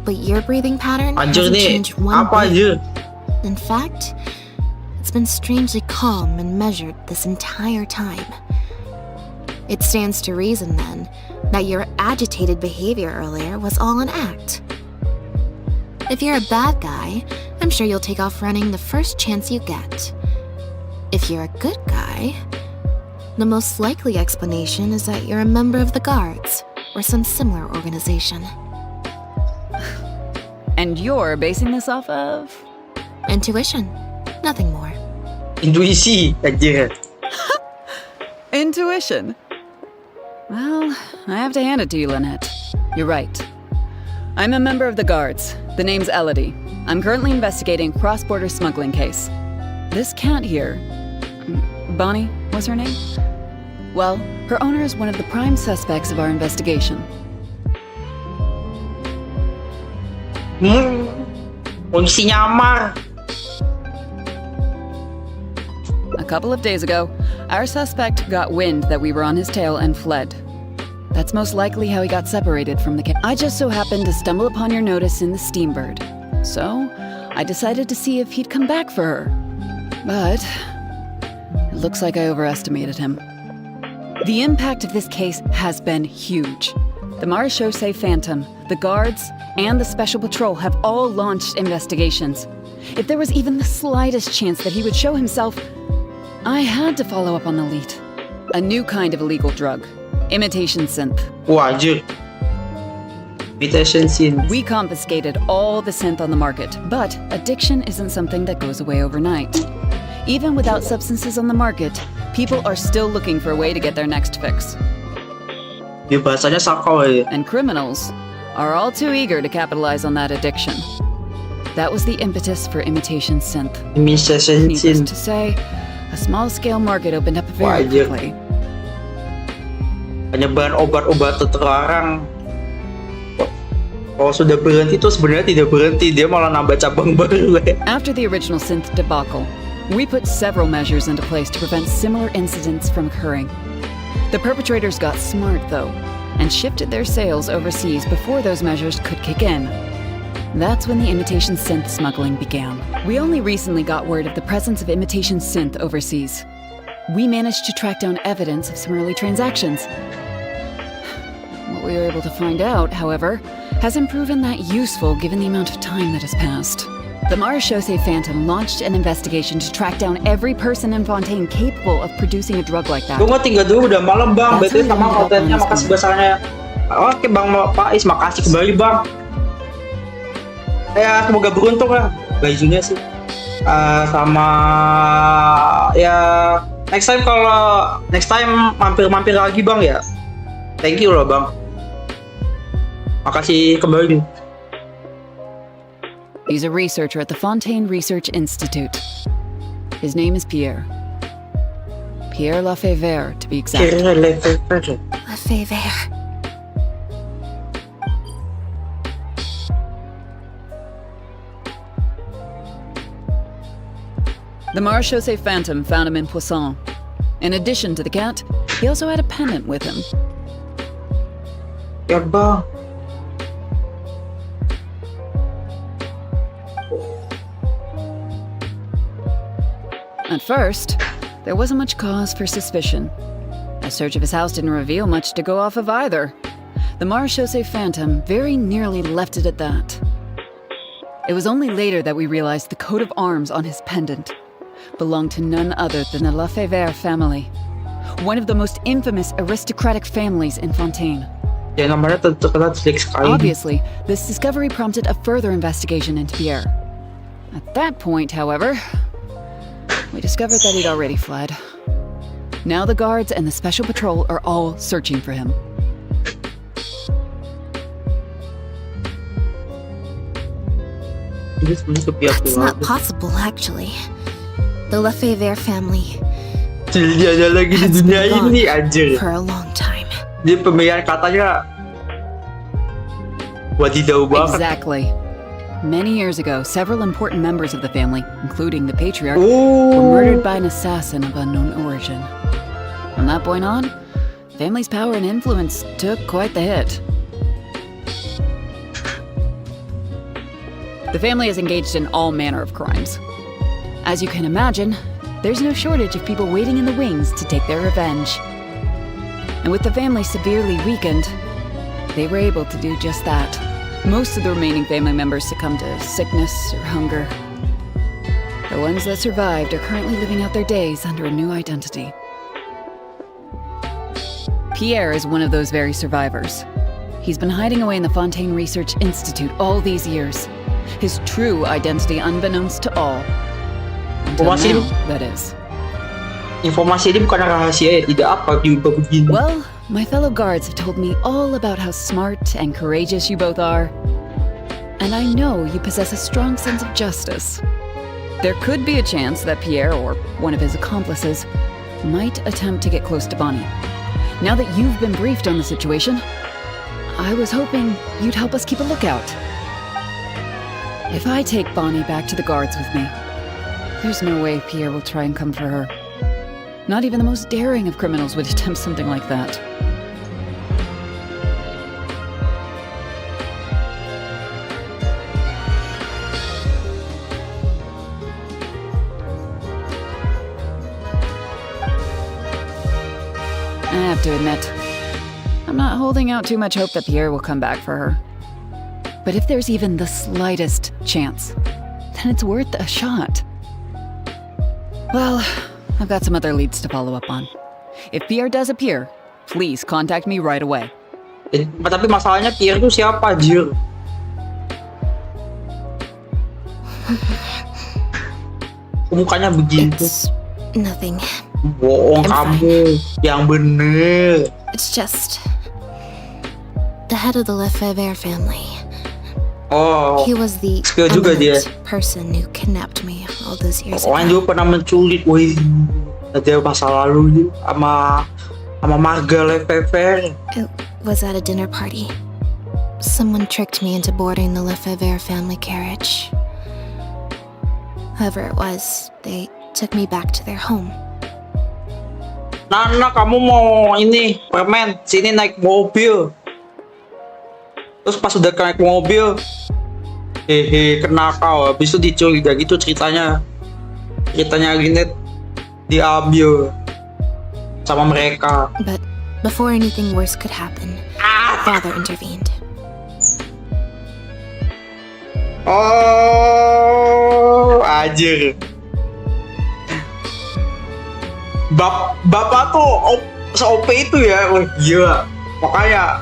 S2: But your breathing pattern
S1: Anjir
S2: hasn't
S1: nih,
S2: changed one
S1: apa
S2: bit.
S1: anjir?
S2: In fact, it's been strangely calm and measured this entire time. It stands to reason, then, that your agitated behavior earlier was all an act. If you're a bad guy, I'm sure you'll take off running the first chance you get. If you're a good guy, the most likely explanation is that you're a member of the Guards or some similar organization.
S16: And you're basing this off of?
S2: Intuition, nothing more.
S1: Intuisi, anjir.
S16: Intuition. Well, I have to hand it to you, Lynette. You're right. I'm a member of the Guards. The name's Elodie. I'm currently investigating a cross-border smuggling case. This cat here, Bonnie, what's her name? Well, her owner is one of the prime suspects of our investigation.
S1: Polisi nyamar.
S16: A couple of days ago, our suspect got wind that we were on his tail and fled. That's most likely how he got separated from the case. I just so happened to stumble upon your notice in the Steambird. So, I decided to see if he'd come back for her. But it looks like I overestimated him. The impact of this case has been huge. The Marechaussee Phantom, the Guards, and the Special Patrol have all launched investigations. If there was even the slightest chance that he would show himself, I had to follow up on the lead. A new kind of illegal drug, imitation synth.
S1: Wah, anjir. Imitation synth.
S16: We confiscated all the synth on the market, but addiction isn't something that goes away overnight. Even without substances on the market, people are still looking for a way to get their next fix.
S1: Dia bahasanya sakau ya.
S16: And criminals are all too eager to capitalize on that addiction. That was the impetus for imitation synth.
S1: Imitation
S16: Needless
S1: synth.
S16: to say, a small-scale market opened up
S1: Wah,
S16: very
S1: anjir.
S16: quickly.
S1: Penyebaran obat-obat terlarang. Kalau sudah berhenti tuh sebenarnya tidak berhenti, dia malah nambah cabang baru ya.
S16: After the original synth debacle, we put several measures into place to prevent similar incidents from occurring. The perpetrators got smart, though, and shifted their sales overseas before those measures could kick in. That's when the imitation synth smuggling began. We only recently got word of the presence of imitation synth overseas. We managed to track down evidence of some early transactions. What we were able to find out, however, hasn't proven that useful given the amount of time that has passed. The Marechaussee Phantom launched an investigation to track down every person in Fontaine capable of producing a drug like that.
S1: Tunggu tinggal dulu, udah malam bang.
S16: That's
S1: Betul
S16: how
S1: sama
S16: we ended up
S1: kontennya,
S16: on this
S1: makasih
S16: one.
S1: besarnya. Oke bang Faiz, makasih kembali bang. Ya semoga beruntung lah bajunya sih. Sama ya next time mampir-mampir lagi bang ya. Thank you loh bang. Makasih kembali.
S16: He's a researcher at the Fontaine Research Institute. His name is Pierre. Pierre Lefebvre, to be exact.
S2: Lefebvre.
S16: The Marechaussee Phantom found him in Poisson. In addition to the cat, he also had a pendant with him.
S1: Ya bang.
S16: At first, there wasn't much cause for suspicion. A search of his house didn't reveal much to go off of either. The Marechaussee Phantom very nearly left it at that. It was only later that we realized the coat of arms on his pendant belonged to none other than the Lefebvre family, one of the most infamous aristocratic families in Fontaine.
S1: Ya namanya terkenal jelek sekali.
S16: Obviously, this discovery prompted a further investigation into Pierre. At that point, however, we discovered that he'd already fled. Now the guards and the special patrol are all searching for him.
S2: That's not possible, actually. The Lefebvre family
S1: Dia ada lagi di
S2: has
S1: dunia
S2: been
S1: ini
S2: gone
S1: anjir.
S2: for a long time.
S1: Dia pemilihan katanya wadidaw banget.
S16: Exactly. Many years ago, several important members of the family, including the patriarch, were murdered by an assassin of unknown origin. From that point on, the family's power and influence took quite the hit. The family is engaged in all manner of crimes. As you can imagine, there's no shortage of people waiting in the wings to take their revenge. And with the family severely weakened, they were able to do just that. Most of the remaining family members succumbed to sickness or hunger. The ones that survived are currently living out their days under a new identity. Pierre is one of those very survivors. He's been hiding away in the Fontaine Research Institute all these years. His true identity unbeknownst to all. Until
S1: Informasi
S16: now, that is.
S1: Informasi ini bukan rahasia ya, tidak apa diubah begini.
S16: Well, my fellow guards have told me all about how smart and courageous you both are. And I know you possess a strong sense of justice. There could be a chance that Pierre, or one of his accomplices, might attempt to get close to Bonnie. Now that you've been briefed on the situation, I was hoping you'd help us keep a lookout. If I take Bonnie back to the guards with me, there's no way Pierre will try and come for her. Not even the most daring of criminals would attempt something like that. I have to admit, I'm not holding out too much hope that Pierre will come back for her. But if there's even the slightest chance, then it's worth a shot. Well, I've got some other leads to follow up on. If Pierre does appear, please contact me right away.
S1: Tapi masalahnya Pierre itu siapa, anjir? Mukanya begitu.
S2: It's nothing.
S1: Bohong kamu, yang bener.
S2: It's just the head of the Lefebvre family.
S1: Oh,
S2: He was the
S1: spill juga dia.
S2: person who kidnapped me all those years
S1: Orang
S2: ago.
S1: juga pernah menculik, wih, ada masa lalu sama Marga Lefebvre.
S2: It was at a dinner party. Someone tricked me into boarding the Lefebvre family carriage. Whoever it was, they took me back to their home.
S1: Nana, kamu mau ini permen? Sini naik mobil. Terus pas udah naik mobil, kena kau. Habis itu diculik, dan gitu ceritanya. Ceritanya Lynette diambil sama mereka.
S2: But before anything worse could happen, Father intervened.
S1: Oh, anjir. Bapak tuh se-OP itu ya, wah gila. Makanya,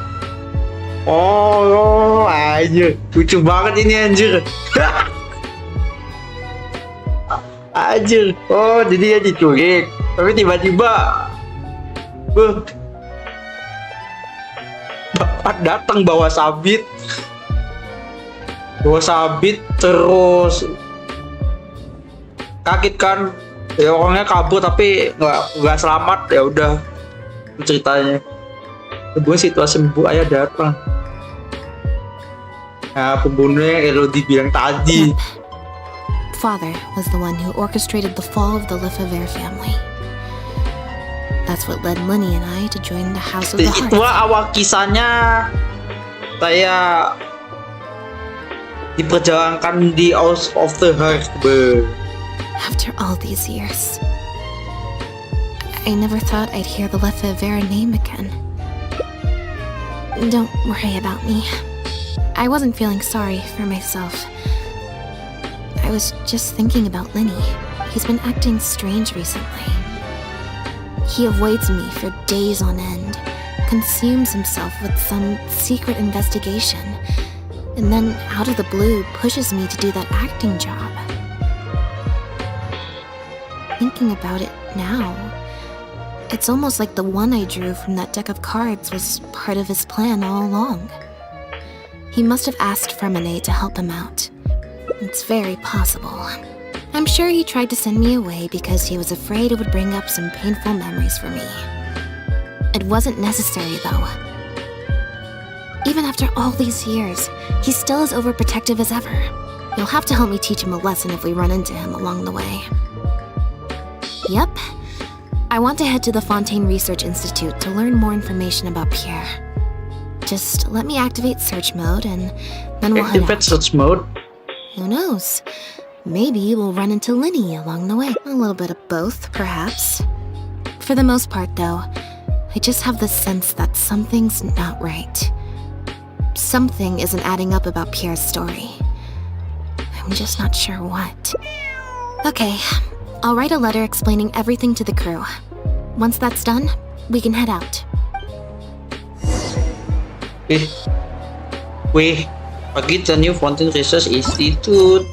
S1: oh, anjir, lucu banget ini anjir. Anjir, oh jadi dia diculik, tapi tiba-tiba, bapak datang bawa sabit. Terus kaget kan, ya orangnya kabur tapi nggak selamat, ya udah ceritanya. Kemudian situasi ibu ayah datang, nah pembunuhnya Elodie bilang tadi.
S2: Father was the one who orchestrated the fall of the Lefebvre family. That's what led Lenny and I to join the House of the Heart.
S1: Itulah awal kisahnya saya diperjalankan di House of the Heart.
S2: After all these years, I never thought I'd hear the Lefebvre name again. Don't worry about me. I wasn't feeling sorry for myself. I was just thinking about Lenny. He's been acting strange recently. He avoids me for days on end, consumes himself with some secret investigation, and then out of the blue pushes me to do that acting job. Thinking about it now, it's almost like the one I drew from that deck of cards was part of his plan all along. He must have asked Fremine to help him out. It's very possible. I'm sure he tried to send me away because he was afraid it would bring up some painful memories for me. It wasn't necessary, though. Even after all these years, he's still as overprotective as ever. You'll have to help me teach him a lesson if we run into him along the way. Yep. I want to head to the Fontaine Research Institute to learn more information about Pierre. Just let me activate search mode and then we'll head out.
S1: Activate search mode?
S2: Who knows? Maybe we'll run into Lenny along the way. A little bit of both, perhaps. For the most part, though, I just have the sense that something's not right. Something isn't adding up about Pierre's story. I'm just not sure what. Okay, I'll write a letter explaining everything to the crew. Once that's done, we can head out.
S1: Wih, pergi ke New Fontaine Research Institute.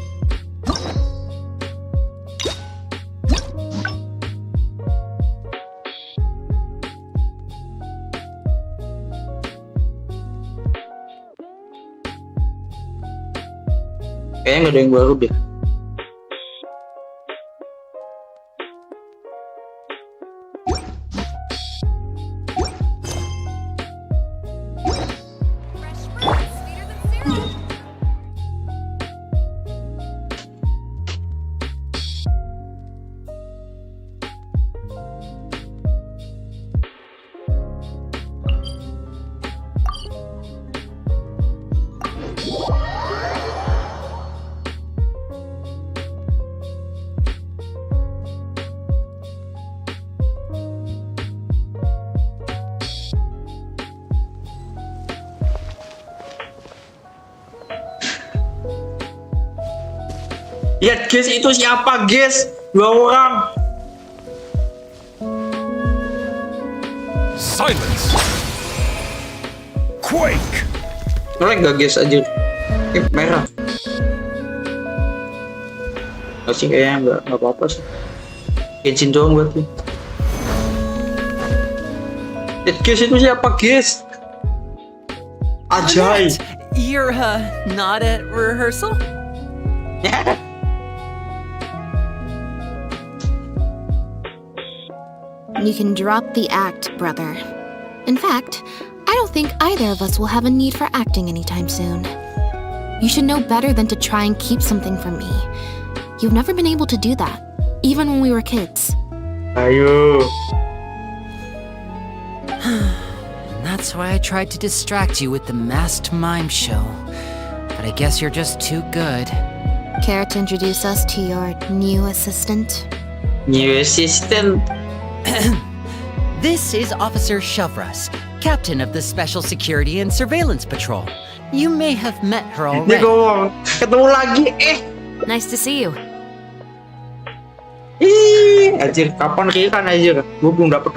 S1: Kayaknya nggak ada yang baru deh. Lihat guys, itu siapa guys? 2 orang.
S5: Silence! Quake!
S1: Nolak gak guys aja? Merah. Gak sih, kayaknya nggak apa-apa sih. Genshin doang berarti. Lihat guys, itu siapa guys? Ajay.
S13: You're not at rehearsal?
S2: You can drop the act, brother. In fact, I don't think either of us will have a need for acting anytime soon. You should know better than to try and keep something from me. You've never been able to do that, even when we were kids.
S1: Ayo.
S13: And that's why I tried to distract you with the masked mime show. But I guess you're just too good.
S2: Care to introduce us to your new assistant?
S1: New assistant?
S13: This is Officer Shovras, captain of the Special Security and Surveillance Patrol. You may have met her already.
S1: Ketemu lagi,
S2: Nice to see you.
S1: Anjir, kapan kan anjir? Gue belum dapet.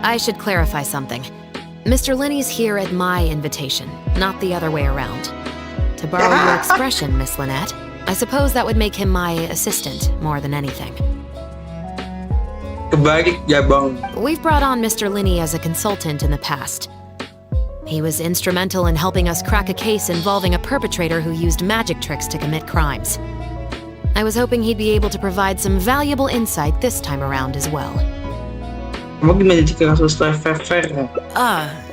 S17: I should clarify something. Mr. Lenny's here at my invitation, not the other way around. To borrow your expression, Miss Lynette, I suppose that would make him my assistant more than anything.
S1: Kebalik ya bang.
S17: We've brought on Mr. Lenny as a consultant in the past. He was instrumental in helping us crack a case involving a perpetrator who used magic tricks to commit crimes. I was hoping he'd be able to provide some valuable insight this time around as well.
S1: Kamu gimana jika kasus Lefebvre?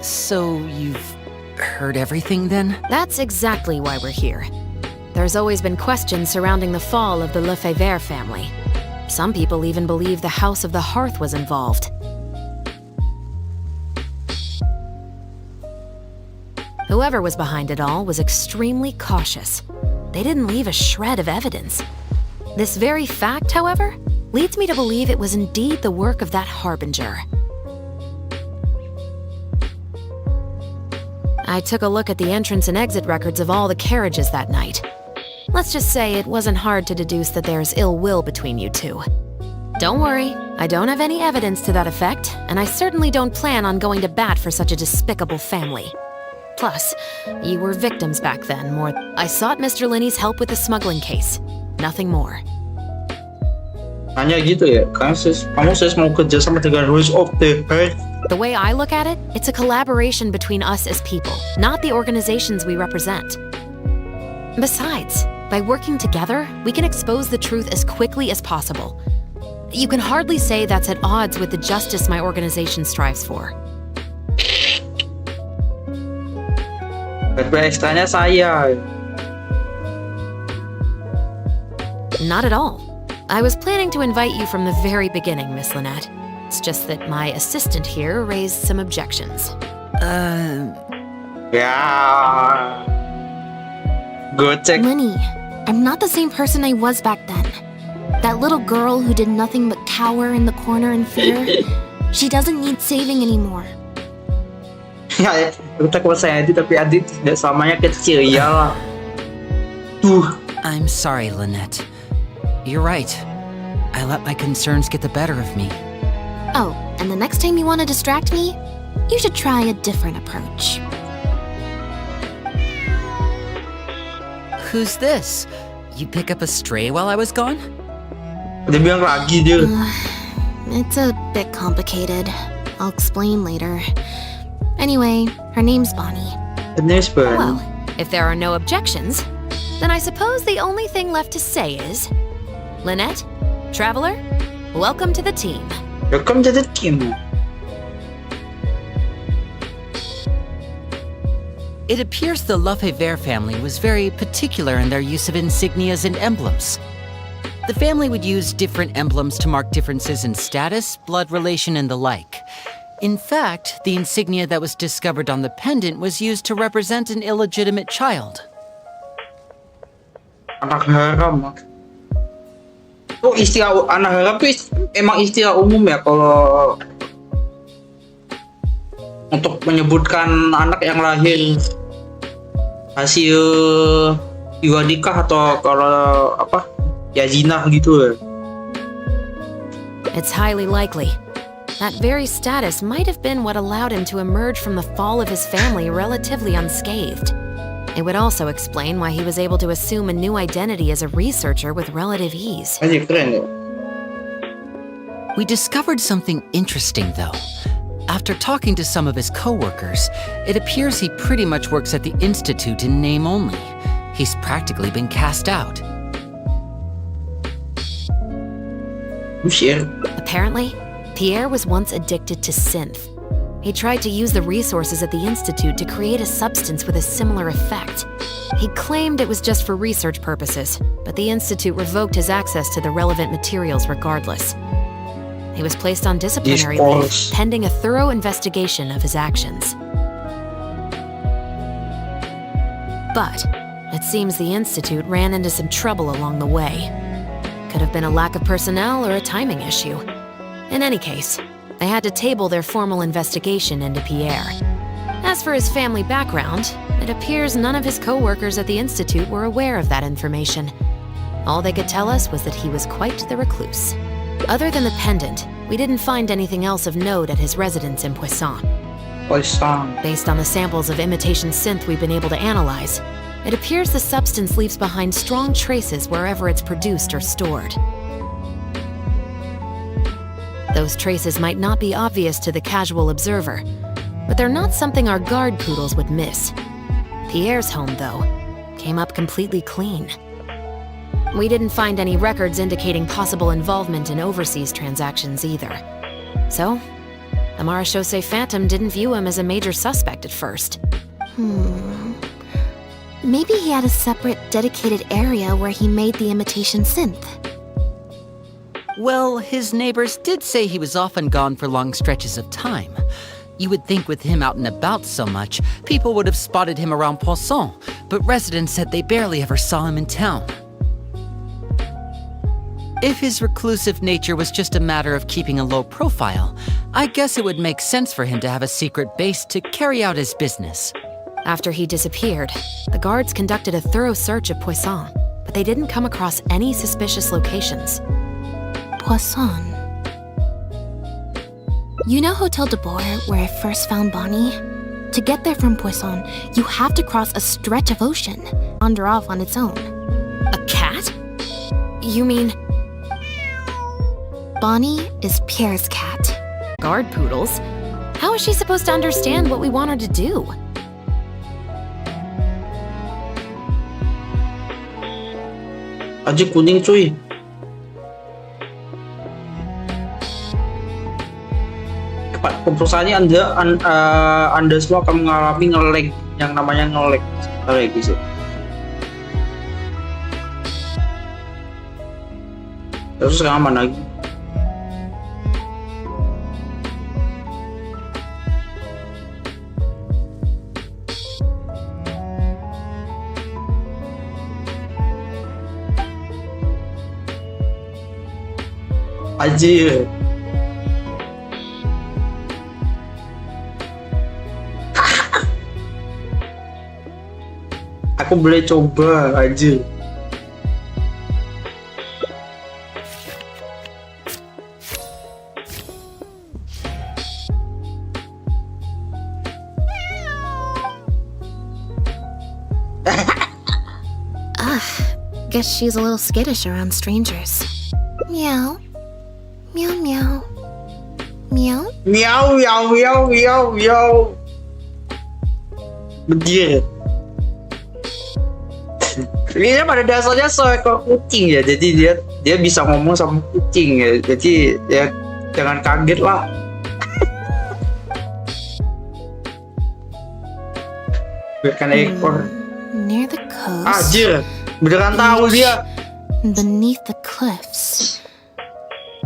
S13: So you've heard everything then?
S17: That's exactly why we're here. There's always been questions surrounding the fall of the Lefebvre family. Some people even believe the House of the Hearth was involved. Whoever was behind it all was extremely cautious. They didn't leave a shred of evidence. This very fact, however, leads me to believe it was indeed the work of that harbinger. I took a look at the entrance and exit records of all the carriages that night. Let's just say it wasn't hard to deduce that there's ill will between you two. Don't worry, I don't have any evidence to that effect, and I certainly don't plan on going to bat for such a despicable family. Plus, you were victims back then. I sought Mr. Linney's help with the smuggling case. Nothing more.
S1: Hanya gitu ya, kamu mau kerja sama dengan Rules of the Earth.
S17: The way I look at it, it's a collaboration between us as people, not the organizations we represent. Besides, by working together, we can expose the truth as quickly as possible. You can hardly say that's at odds with the justice my organization strives for.
S1: Ekstranya saya.
S17: Not at all. I was planning to invite you from the very beginning, Miss Lynette. It's just that my assistant here raised some objections.
S1: Yeah. Good check.
S2: Linny, I'm not the same person I was back then. That little girl who did nothing but cower in the corner in fear, she doesn't need saving anymore.
S1: Ya, kita kuat saya Adit, tapi Adit tidak selamanya kecil, iyalah.
S13: I'm sorry, Lynette. You're right. I let my concerns get the better of me.
S2: Oh, and the next time you want to distract me, you should try a different approach.
S13: Who's this? You pick up a stray while I was gone?
S1: Dia bilang lagi dia.
S2: It's a bit complicated. I'll explain later. Anyway, her name's Bonnie.
S1: The name's Bonnie.
S17: Well, if there are no objections, then I suppose the only thing left to say is, Lynette, Traveler, welcome to the team.
S1: Welcome to the team.
S13: It appears the Lefebvre family was very particular in their use of insignias and emblems. The family would use different emblems to mark differences in status, blood relation, and the like. In fact, the insignia that was discovered on the pendant was used to represent an illegitimate child.
S1: Anak haram. Oh, istilah anak haram itu emang istilah umum ya kalau untuk menyebutkan anak yang lahir hasil iwa nikah atau kalau apa ya zina gitu ya.
S17: It's highly likely. That very status might have been what allowed him to emerge from the fall of his family relatively unscathed. It would also explain why he was able to assume a new identity as a researcher with relative ease.
S13: We discovered something interesting, though. After talking to some of his co-workers, it appears he pretty much works at the Institute in name only. He's practically been cast out.
S17: Apparently, Pierre was once addicted to synth. He tried to use the resources at the Institute to create a substance with a similar effect. He claimed it was just for research purposes, but the Institute revoked his access to the relevant materials regardless. He was placed on disciplinary leave, pending a thorough investigation of his actions. But it seems the Institute ran into some trouble along the way. Could have been a lack of personnel or a timing issue. In any case, they had to table their formal investigation into Pierre. As for his family background, it appears none of his co-workers at the Institute were aware of that information. All they could tell us was that he was quite the recluse. Other than the pendant, we didn't find anything else of note at his residence in Poisson. Based on the samples of imitation synth we've been able to analyze, it appears the substance leaves behind strong traces wherever it's produced or stored. Those traces might not be obvious to the casual observer, but they're not something our guard poodles would miss. Pierre's home, though, came up completely clean. We didn't find any records indicating possible involvement in overseas transactions either. So, the Marechaussee Phantom didn't view him as a major suspect at first.
S2: Maybe he had a separate, dedicated area where he made the imitation synth.
S13: Well, his neighbors did say he was often gone for long stretches of time. You would think with him out and about so much, people would have spotted him around Poisson, but residents said they barely ever saw him in town. If his reclusive nature was just a matter of keeping a low profile, I guess it would make sense for him to have a secret base to carry out his business.
S17: After he disappeared, the guards conducted a thorough search of Poisson, but they didn't come across any suspicious locations.
S2: Poisson. You know Hotel de Boer, where I first found Bonnie? To get there from Poisson, you have to cross a stretch of ocean, wander off on its own.
S17: A cat? You mean...
S2: Bonnie is Pierre's cat.
S17: Guard poodles? How is she supposed to understand what we want her to do?
S1: Aja kuning cuy. Perusahaannya anda semua akan mengalami nge-lag yang namanya nge-lag. Kayak gitu. Terus sekarang aman lagi. Anjir. Aku boleh coba aja.
S2: Guess she's a little skittish around strangers. Meow. Meow meow. Meow.
S1: Meow meow meow meow meow. Bedir. Ini pada dasarnya seekor kucing ya, jadi dia bisa ngomong sama kucing ya, jadi ya jangan kaget lah. Biarkan ekor.
S2: Near the coast.
S1: Anjir, beneran tahu dia.
S2: Beneath the cliffs.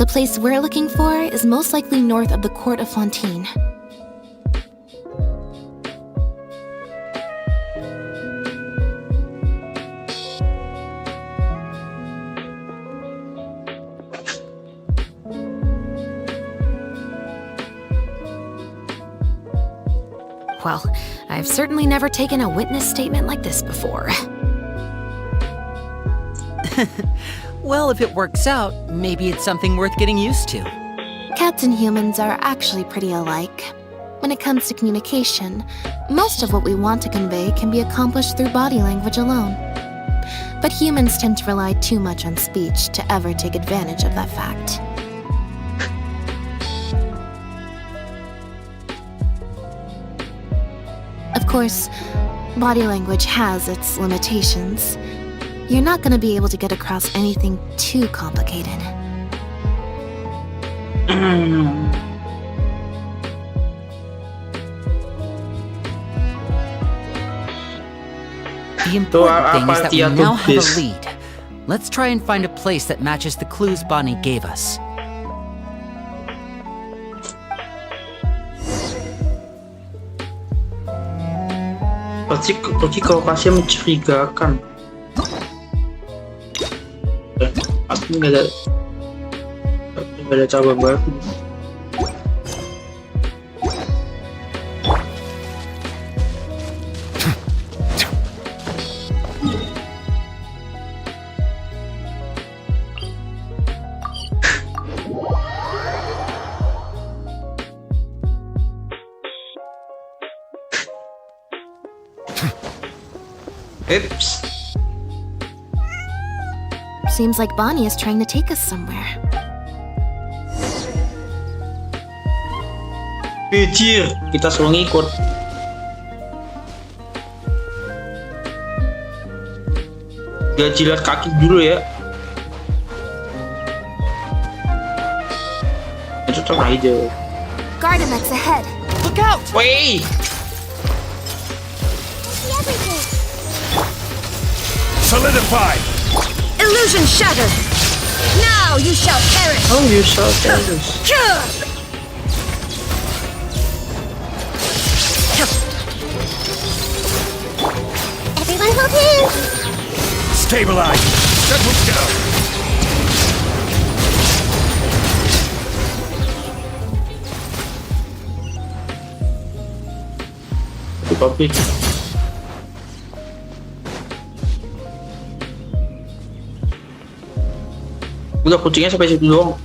S2: The place we're looking for is most likely north of the Court of Fontaine.
S17: Well, I've certainly never taken a witness statement like this before.
S13: Well, if it works out, maybe it's something worth getting used to.
S2: Cats and humans are actually pretty alike. When it comes to communication, most of what we want to convey can be accomplished through body language alone. But humans tend to rely too much on speech to ever take advantage of that fact. Of course, body language has its limitations. You're not going to be able to get across anything too complicated.
S13: The important thing is that we now have a lead. Let's try and find a place that matches the clues Bonnie gave us.
S1: Pasti kalau kasih mencurigakan. Aku nggak ada cabang baru. Oops.
S2: Seems like Bonnie is trying to take us somewhere.
S1: Kecil, kita selalu ngikut. Dia jilat kaki dulu ya. Itu tenang aja.
S2: Gardamex ahead.
S16: Look out!
S1: Wait!
S8: Solidify!
S4: Illusion shattered! Now you shall perish!
S1: Oh, you shall perish.
S7: Stabilize! Settle down!
S1: Di pabrik. Udah kucingnya sampai situ doang.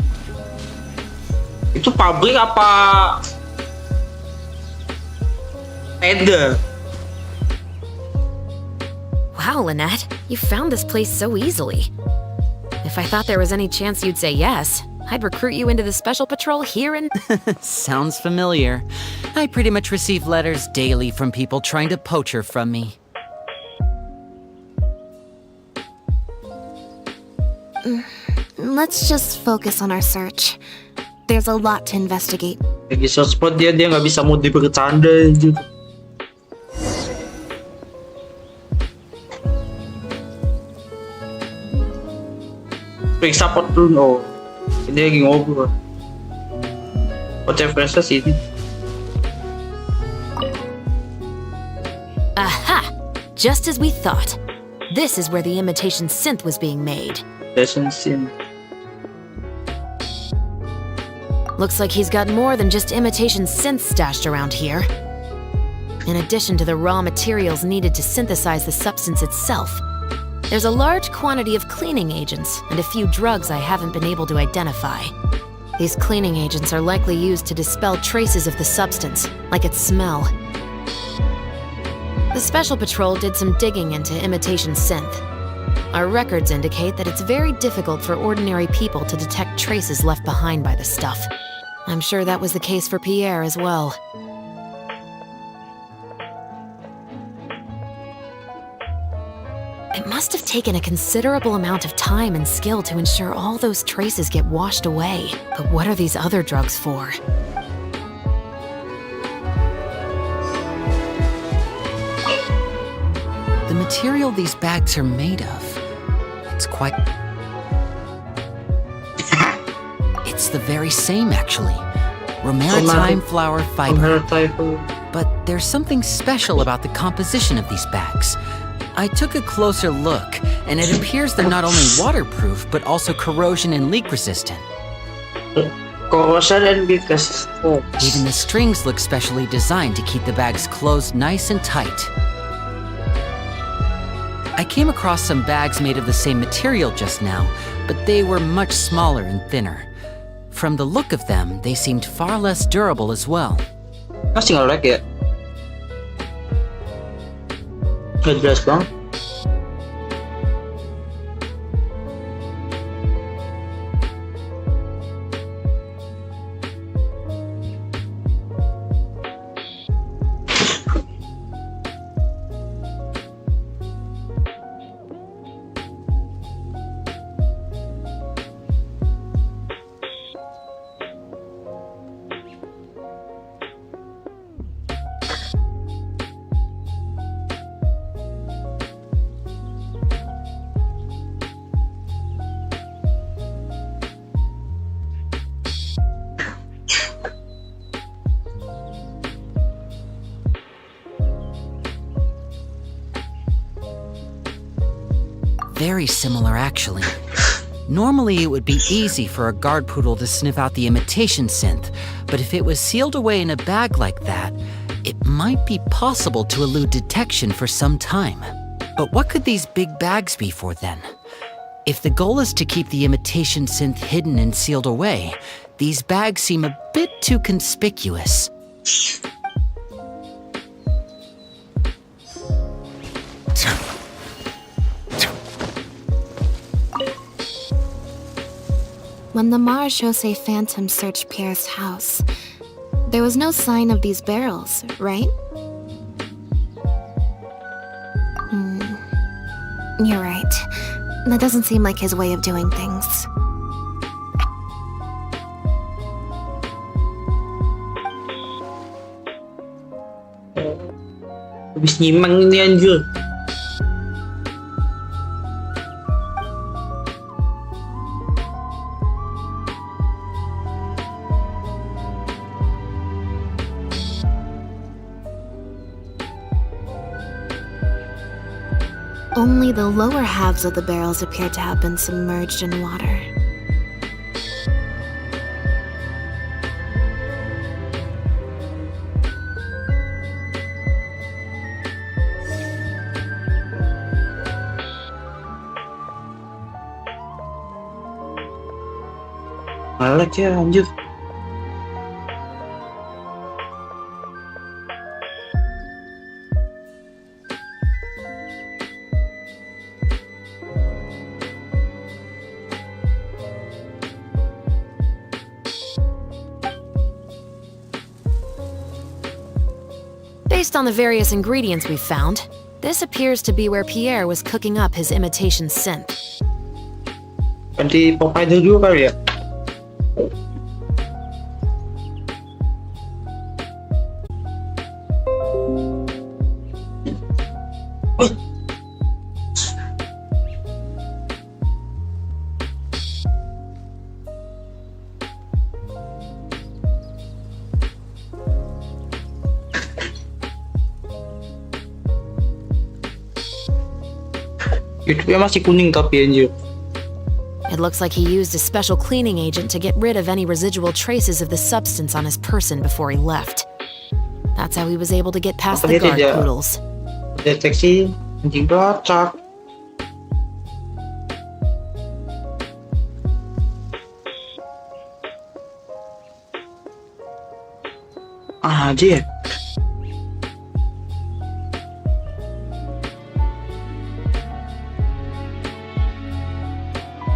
S1: Itu pabrik apa? Tenda.
S17: Wow, Lynette, you found this place so easily. If I thought there was any chance you'd say yes, I'd recruit you into the special patrol here in...
S13: Sounds familiar. I pretty much receive letters daily from people trying to poach her from me.
S2: Let's just focus on our search. There's a lot to investigate.
S1: Lagi spot dia nggak bisa mau bercanda aja. Periksa pot dulu. Oh, ini lagi ngobrol. Pot referensi sini.
S17: Aha! Just as we thought. This is where the imitation synth was being made. Looks like he's got more than just imitation synths stashed around here. In addition to the raw materials needed to synthesize the substance itself, there's a large quantity of cleaning agents and a few drugs I haven't been able to identify. These cleaning agents are likely used to dispel traces of the substance, like its smell. The Special Patrol did some digging into imitation synth. Our records indicate that it's very difficult for ordinary people to detect traces left behind by the stuff. I'm sure that was the case for Pierre as well. It must have taken a considerable amount of time and skill to ensure all those traces get washed away. But what are these other drugs for?
S13: The material these bags are made of, it's quite... It's the very same, actually. Romaritime flower fiber. But there's something special about the composition of these bags. I took a closer look, and it appears they're not only waterproof, but also corrosion and leak resistant.
S1: Corrosion and leak resistant.
S13: Even the strings look specially designed to keep the bags closed nice and tight. I came across some bags made of the same material just now, but they were much smaller and thinner. From the look of them, they seemed far less durable as well.
S1: Masih nge-lag ya? Nggak jelas banget.
S13: Very similar, actually. Normally, it would be easy for a guard poodle to sniff out the imitation synth, but if it was sealed away in a bag like that, it might be possible to elude detection for some time. But what could these big bags be for then? If the goal is to keep the imitation synth hidden and sealed away, these bags seem a bit too conspicuous.
S2: When the Marechaussee Phantom searched Pierre's house, there was no sign of these barrels, right? You're right. That doesn't seem like his way of doing things.
S1: Habis nyimeng ini anjir.
S2: Only the lower halves of the barrels appear to have been submerged in water.
S1: Malek ya, anjir.
S17: Based on the various ingredients we've found, this appears to be where Pierre was cooking up his imitation synth.
S1: Ganti provider dulu kali ya. YouTube-nya masih kuning tapi anjir.
S17: It looks like he used a special cleaning agent to get rid of any residual traces of the substance on his person before he left. That's how he was able to get past the guard poodles.
S1: Deteksi anjing pelacak. Aja ya.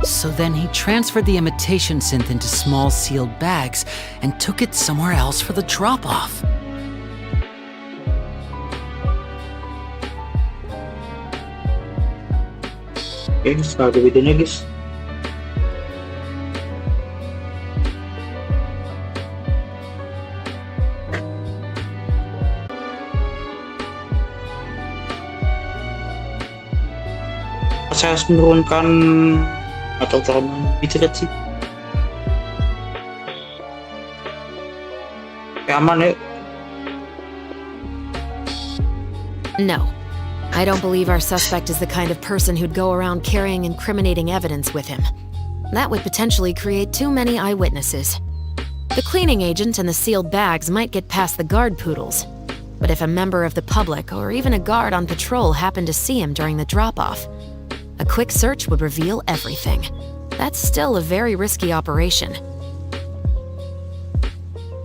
S13: So then he transferred the imitation synth into small sealed bags and took it somewhere else for the drop-off.
S1: Oke, setelah videonya guys. Saya harus menurunkan atau terlalu bitrate sih. Aman ya.
S17: No. I don't believe our suspect is the kind of person who'd go around carrying incriminating evidence with him. That would potentially create too many eyewitnesses. The cleaning agent and the sealed bags might get past the guard poodles. But if a member of the public or even a guard on patrol happened to see him during the drop-off, a quick search would reveal everything. That's still a very risky operation.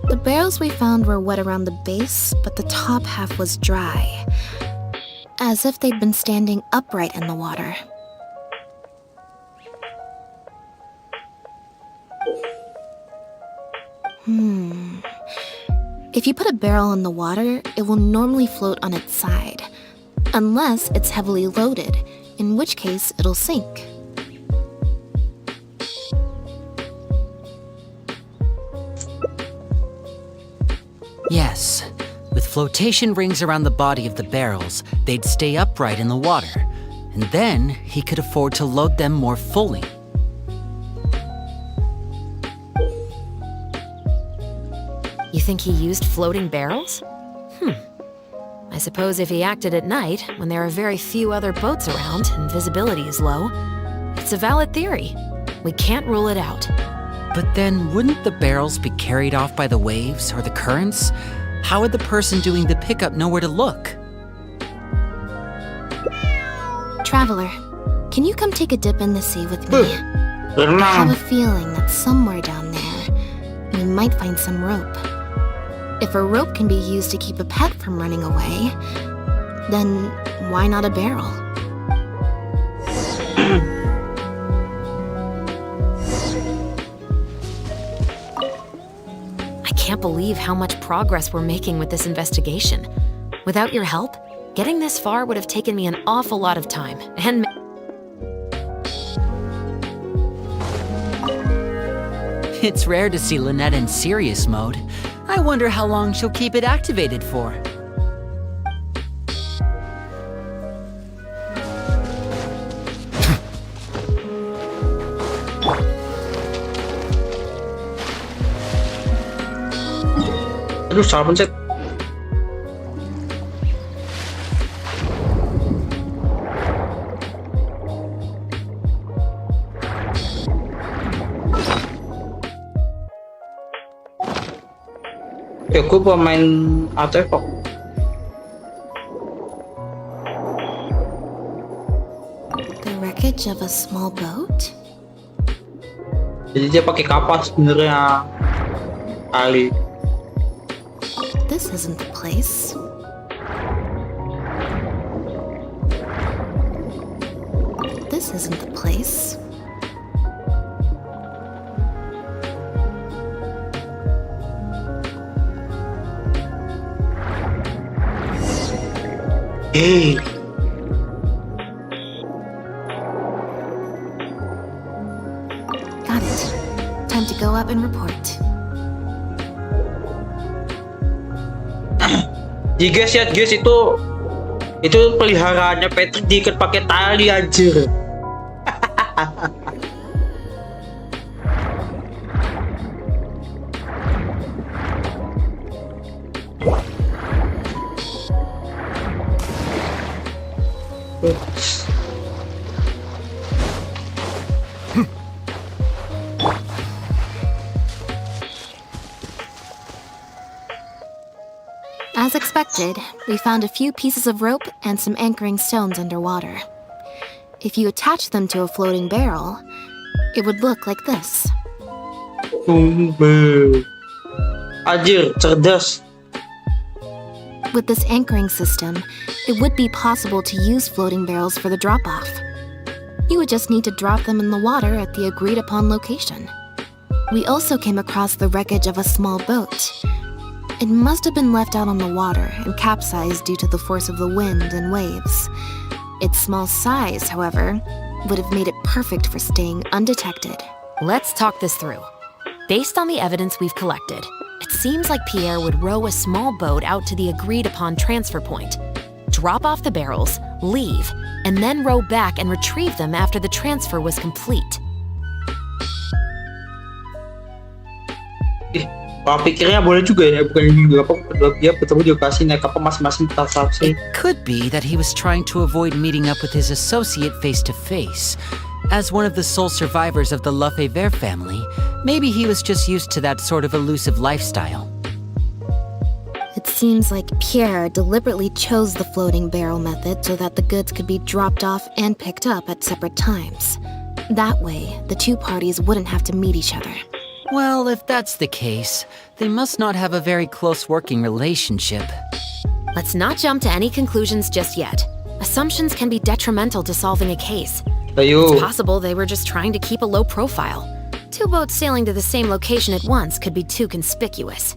S2: The barrels we found were wet around the base, but the top half was dry, as if they'd been standing upright in the water. If you put a barrel in the water, it will normally float on its side, unless it's heavily loaded, in which case it'll sink.
S13: Yes. With flotation rings around the body of the barrels, they'd stay upright in the water, and then he could afford to load them more fully.
S17: You think he used floating barrels? I suppose if he acted at night, when there are very few other boats around and visibility is low, it's a valid theory. We can't rule it out.
S13: But then, wouldn't the barrels be carried off by the waves or the currents? How would the person doing the pickup know where to look?
S2: Traveler, can you come take a dip in the sea with me? I have a feeling that somewhere down there, we might find some rope. If a rope can be used to keep a pet from running away, then why not a barrel?
S17: I can't believe how much progress we're making with this investigation. Without your help, getting this far would have taken me an awful lot of time, and
S13: It's rare to see Lynette in serious mode. I wonder how long she'll keep it activated for.
S1: Aduh, salah pencet. Ya, gue pemain artefak.
S2: The wreckage of a small boat?
S1: Jadi dia pakai kapal sebenarnya. Ali.
S2: This isn't the place. This isn't the place.
S1: Hey.
S2: Got it. Time to go up and report.
S1: Jadi guys ya guys, itu peliharaannya Patrick diikat pakai tali anjir.
S2: As expected, we found a few pieces of rope and some anchoring stones underwater. If you attach them to a floating barrel, it would look like this.
S1: Anjir, cerdas.
S2: With this anchoring system, it would be possible to use floating barrels for the drop-off. You would just need to drop them in the water at the agreed-upon location. We also came across the wreckage of a small boat. It must have been left out on the water and capsized due to the force of the wind and waves. Its small size, however, would have made it perfect for staying undetected.
S17: Let's talk this through. Based on the evidence we've collected, it seems like Pierre would row a small boat out to the agreed-upon transfer point, drop off the barrels, leave, and then row back and retrieve them after the transfer was complete.
S1: Pikirnya boleh juga ya, bukan juga dia bertemu di lokasi naik kapal masing-masing transaksi.
S13: It could be that he was trying to avoid meeting up with his associate face to face. As one of the sole survivors of the Lefebvre family, maybe he was just used to that sort of elusive lifestyle.
S2: It seems like Pierre deliberately chose the floating barrel method so that the goods could be dropped off and picked up at separate times. That way, the two parties wouldn't have to meet each other.
S13: Well, if that's the case, they must not have a very close working relationship.
S17: Let's not jump to any conclusions just yet. Assumptions can be detrimental to solving a case. It's possible they were just trying to keep a low profile. Two boats sailing to the same location at once could be too conspicuous.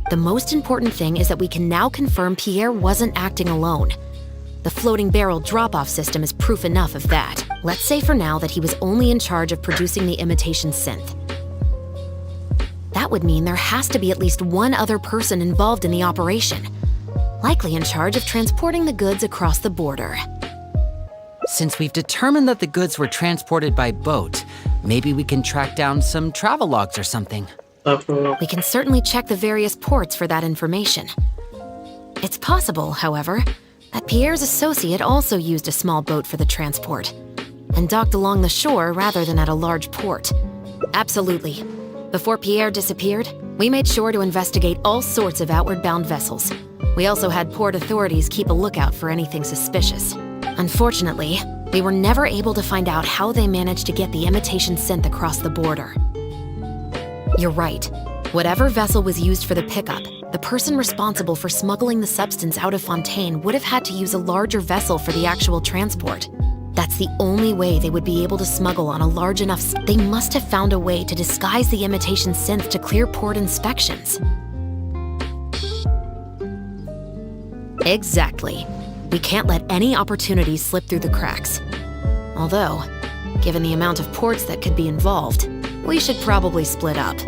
S17: The most important thing is that we can now confirm Pierre wasn't acting alone. The floating barrel drop-off system is proof enough of that. Let's say for now that he was only in charge of producing the imitation synth. That would mean there has to be at least one other person involved in the operation, likely in charge of transporting the goods across the border.
S13: Since we've determined that the goods were transported by boat, maybe we can track down some travel logs or something.
S17: We can certainly check the various ports for that information. It's possible, however, that Pierre's associate also used a small boat for the transport and docked along the shore rather than at a large port. Absolutely. Before Pierre disappeared, we made sure to investigate all sorts of outward-bound vessels. We also had port authorities keep a lookout for anything suspicious. Unfortunately, we were never able to find out how they managed to get the imitation synth across the border. You're right. Whatever vessel was used for the pickup, the person responsible for smuggling the substance out of Fontaine would have had to use a larger vessel for the actual transport. That's the only way they would be able to smuggle on a large enough... They must have found a way to disguise the imitation synth to clear port inspections. Exactly. We can't let any opportunities slip through the cracks. Although, given the amount of ports that could be involved, we should probably split up.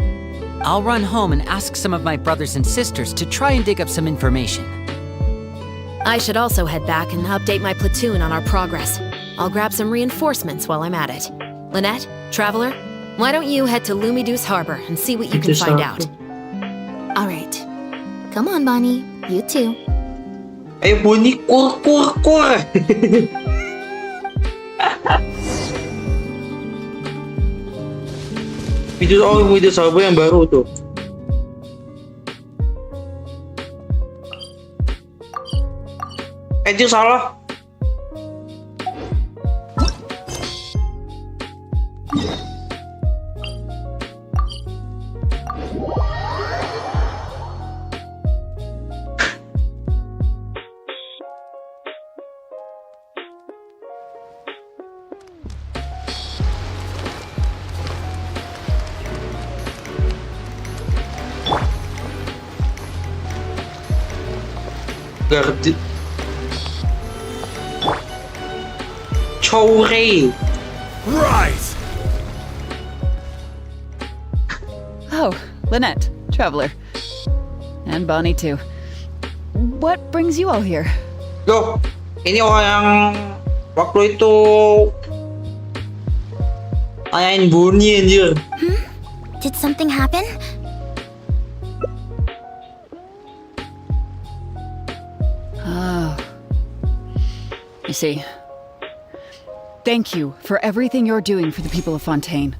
S13: I'll run home and ask some of my brothers and sisters to try and dig up some information.
S17: I should also head back and update my platoon on our progress. I'll grab some reinforcements while I'm at it. Lynette, Traveler, why don't you head to Lumideus Harbor and see what you can find out?
S2: All right. Come on, Bonnie. You too.
S1: Ayo Bonnie, kur. Itu Lumideus Harbor yang baru tuh. Itu salah. Gardi Chore.
S8: Right!
S16: Oh, Lynette, traveler. And Bonnie too. What brings you all here?
S1: Loh, ini orang yang waktu itu tanyain Bonnie anjir.
S4: Did something happen?
S16: Oh. You see. Thank you for everything you're doing for the people of Fontaine.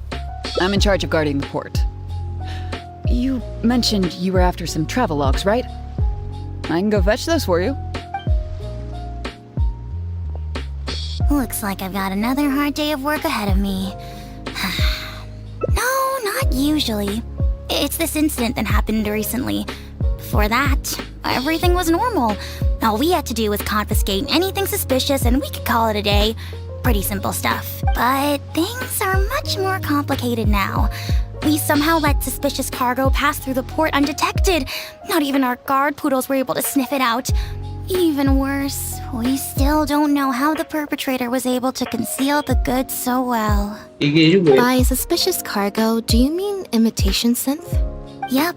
S16: I'm in charge of guarding the port. You mentioned you were after some travelogues, right? I can go fetch those for you.
S4: Looks like I've got another hard day of work ahead of me. No, not usually. It's this incident that happened recently. Before that, everything was normal. All we had to do was confiscate anything suspicious and we could call it a day. Pretty simple stuff. But things are much more complicated now. We somehow let suspicious cargo pass through the port undetected. Not even our guard poodles were able to sniff it out. Even worse, we still don't know how the perpetrator was able to conceal the goods so well.
S2: By suspicious cargo, do you mean imitation synth?
S4: Yep.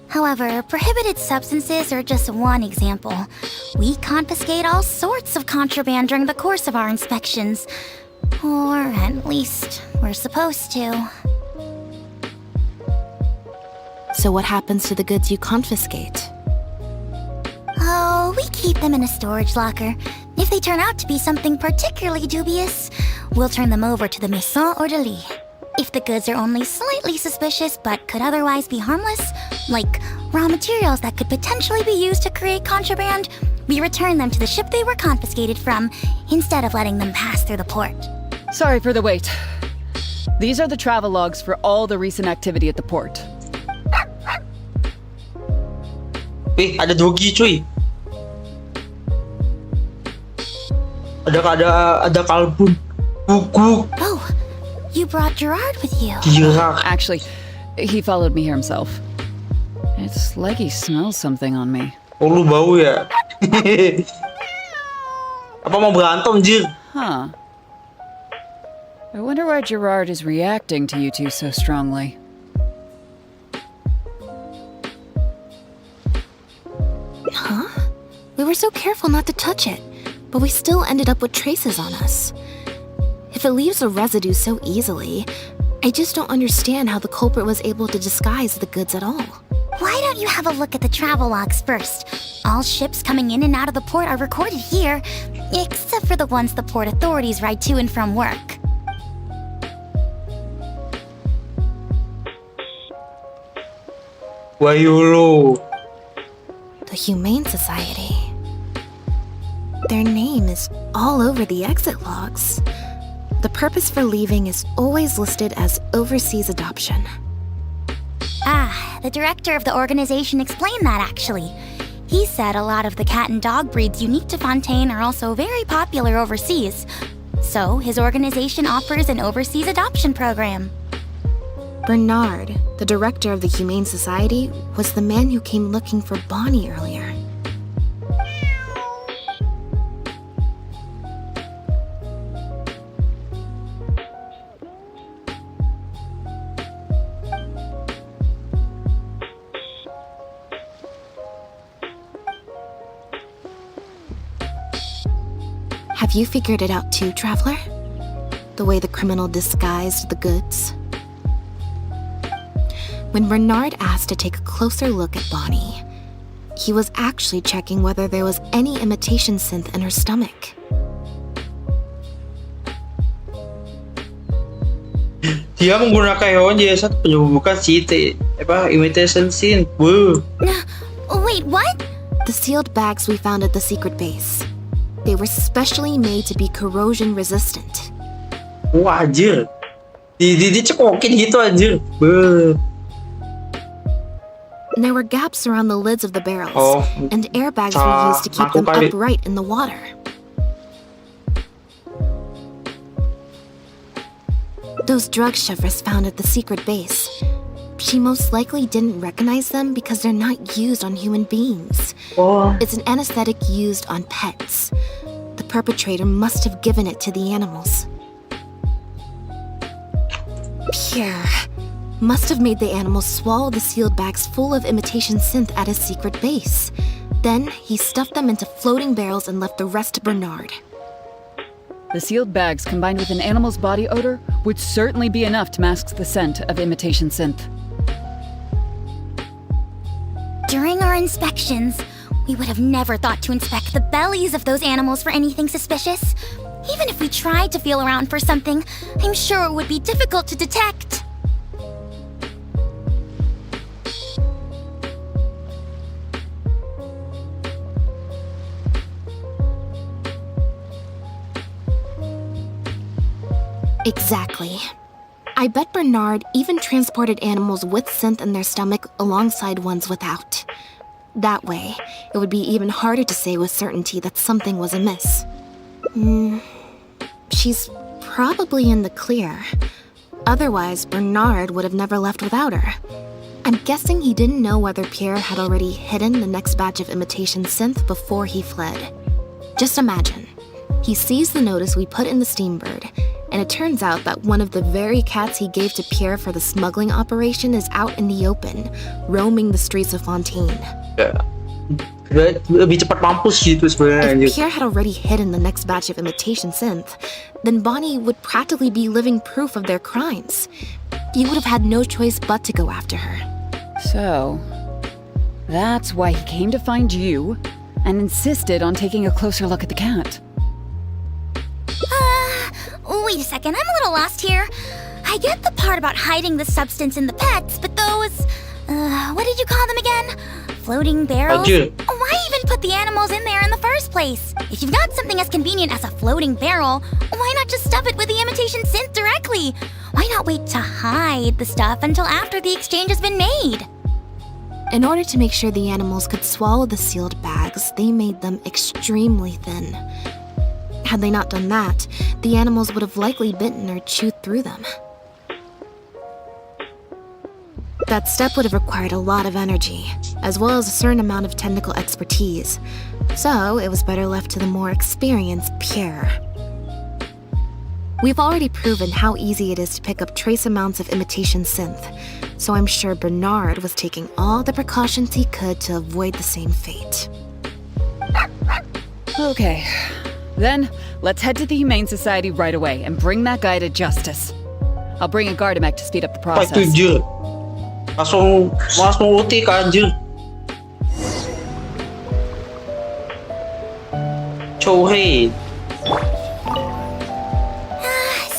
S4: However, prohibited substances are just one example. We confiscate all sorts of contraband during the course of our inspections. Or at least, we're supposed to.
S2: So what happens to the goods you confiscate?
S4: Oh, we keep them in a storage locker. If they turn out to be something particularly dubious, we'll turn them over to the Maison Orderly. If the goods are only slightly suspicious but could otherwise be harmless, like raw materials that could potentially be used to create contraband, we return them to the ship they were confiscated from, instead of letting them pass through the port.
S16: Sorry for the wait. These are the travelogues for all the recent activity at the port.
S1: Wih, ada dogi cuy. Ada kalbun. Buku.
S4: Oh, you brought Gerard with you.
S1: Gerard.
S16: Actually, he followed me here himself. It's like he smells something on me.
S1: Oh, lu bau ya? Apa mau berantem, Jir?
S16: Huh. I wonder why Gerard is reacting to you two so strongly.
S2: Huh? We were so careful not to touch it, but we still ended up with traces on us. If it leaves a residue so easily, I just don't understand how the culprit was able to disguise the goods at all.
S4: Why don't you have a look at the travel logs first? All ships coming in and out of the port are recorded here, except for the ones the port authorities ride to and from work.
S1: Wayulu.
S2: The Humane Society. Their name is all over the exit logs. The purpose for leaving is always listed as overseas adoption.
S4: Ah, the director of the organization explained that actually. He said a lot of the cat and dog breeds unique to Fontaine are also very popular overseas. So his organization offers an overseas adoption program.
S2: Bernard, the director of the Humane Society, was the man who came looking for Bonnie earlier. Have you figured it out too, Traveler? The way the criminal disguised the goods? When Bernard asked to take a closer look at Bonnie, he was actually checking whether there was any imitation synth in her stomach.
S1: Dia menggunakan hewan jasa penyembuhan imitation synth. Woo.
S4: Wait, what?
S2: The sealed bags we found at the secret base. They were specially made to be corrosion resistant.
S1: Wah, anjir. Dicekokin gitu anjir.
S2: There were gaps around the lids of the barrels, and airbags were used to keep them upright in the water. Those drug shovers found at the secret base. She most likely didn't recognize them because they're not used on human beings. It's an anesthetic used on pets. The perpetrator must have given it to the animals. Pierre must have made the animals swallow the sealed bags full of imitation synth at his secret base. Then he stuffed them into floating barrels and left the rest to Bernard.
S16: The sealed bags combined with an animal's body odor would certainly be enough to mask the scent of imitation synth.
S4: During our inspections, we would have never thought to inspect the bellies of those animals for anything suspicious. Even if we tried to feel around for something, I'm sure it would be difficult to detect.
S2: Exactly. I bet Bernard even transported animals with synth in their stomach alongside ones without. That way, it would be even harder to say with certainty that something was amiss. She's probably in the clear. Otherwise, Bernard would have never left without her. I'm guessing he didn't know whether Pierre had already hidden the next batch of imitation synth before he fled. Just imagine. He sees the notice we put in the Steambird, and it turns out that one of the very cats he gave to Pierre for the smuggling operation is out in the open, roaming the streets of Fontaine.
S1: Lebih cepat mampus gitu sebenarnya.
S2: If Pierre had already hidden the next batch of imitation synth, then Bonnie would practically be living proof of their crimes. He would have had no choice but to go after her.
S16: So, that's why he came to find you and insisted on taking a closer look at the cat.
S4: Wait a second, I'm a little lost here. I get the part about hiding the substance in the pets, but those, what did you call them again? Floating barrels? Why even put the animals in there in the first place? If you've got something as convenient as a floating barrel, why not just stuff it with the imitation synth directly? Why not wait to hide the stuff until after the exchange has been made?
S2: In order to make sure the animals could swallow the sealed bags, they made them extremely thin. Had they not done that, the animals would have likely bitten or chewed through them. That step would have required a lot of energy, as well as a certain amount of technical expertise, so it was better left to the more experienced Pierre. We've already proven how easy it is to pick up trace amounts of imitation synth, so I'm sure Bernard was taking all the precautions he could to avoid the same fate.
S16: Okay, then let's head to the Humane Society right away and bring that guy to justice. I'll bring a Gardamek to speed up the process.
S1: Langsung ulti kan anjir. Chouhei.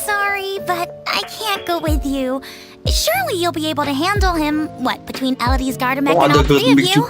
S4: Sorry, but I can't go with you. Surely you'll be able to handle him, what, between Elodie's Gardamek and all three of you?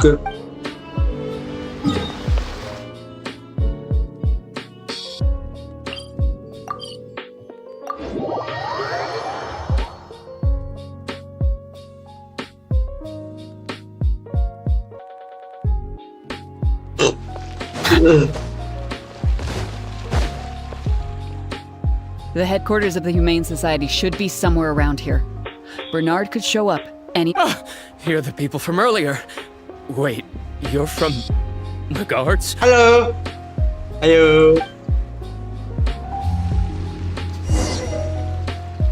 S16: The headquarters of the Humane Society should be somewhere around here. Bernard could show up any—
S15: You're the people from earlier. Wait, you're from the guards?
S1: Hello. Hello.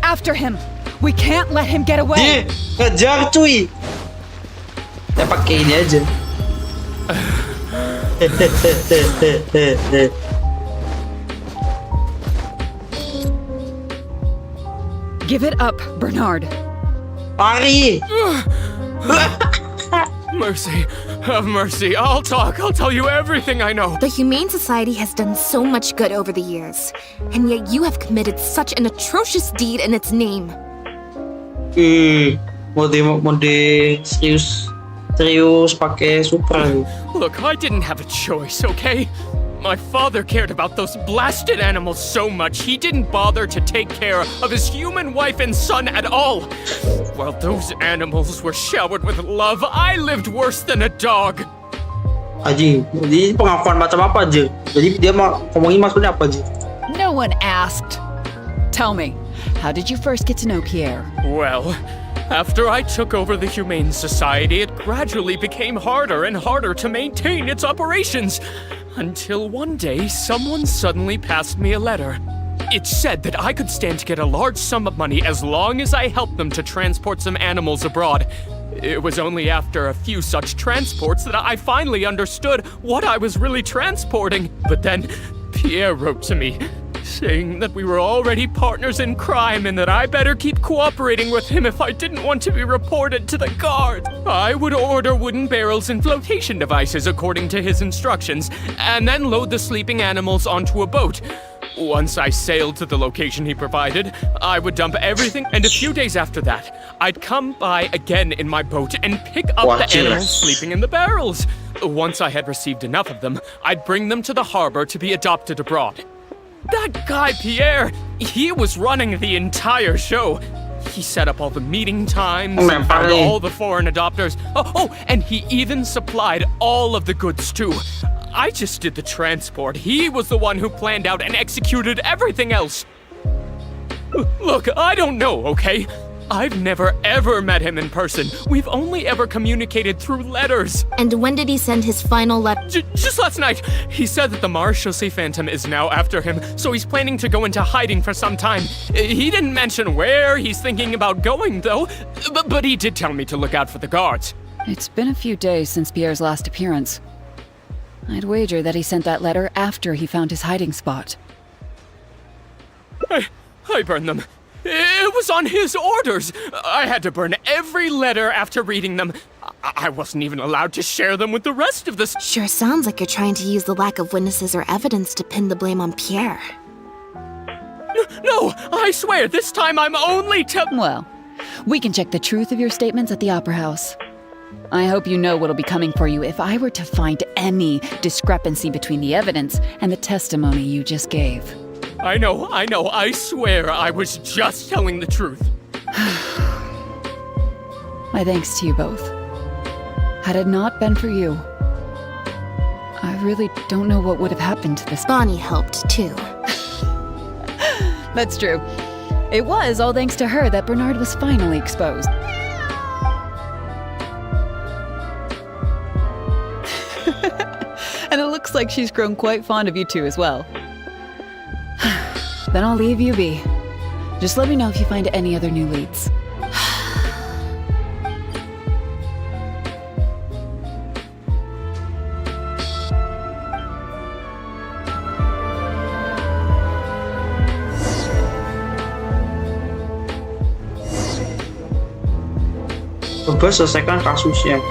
S16: After him! We can't let him get away!
S1: Ngejar cuy. Ya pakai ini aja.
S16: Give it up, Bernard.
S1: Lari.
S15: Mercy. Have mercy. I'll talk. I'll tell you everything I know.
S2: The Humane Society has done so much good over the years, and yet you have committed such an atrocious deed in its name.
S1: Mode serius pakai super.
S15: Look, I didn't have a choice, okay? My father cared about those blasted animals so much, he didn't bother to take care of his human wife and son at all. While those animals were showered with love, I lived worse than a dog.
S1: Anjing, jadi pengakuan macam apa aja? Jadi dia mau ngomongin maksudnya apa aja?
S16: No one asked. Tell me, how did you first get to know Pierre?
S15: Well, after I took over the Humane Society, it gradually became harder and harder to maintain its operations. Until one day, someone suddenly passed me a letter. It said that I could stand to get a large sum of money as long as I helped them to transport some animals abroad. It was only after a few such transports that I finally understood what I was really transporting. But then, Pierre wrote to me, saying that we were already partners in crime and that I better keep cooperating with him if I didn't want to be reported to the guards. I would order wooden barrels and flotation devices according to his instructions, and then load the sleeping animals onto a boat. Once I sailed to the location he provided, I would dump everything, and a few days after that, I'd come by again in my boat and pick up the animals sleeping in the barrels. Once I had received enough of them, I'd bring them to the harbor to be adopted abroad. That guy, Pierre, he was running the entire show. He set up all the meeting times and found all the foreign adopters. Oh, and he even supplied all of the goods too. I just did the transport. He was the one who planned out and executed everything else. Look, I don't know, okay? I've never ever met him in person. We've only ever communicated through letters.
S2: And when did he send his final letter?
S15: Just last night. He said that the Marechaussee Phantom is now after him, so he's planning to go into hiding for some time. He didn't mention where he's thinking about going, though, but he did tell me to look out for the guards.
S16: It's been a few days since Pierre's last appearance. I'd wager that he sent that letter after he found his hiding spot.
S15: I burned them. It was on his orders. I had to burn every letter after reading them. I wasn't even allowed to share them with the rest of the...
S2: Sure sounds like you're trying to use the lack of witnesses or evidence to pin the blame on Pierre.
S15: No, I swear, this time I'm only
S16: Well, we can check the truth of your statements at the Opera House. I hope you know what'll be coming for you if I were to find any discrepancy between the evidence and the testimony you just gave.
S15: I know, I swear I was just telling the truth.
S16: My thanks to you both. Had it not been for you, I really don't know what would have happened to this.
S2: Bonnie helped, too.
S16: That's true. It was all thanks to her that Bernard was finally exposed. And it looks like she's grown quite fond of you two as well. Then I'll leave you be. Just let me know if you find any other new leads.
S1: Coba selesaikan kasusnya.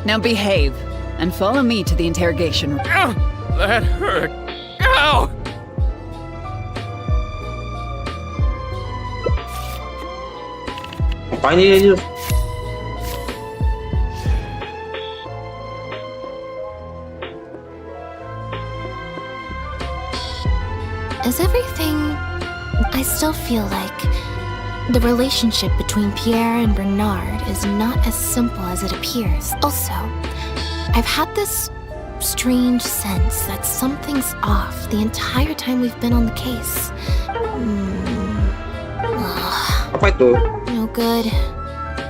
S16: Now behave and follow me to the interrogation room.
S15: That hurt. Ow!
S1: Ngapain ini aja?
S2: Is everything... I still feel like the relationship between Pierre and Bernard is not as simple as it appears. Also, I've had this strange sense that something's off the entire time we've been on the case.
S1: Apa itu?
S2: No good.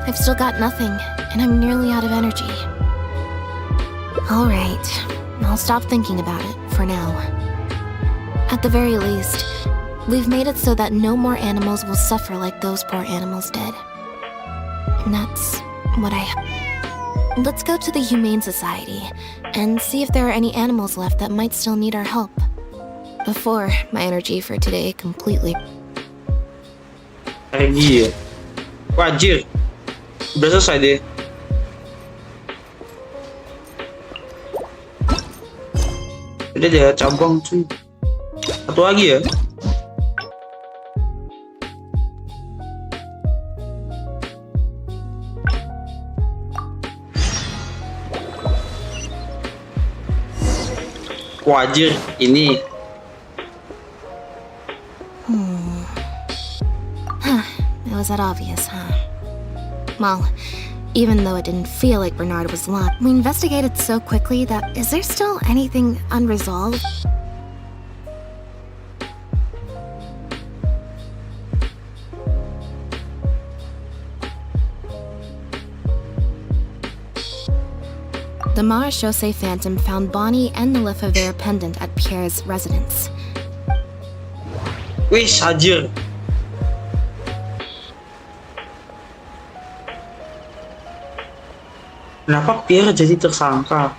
S2: I've still got nothing, and I'm nearly out of energy. Alright, I'll stop thinking about it, for now. At the very least, we've made it so that no more animals will suffer like those poor animals did. And that's what Let's go to the Humane Society and see if there are any animals left that might still need our help. Before my energy for today completely...
S1: Energi ya? Wajir. Udah selesai deh. Udah deh, cabang cuy. Satu lagi ya? Wajir ini.
S2: It was that obvious, huh? Well, even though it didn't feel like Bernard was lost, we investigated so quickly that is there still anything unresolved? The Marechaussee Phantom found Bonnie and the Lefebvre pendant at Pierre's residence.
S1: Wih, Hajir. Kenapa Pierre jadi tersangka?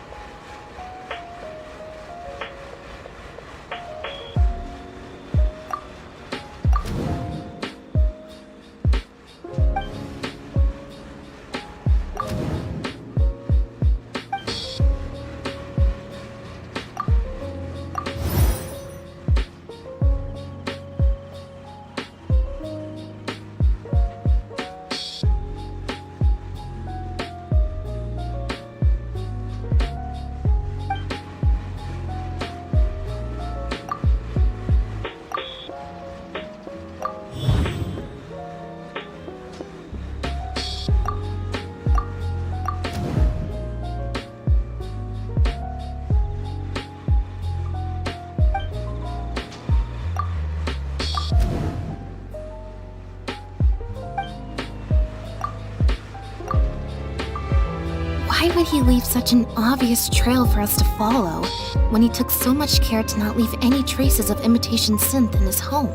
S2: Why would he leave such an obvious trail for us to follow when he took so much care to not leave any traces of imitation synth in his home?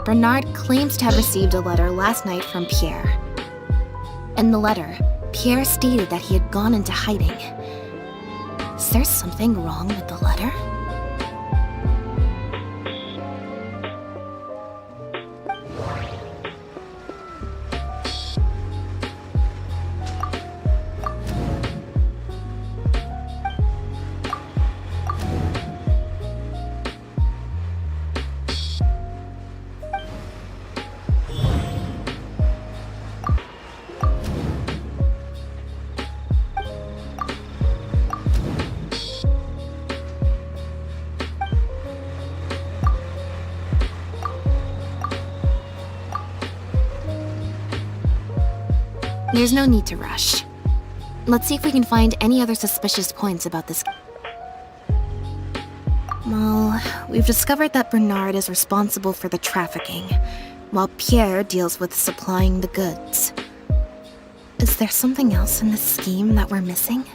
S2: Bernard claims to have received a letter last night from Pierre. In the letter, Pierre stated that he had gone into hiding. Is there something wrong with the letter? There's no need to rush. Let's see if we can find any other suspicious points about this. Well, we've discovered that Bernard is responsible for the trafficking, while Pierre deals with supplying the goods. Is there something else in this scheme that we're missing?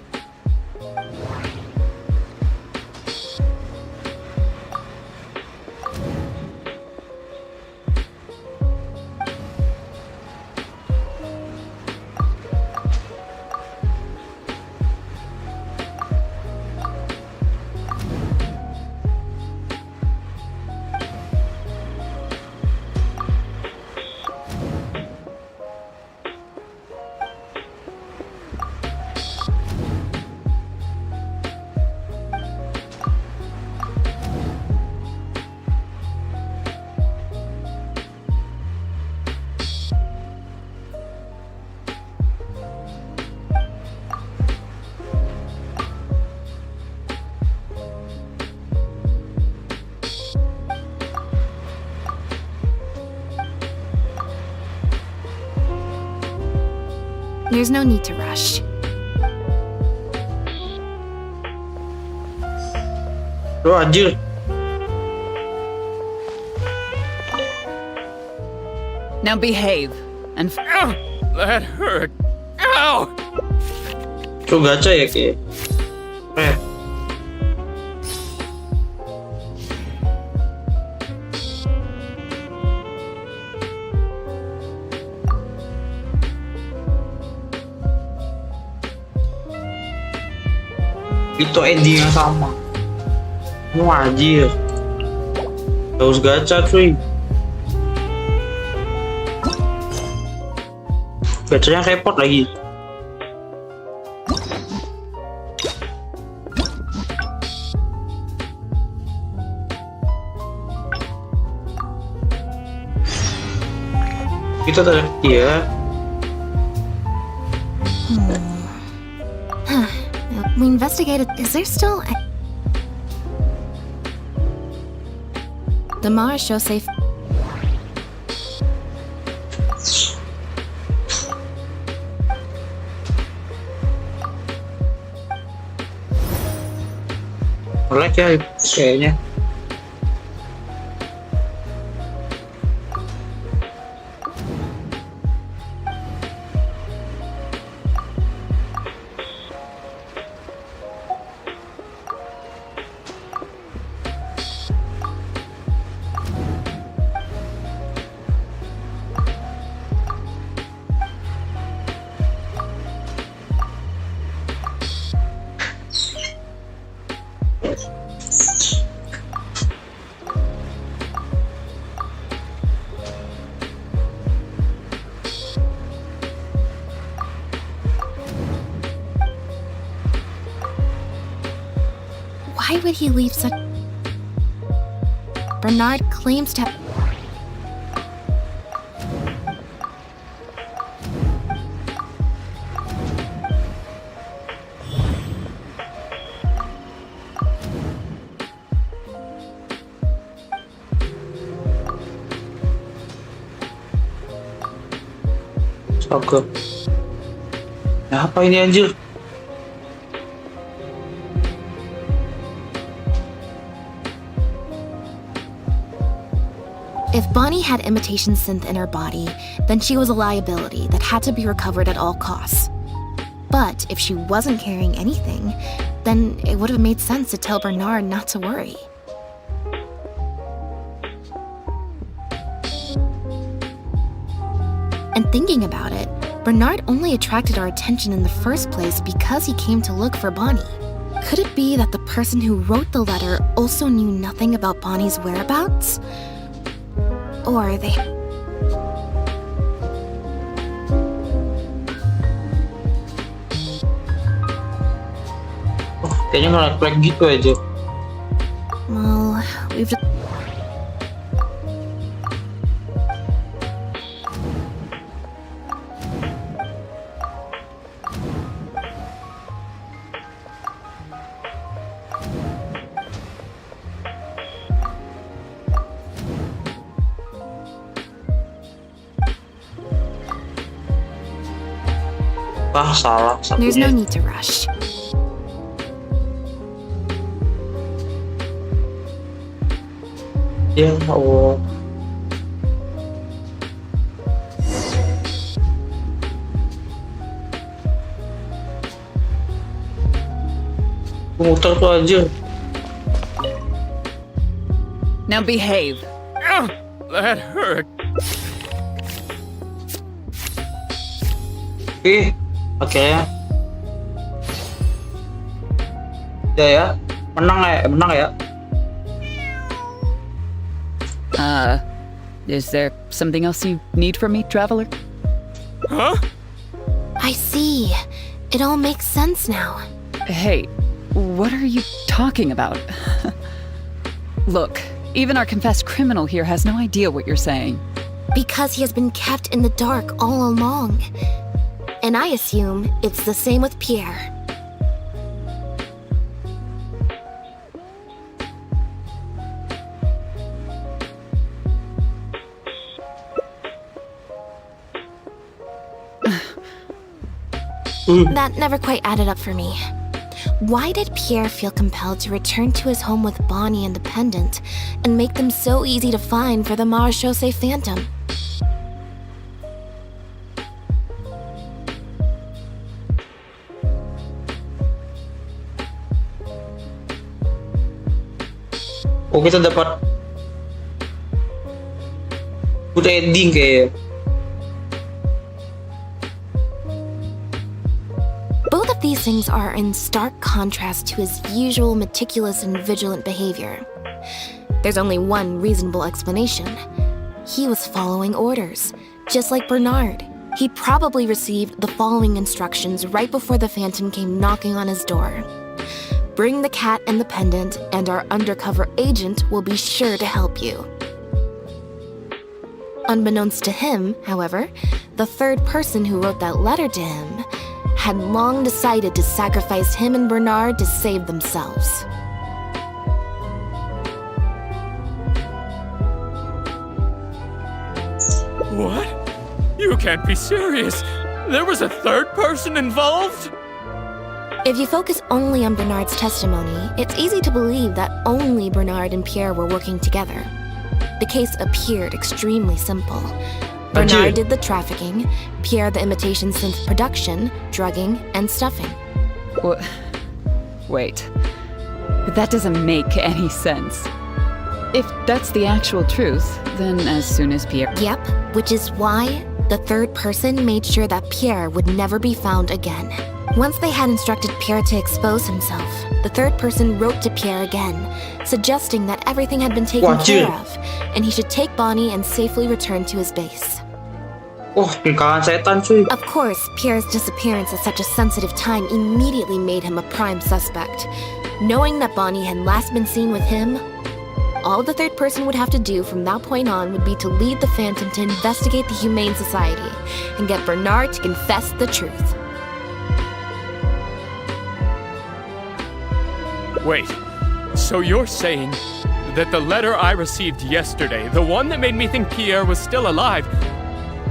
S2: There's no need to rush.
S1: Oh, anjir.
S16: Now behave and.
S15: That hurt. Ow!
S1: Itu gacha ya kayak. Itu ending yang sama. Wah, anjir. Terus gacha cuy. Gacanya repot lagi. Kita tadi dia.
S2: We investigated. Is there still the Mars show safe?
S1: Lag ya kayaknya.
S2: Why would he leave such... Bernard claims to have...
S1: Astaga. Ya apa ini anjir?
S2: If Bonnie had imitation synth in her body, then she was a liability that had to be recovered at all costs. But if she wasn't carrying anything, then it would have made sense to tell Bernard not to worry. And thinking about it, Bernard only attracted our attention in the first place because he came to look for Bonnie. Could it be that the person who wrote the letter also knew nothing about Bonnie's whereabouts? Or they...
S1: Oh, kayaknya nge-lag gitu aja.
S2: Well, we've...
S1: Salah
S2: There's no
S1: satunya.
S2: need to rush.
S1: Ya Allah. Muter tuh aja.
S16: Now behave.
S15: That hurt.
S1: Akhirnya. Ya, menang ya.
S16: Is there something else you need from me, traveler?
S15: Huh?
S2: I see. It all makes sense now.
S16: Hey, what are you talking about? Look, even our confessed criminal here has no idea what you're saying.
S2: Because he has been kept in the dark all along. And I assume it's the same with Pierre. That never quite added up for me. Why did Pierre feel compelled to return to his home with Bonnie and the pendant and make them so easy to find for the Marechaussee Phantom?
S1: Oh, kita dapat good ending kayaknya.
S2: Both of these things are in stark contrast to his usual meticulous and vigilant behavior. There's only one reasonable explanation. He was following orders, just like Bernard. He probably received the following instructions right before the Phantom came knocking on his door. Bring the cat and the pendant, and our undercover agent will be sure to help you. Unbeknownst to him, however, the third person who wrote that letter to him had long decided to sacrifice him and Bernard to save themselves.
S15: What? You can't be serious. There was a third person involved?
S2: If you focus only on Bernard's testimony, it's easy to believe that only Bernard and Pierre were working together. The case appeared extremely simple. Bernard did the trafficking, Pierre the imitation synth production, drugging, and stuffing.
S16: Wait. That doesn't make any sense. If that's the actual truth, then as soon as Pierre...
S2: Yep, which is why the third person made sure that Pierre would never be found again. Once they had instructed Pierre to expose himself, the third person wrote to Pierre again, suggesting that everything had been taken care of, and he should take Bonnie and safely return to his base. Of course, Pierre's disappearance at such a sensitive time immediately made him a prime suspect. Knowing that Bonnie had last been seen with him, all the third person would have to do from that point on would be to lead the Phantom to investigate the Humane Society and get Bernard to confess the truth.
S15: Wait, so you're saying that the letter I received yesterday, the one that made me think Pierre was still alive,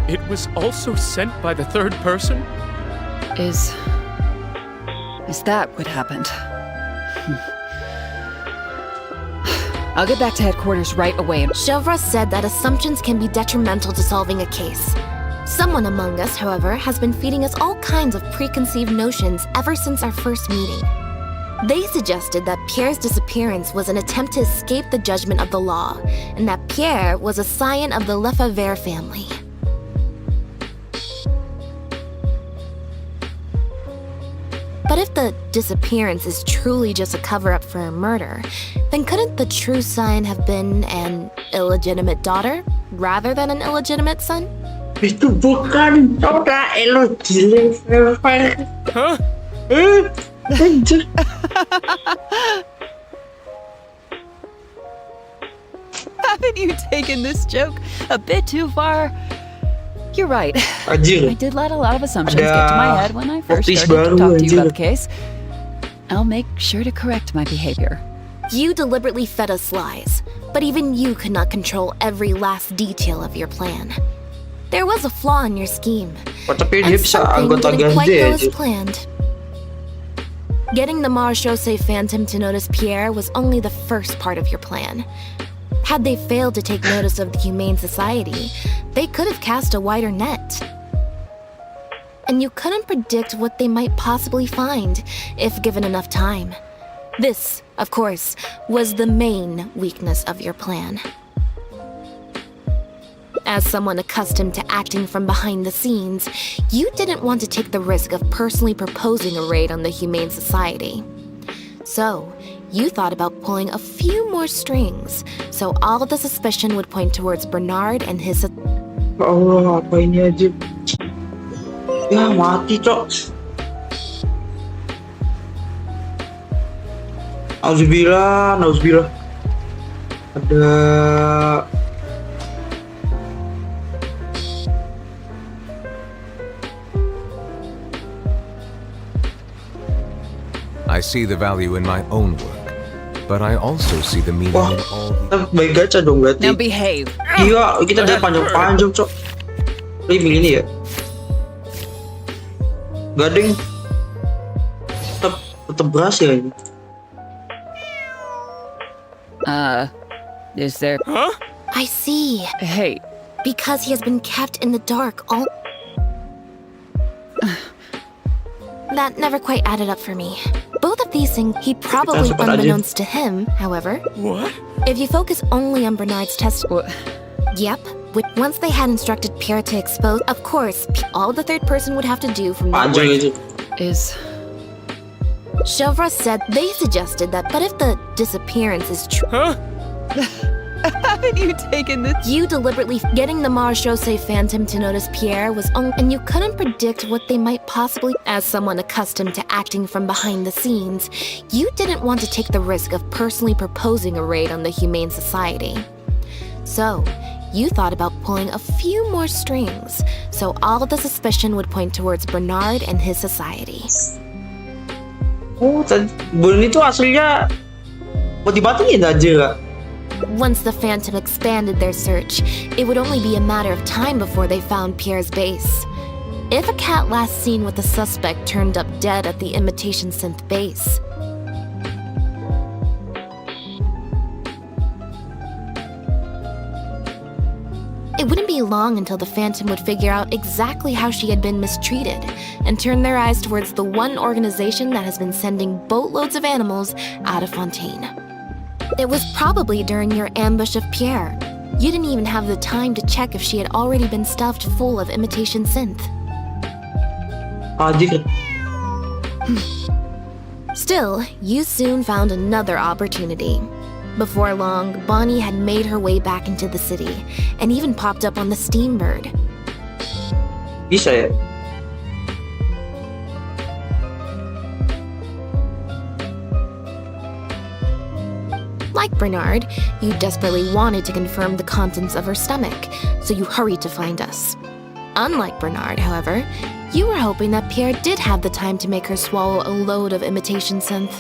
S15: it was also sent by the third person?
S16: Is that what happened? I'll get back to headquarters right away.
S2: Chevra said that assumptions can be detrimental to solving a case. Someone among us, however, has been feeding us all kinds of preconceived notions ever since our first meeting. They suggested that Pierre's disappearance was an attempt to escape the judgment of the law, and that Pierre was a scion of the Lefebvre family. But if the disappearance is truly just a cover-up for a murder, then couldn't the true scion have been an illegitimate daughter, rather than an illegitimate son?
S1: Itu bukan saudara illegitimate.
S15: Huh?
S16: Haven't you taken this joke a bit too far? You're right. I did let a lot of assumptions get to my head when I first started to talk to you about the case. I'll make sure to correct my behavior.
S2: You deliberately fed us lies, but even you could not control every last detail of your plan. There was a flaw in your scheme, and something didn't quite go as planned. Getting the Marechaussee Phantom to notice Pierre was only the first part of your plan. Had they failed to take notice of the Humane Society, they could have cast a wider net. And you couldn't predict what they might possibly find if given enough time. This, of course, was the main weakness of your plan. As someone accustomed to acting from behind the scenes, you didn't want to take the risk of personally proposing a raid on the Humane Society. So, you thought about pulling a few more strings, so all the suspicion would point towards Bernard and his...
S1: Allah, apa ini aja? Ya, mati, Cok. Nauzubillah. Ada...
S11: I see the value in my own work, but I also see the meaning in all the...
S1: Baik gacha dong berarti.
S16: Now behave.
S1: Iya, kita udah panjang-panjang, Cok. Ini ini ya. Gading. Tetap berhasil ini.
S16: Is there...
S15: Huh?
S2: I see.
S16: Hey.
S2: Because he has been kept in the dark all... That never quite added up for me. Both of these things, he probably unbeknownst to him, however.
S15: What?
S2: If you focus only on Bernard's testimony... Yep. Once they had instructed Pierre to expose, of course, all the third person would have to do from that
S16: is...
S2: Chevra said they suggested that, but if the disappearance is true...
S15: Huh?
S16: Haven't you taken this?
S2: You deliberately getting the Marechaussee Phantom to notice Pierre was only... And you couldn't predict what they might possibly... As someone accustomed to acting from behind the scenes, you didn't want to take the risk of personally proposing a raid on the Humane Society. So, you thought about pulling a few more strings, so all the suspicion would point towards Bernard and his society.
S1: Oh, bulan itu aslinya mau dibatalin aja.
S2: Once the Phantom expanded their search, it would only be a matter of time before they found Pierre's base. If a cat last seen with the suspect turned up dead at the imitation synth base, it wouldn't be long until the Phantom would figure out exactly how she had been mistreated and turn their eyes towards the one organization that has been sending boatloads of animals out of Fontaine. It was probably during your ambush of Pierre. You didn't even have the time to check if she had already been stuffed full of imitation synth. Still, you soon found another opportunity. Before long, Bonnie had made her way back into the city and even popped up on the Steambird.
S1: Bisa ya?
S2: Like Bernard, you desperately wanted to confirm the contents of her stomach, so you hurried to find us. Unlike Bernard, however, you were hoping that Pierre did have the time to make her swallow a load of imitation synth.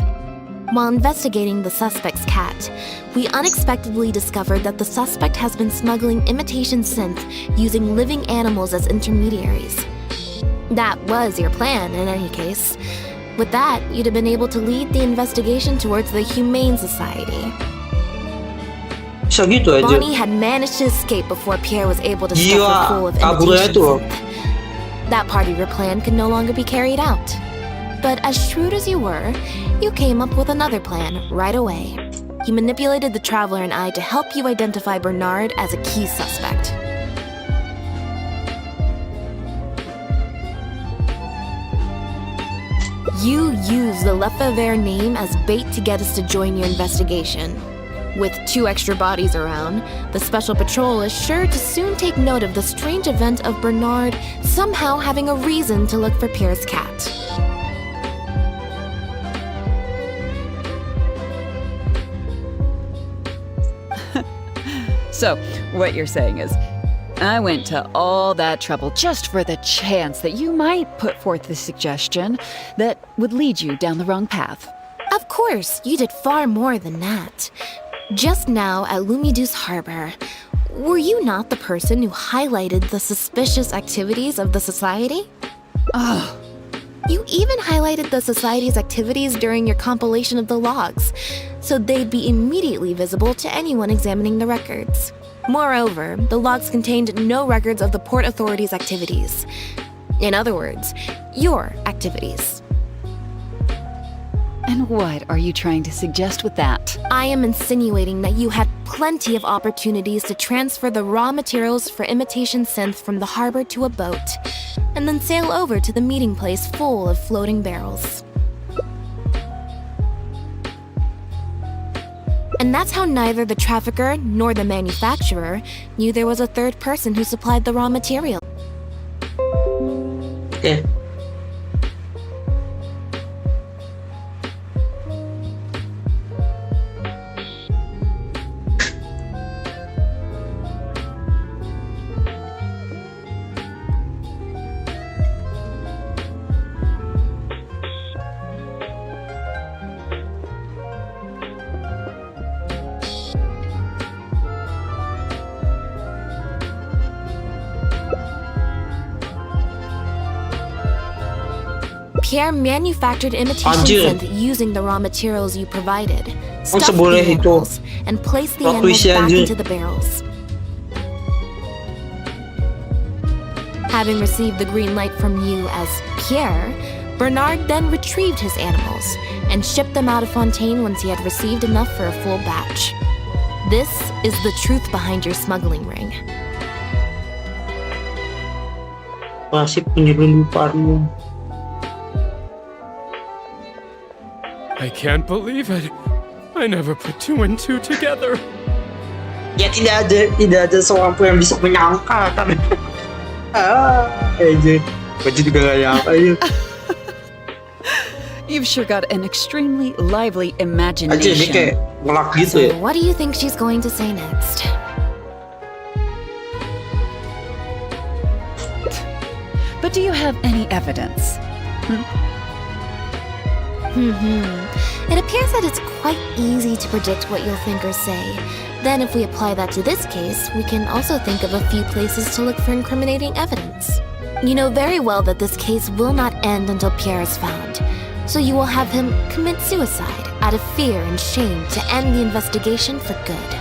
S2: While investigating the suspect's cat, we unexpectedly discovered that the suspect has been smuggling imitation synth using living animals as intermediaries. That was your plan, in any case. With that, you'd have been able to lead the investigation towards the Humane Society.
S1: Bisa gitu aja.
S2: Bonnie had managed to escape before Pierre was able to stuff her full of imitation synth. That part of your plan could no longer be carried out. But as shrewd as you were, you came up with another plan right away. You manipulated the Traveler and I to help you identify Bernard as a key suspect. You used the Lefebvre name as bait to get us to join your investigation. With 2 extra bodies around, the Special Patrol is sure to soon take note of the strange event of Bernard somehow having a reason to look for Pierre's cat.
S16: So, what you're saying is, I went to all that trouble just for the chance that you might put forth the suggestion that would lead you down the wrong path.
S2: Of course, you did far more than that. Just now at Lumidus Harbor, were you not the person who highlighted the suspicious activities of the Society?
S16: Oh.
S2: You even highlighted the Society's activities during your compilation of the logs, so they'd be immediately visible to anyone examining the records. Moreover, the logs contained no records of the Port Authority's activities. In other words, your activities.
S16: And what are you trying to suggest with that?
S2: I am insinuating that you had plenty of opportunities to transfer the raw materials for imitation synth from the harbor to a boat, and then sail over to the meeting place full of floating barrels. And that's how neither the trafficker nor the manufacturer knew there was a third person who supplied the raw material.
S1: Okay.
S2: Pierre manufactured imitation synth using the raw materials you provided, stuffed the animals, and placed the animals back into the barrels. Having received the green light from you as Pierre, Bernard then retrieved his animals and shipped them out of Fontaine once he had received enough for a full batch. This is the truth behind your smuggling ring.
S1: Masih penyelundupanmu.
S15: I can't believe it. I never put 2 and 2 together.
S1: Ya tidak ada seorang pun yang bisa menyangka kan. Baju juga gak nyangka ya.
S16: You've sure got an extremely lively imagination.
S1: Aja ini kayak ngelak gitu ya.
S2: So what do you think she's going to say next?
S16: do you have any evidence?
S2: It appears that it's quite easy to predict what you'll think or say. Then if we apply that to this case, we can also think of a few places to look for incriminating evidence. You know very well that this case will not end until Pierre is found, so you will have him commit suicide out of fear and shame to end the investigation for good.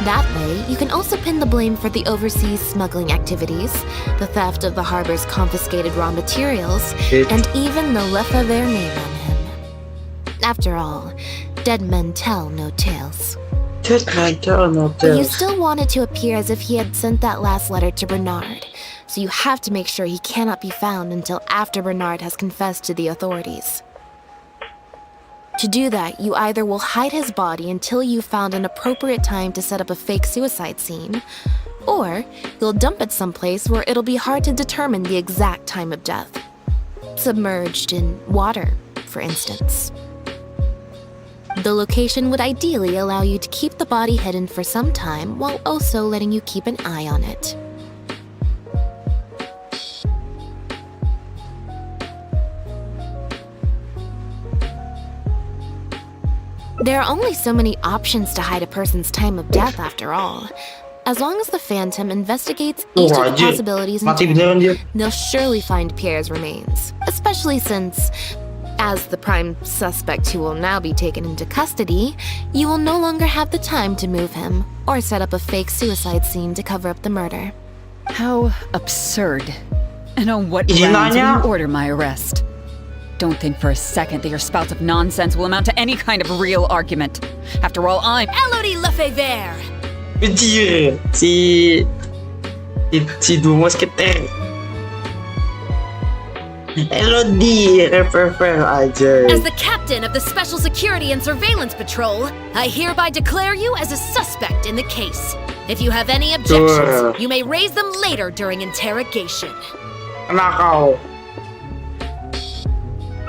S2: That way, you can also pin the blame for the overseas smuggling activities, the theft of the harbor's confiscated raw materials, and even the Lefebvre name on him. After all, dead men tell no tales.
S1: Dead men tell no
S2: But you
S1: tales.
S2: still want it to appear as if he had sent that last letter to Bernard, so you have to make sure he cannot be found until after Bernard has confessed to the authorities. To do that, you either will hide his body until you've found an appropriate time to set up a fake suicide scene, or you'll dump it someplace where it'll be hard to determine the exact time of death. Submerged in water, for instance. The location would ideally allow you to keep the body hidden for some time while also letting you keep an eye on it. There are only so many options to hide a person's time of death after all. As long as the Phantom investigates each of the possibilities in turn, they'll surely find Pierre's remains. Especially since, as the prime suspect who will now be taken into custody, you will no longer have the time to move him or set up a fake suicide scene to cover up the murder.
S16: How absurd. And on what grounds will you order my arrest? Don't think for a second that your spouts of nonsense will amount to any kind of real argument. After all, I'm Elodie Lefebvre!
S1: Anjir, si dua musketer. Elodie, refer aja.
S17: As the captain of the Special Security and Surveillance Patrol, I hereby declare you as a suspect in the case. If you have any objections, you may raise them later during interrogation.
S1: Nakau.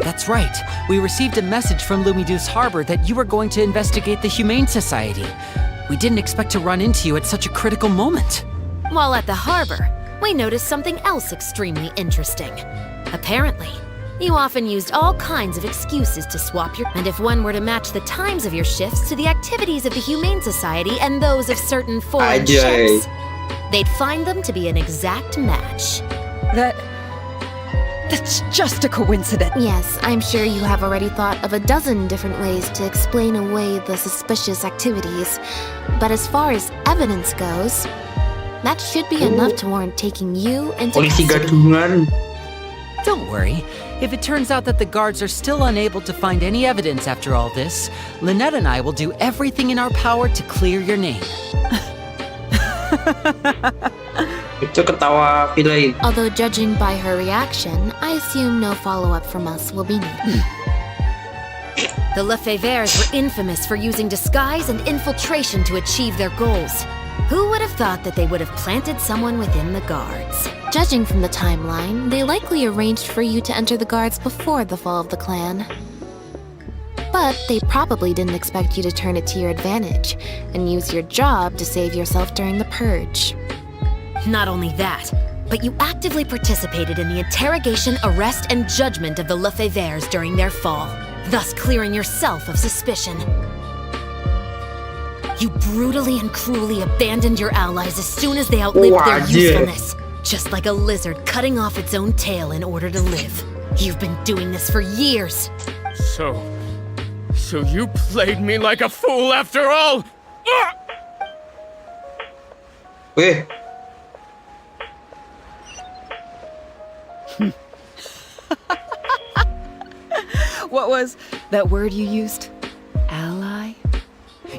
S13: That's right. We received a message from Lumiduce Harbor that you were going to investigate the Humane Society. We didn't expect to run into you at such a critical moment.
S17: While at the harbor, we noticed something else extremely interesting. Apparently, you often used all kinds of excuses to swap your... And if one were to match the times of your shifts to the activities of the Humane Society and those of certain foreign ships, they'd find them to be an exact match.
S16: That's just a coincidence.
S2: Yes, I'm sure you have already thought of a dozen different ways to explain away the suspicious activities. But as far as evidence goes, that should be enough to warrant taking you into custody.
S13: Don't worry. If it turns out that the guards are still unable to find any evidence after all this, Lynette and I will do everything in our power to clear your name.
S1: Itu ketawa Villain.
S2: Although judging by her reaction, I assume no follow-up from us will be needed.
S17: The Lefebvres were infamous for using disguise and infiltration to achieve their goals. Who would have thought that they would have planted someone within the guards?
S2: Judging from the timeline, they likely arranged for you to enter the guards before the fall of the clan. But they probably didn't expect you to turn it to your advantage and use your job to save yourself during the purge.
S17: Not only that, but you actively participated in the interrogation, arrest, and judgment of the Lefebvres during their fall, thus clearing yourself of suspicion. You brutally and cruelly abandoned your allies as soon as they outlived their usefulness, just like a lizard cutting off its own tail in order to live. You've been doing this for years.
S15: So you played me like a fool after all?
S1: Weh.
S16: What was that word you used? Ally?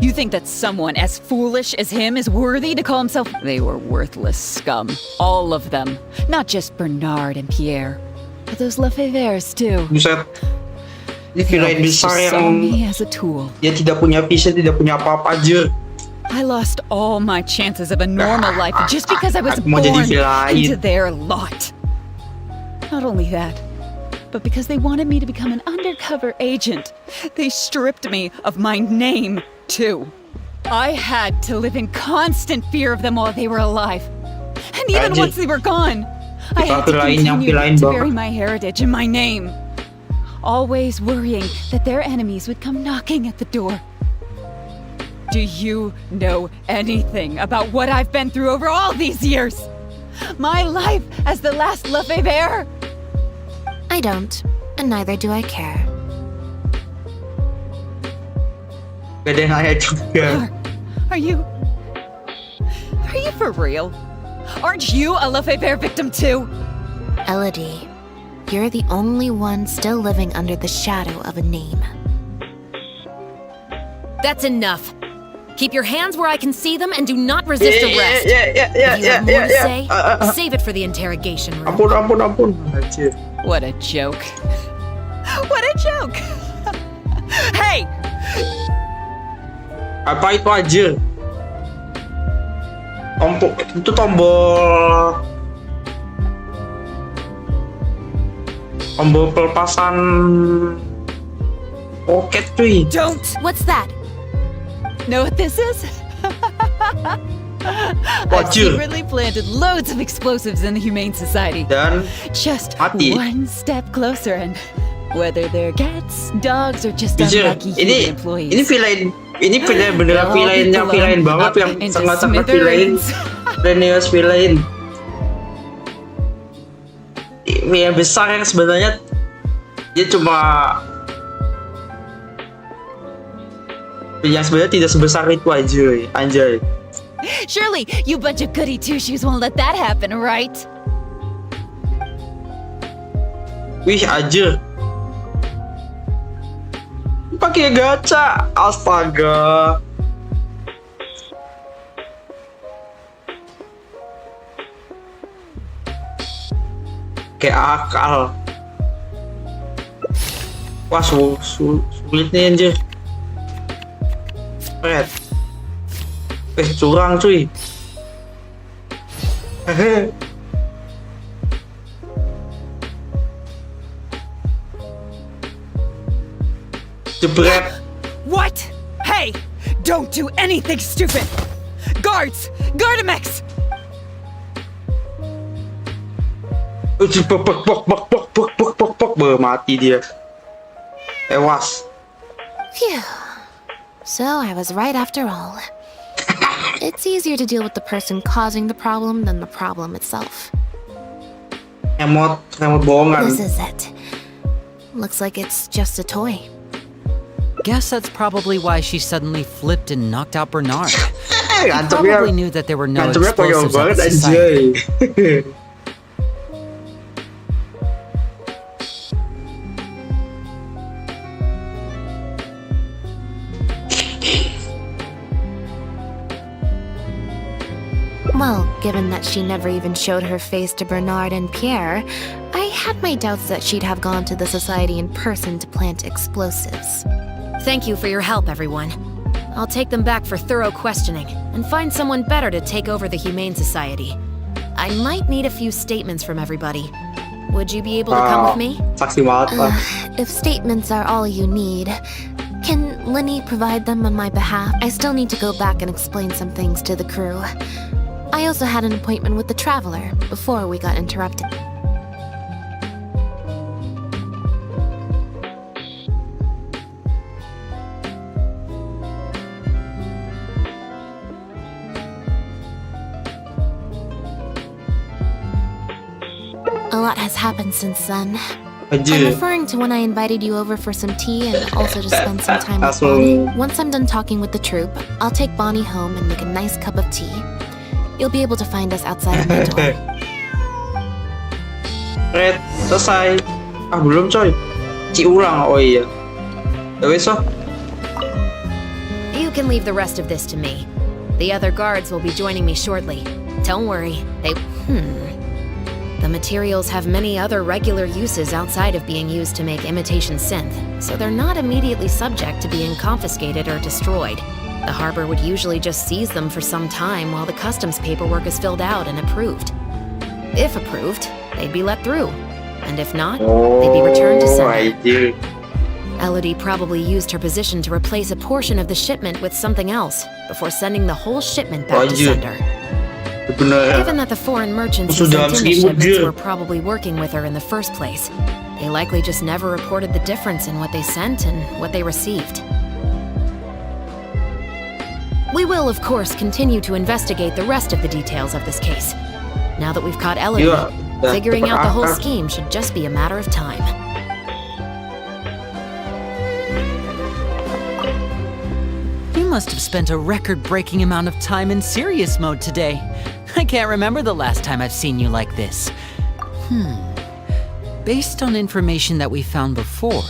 S16: You think that someone as foolish as him is worthy to call himself? They were worthless scum. All of them. Not just Bernard and Pierre, but those Lefebvres too.
S1: Buset. Ini kirain besar yang
S16: as a tool.
S1: Dia tidak punya vision, tidak punya apa-apa aja.
S16: I lost all my chances of a normal life just because I was
S1: Aku mau
S16: born
S1: jadi villain.
S16: into their lot. Not only that, but because they wanted me to become an undercover agent, they stripped me of my name, too. I had to live in constant fear of them while they were alive. And even once they were gone, I had to
S1: Pilain yang
S16: continue
S1: pilain
S16: to
S1: banget.
S16: bury my heritage and my name. Always worrying that their enemies would come knocking at the door. Do you know anything about what I've been through over all these years? My life as the last Lefebvre?
S2: I don't, and neither do I care.
S1: Gak ada yang nanya juga.
S16: Are you for real? Aren't you a Lefebvre victim too?
S2: Elodie, you're the only one still living under the shadow of a name.
S17: That's enough. Keep your hands where I can see them and do not resist arrest.
S1: Yeah.
S17: If you have more to say, save it for the interrogation room.
S1: Ampun. Anjir.
S16: What a joke. What a joke! Hey!
S1: Apa itu anjir? Itu tombol pelepasan roket cuy.
S16: Don't!
S2: What's that?
S16: Know what this is? I've secretly planted loads of explosives in the Humane Society.
S1: Dan
S16: just
S1: mati.
S16: one step closer, and whether they're cats, dogs, or just
S1: Jujur,
S16: unlucky human employees.
S1: ini villain beneran villain banget yang sangat-sangat villain. Renius villain. Yang besar yang sebenarnya dia cuma yang sebenarnya tidak sebesar itu aja, anjay.
S16: Surely, you bunch of goody two-shoes won't let that happen, right?
S1: Wih, anjir. Pakai gacha, astaga. Kayak akal. Wah, sulit nih anjir. Red. Curang cuy. Jebret.
S16: What? Hey! Don't do anything stupid! Guards! Gardamex!
S1: Mati dia. Tewas.
S2: Phew. So I was right after all. It's easier to deal with the person causing the problem than the problem itself.
S1: Emot bohongan.
S2: This is it. Looks like it's just a toy.
S13: Guess that's probably why she suddenly flipped and knocked out Bernard. She
S1: Ngantuknya
S13: probably knew that there were no
S1: konyol
S13: explosives at
S1: banget
S13: the society.
S1: anjay.
S2: Well, given that she never even showed her face to Bernard and Pierre, I had my doubts that she'd have gone to the society in person to plant explosives.
S17: Thank you for your help, everyone. I'll take them back for thorough questioning and find someone better to take over the Humane Society. I might need a few statements from everybody. Would you be able to come with me?
S1: Saksi banget, Pak.
S2: If statements are all you need, can Linny provide them on my behalf? I still need to go back and explain some things to the crew. I also had an appointment with the Traveler before we got interrupted. A lot has happened since then. I'm referring to when I invited you over for some tea and also to spend some time with Bonnie. Once I'm done talking with the troupe, I'll take Bonnie home and make a nice cup of tea. You'll be able to find us outside of my door.
S1: Red, selesai. Ah, belum coy. Ulang, oh iya. Ya wes oh.
S17: You can leave the rest of this to me. The other guards will be joining me shortly. Don't worry, The materials have many other regular uses outside of being used to make imitation synth, so they're not immediately subject to being confiscated or destroyed. The harbor would usually just seize them for some time while the customs paperwork is filled out and approved. If approved, they'd be let through, and if not, they'd be returned to sender. Elodie probably used her position to replace a portion of the shipment with something else before sending the whole shipment back to sender.
S1: Bener.
S17: Given that the foreign merchants who
S1: Sudah
S17: sent in the
S1: 1000
S17: shipments
S1: jir.
S17: were probably working with her in the first place, they likely just never reported the difference in what they sent and what they received. We will, of course, continue to investigate the rest of the details of this case. Now that we've caught Elodie,
S1: Iya, udah
S17: figuring out the whole
S1: terangkat.
S17: scheme should just be a matter of time.
S13: You must have spent a record-breaking amount of time in serious mode today. I can't remember the last time I've seen you like this. Based on information that we found before,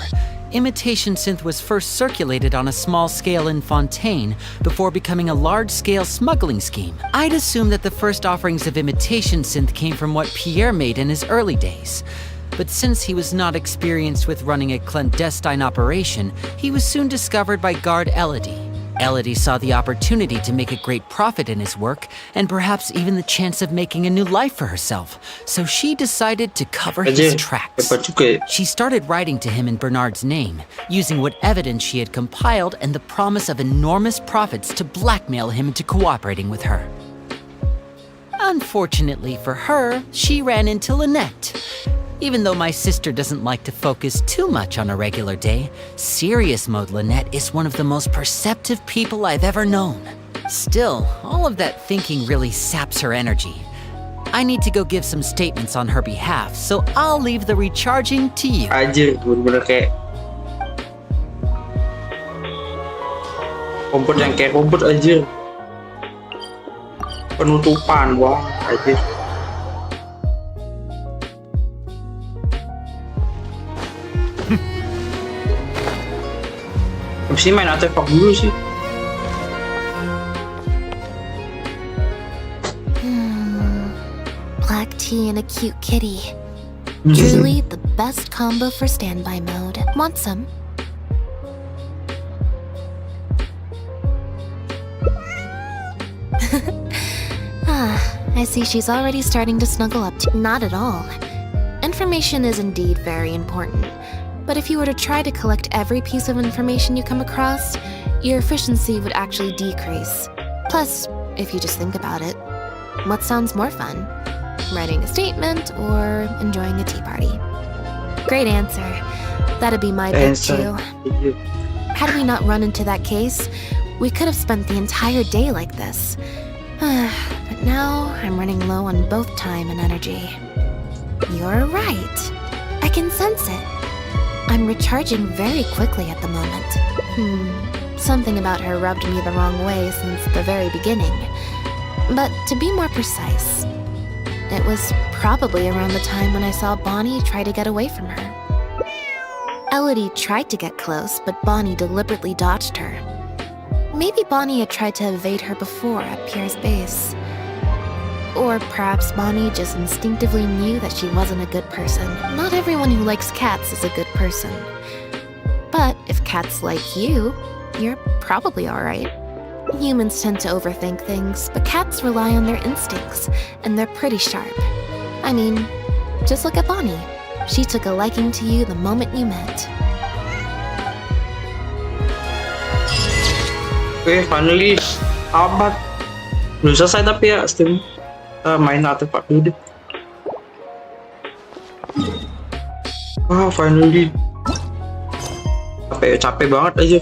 S13: imitation synth was first circulated on a small scale in Fontaine before becoming a large-scale smuggling scheme. I'd assume that the first offerings of imitation synth came from what Pierre made in his early days. But since he was not experienced with running a clandestine operation, he was soon discovered by guard Elodie. Elodie saw the opportunity to make a great profit in his work, and perhaps even the chance of making a new life for herself, so she decided to cover his
S1: Anjir,
S13: tracks.
S1: hebat juga ya.
S13: She started writing to him in Bernard's name, using what evidence she had compiled and the promise of enormous profits to blackmail him into cooperating with her. Unfortunately for her, she ran into Lynette. Even though my sister doesn't like to focus too much on a regular day, serious mode Lynette is one of the most perceptive people I've ever known. Still, all of that thinking really saps her energy. I need to go give some statements on her behalf, so I'll leave the recharging to you.
S1: Anjir, bener-bener kayak robot yang kayak robot anjir. Penutupan, wah anjir. Abis ini main artefak dulu sih.
S2: Black tea and a cute kitty. Truly the best combo for standby mode. Want some? I see she's already starting to snuggle up to— Not at all. Information is indeed very important. But if you were to try to collect every piece of information you come across, your efficiency would actually decrease. Plus, if you just think about it, what sounds more fun? Writing a statement or enjoying a tea party? Great answer. That'd be my pick too. Had we not run into that case, we could have spent the entire day like this. But now I'm running low on both time and energy. You're right. I can sense it. I'm recharging very quickly at the moment. Something about her rubbed me the wrong way since the very beginning. But to be more precise, it was probably around the time when I saw Bonnie try to get away from her. Elodie tried to get close, but Bonnie deliberately dodged her. Maybe Bonnie had tried to evade her before at Pierre's base. Or perhaps Bonnie just instinctively knew that she wasn't a good person. Not everyone who likes cats is a good person. But if cats like you, you're probably alright. Humans tend to overthink things, but cats rely on their instincts, and they're pretty sharp. I mean, just look at Bonnie. She took a liking to you the moment you met.
S1: Oke, finally amat. Belum selesai tapi ya stream. Main artefak dulu deh. Wah, finally. Capek banget aja.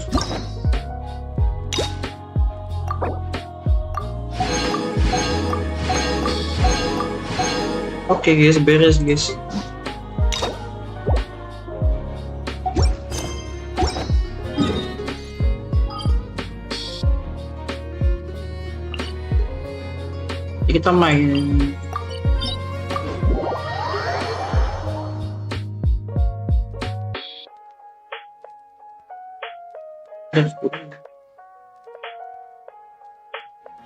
S1: Oke guys, beres guys. Kita main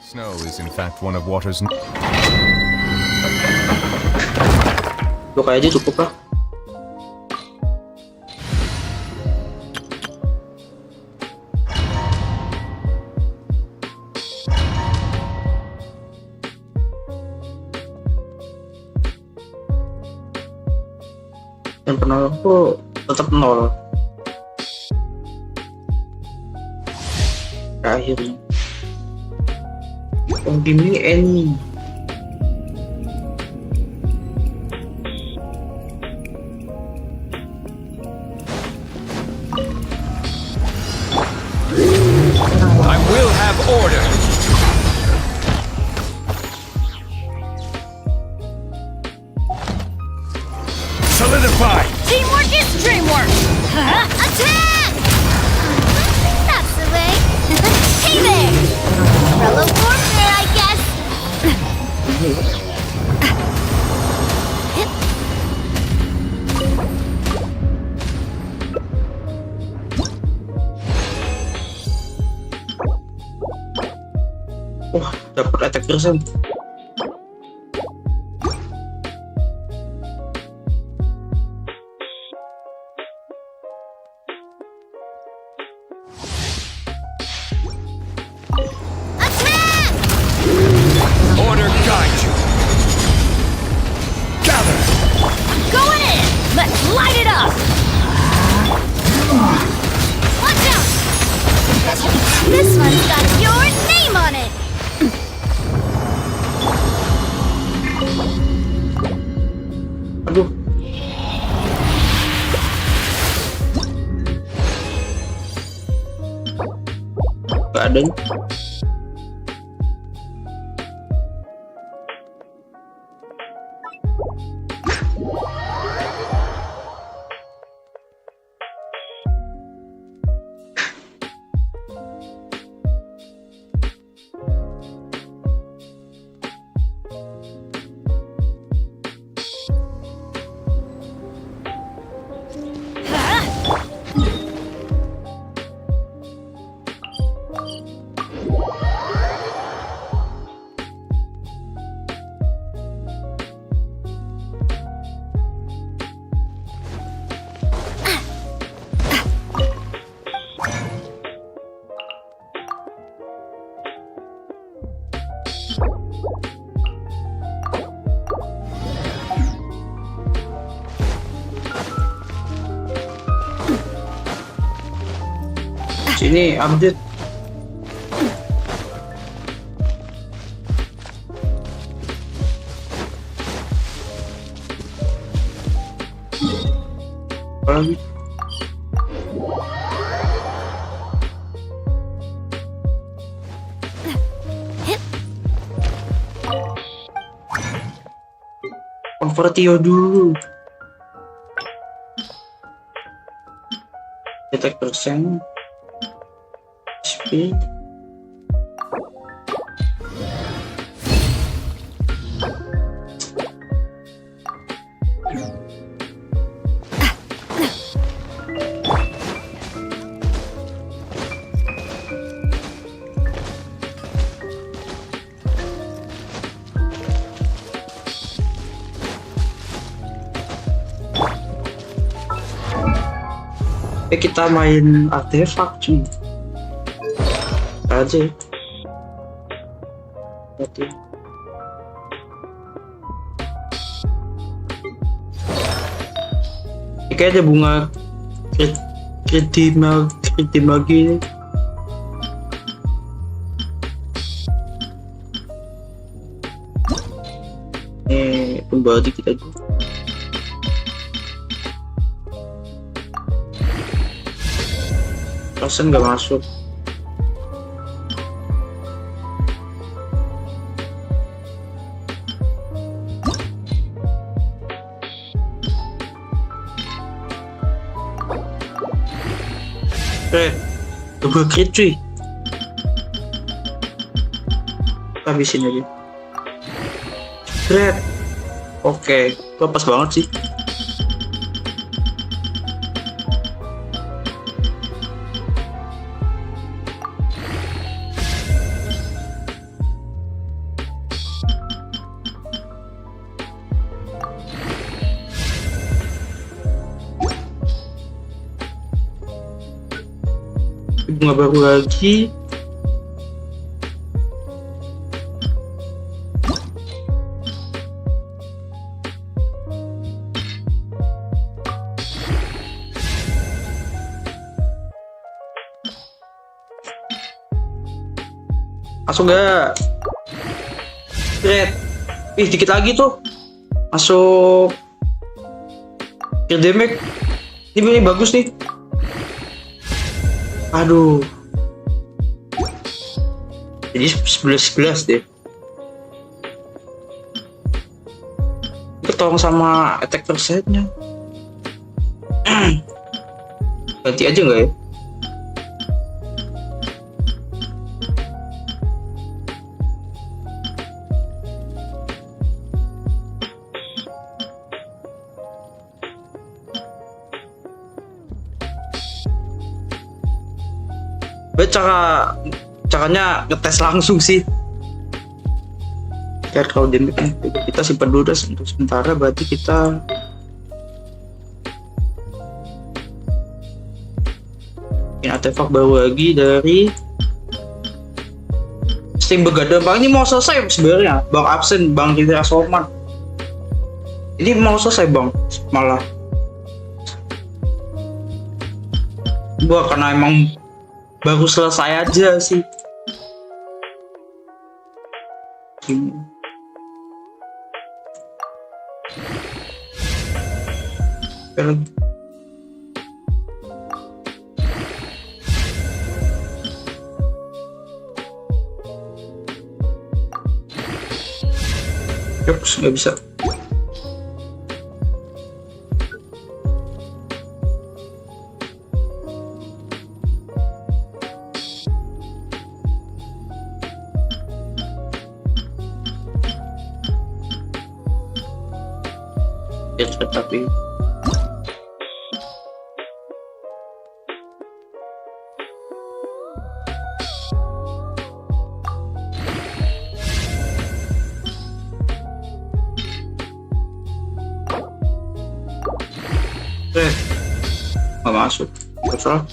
S11: Snow is in fact one of water's...
S1: Look aja cukup lah. Dan penolongku tetap 0. Akhirnya yang gini ini
S7: I will have order. Solidify.
S4: Teamwork is dreamwork! Attack! That's the way! Hey there! Umbrella warfare, I guess!
S1: Wah, dapat attack persen.
S7: Order guide you. Gather.
S4: Go in! Let's light it up! Watch out! This one's got your name on it!
S1: Aduh. Gak ada nih. Sini update. Apa lagi? Convertio dulu. Attack persen. HP. Kita main artefak cuy. Aja. Oke. Ini kayak ada bunga kritim lagi. Kembali kita aja. Persen nggak masuk. Double crit cuy. Habisin aja. Crit. Oke, pas banget sih. Bunga baru lagi. Masuk gak? Red. Ih, dikit lagi tuh. Masuk. Kill damage. Ini bagus nih. Aduh. Jadi 11 deh. Ketolong sama attack persetnya. Ganti aja nggak ya? Caranya ngetes langsung sih. Kayak kalau damage kita simpan dulu untuk sementara, berarti kita bikin artefak baru lagi dari Steam Begadang. Bang ini mau selesai sebenarnya, Bang absen, Bang Rida Soman. Ini mau selesai Bang, malah gua karena emang baru selesai aja sih. Film. Yups, nggak bisa. Tapi nggak masuk. Terserah.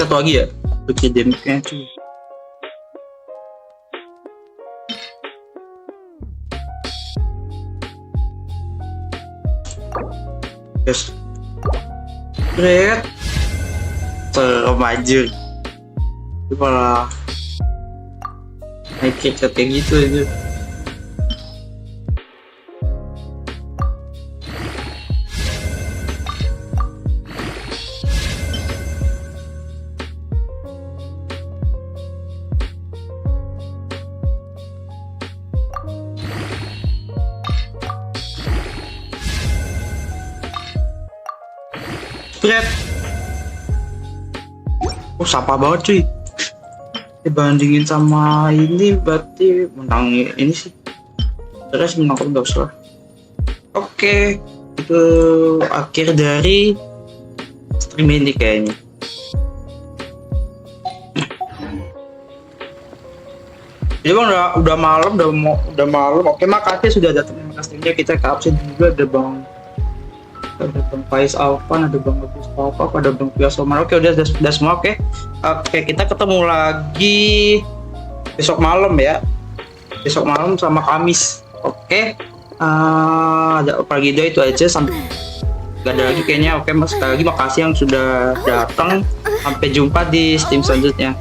S1: Satu lagi ya, bikin damage-nya cuy. Yes. Red. Serem aja. Itu malah naik kayak gitu aja. Spread. Oh, sapa banget cuy. Dibandingin sama ini berarti menang ini sih. Terus menang nggak usah. Oke, itu akhir dari stream ini kayaknya. Jadi bang udah malam, udah malam. Oke, makasih sudah datang. Terima kasih kita ke absen juga ada Bang Faiz Alvan, ada Bang Agus Papa, ada Bang Pia Somar. Oke, udah semua. Oke, kita ketemu lagi besok malam ya. Besok malam sama Kamis. Oke. Ada pagi itu aja, sampai gak ada lagi kayaknya. Oke, mas sekali lagi makasih yang sudah datang. Sampai jumpa di stream selanjutnya.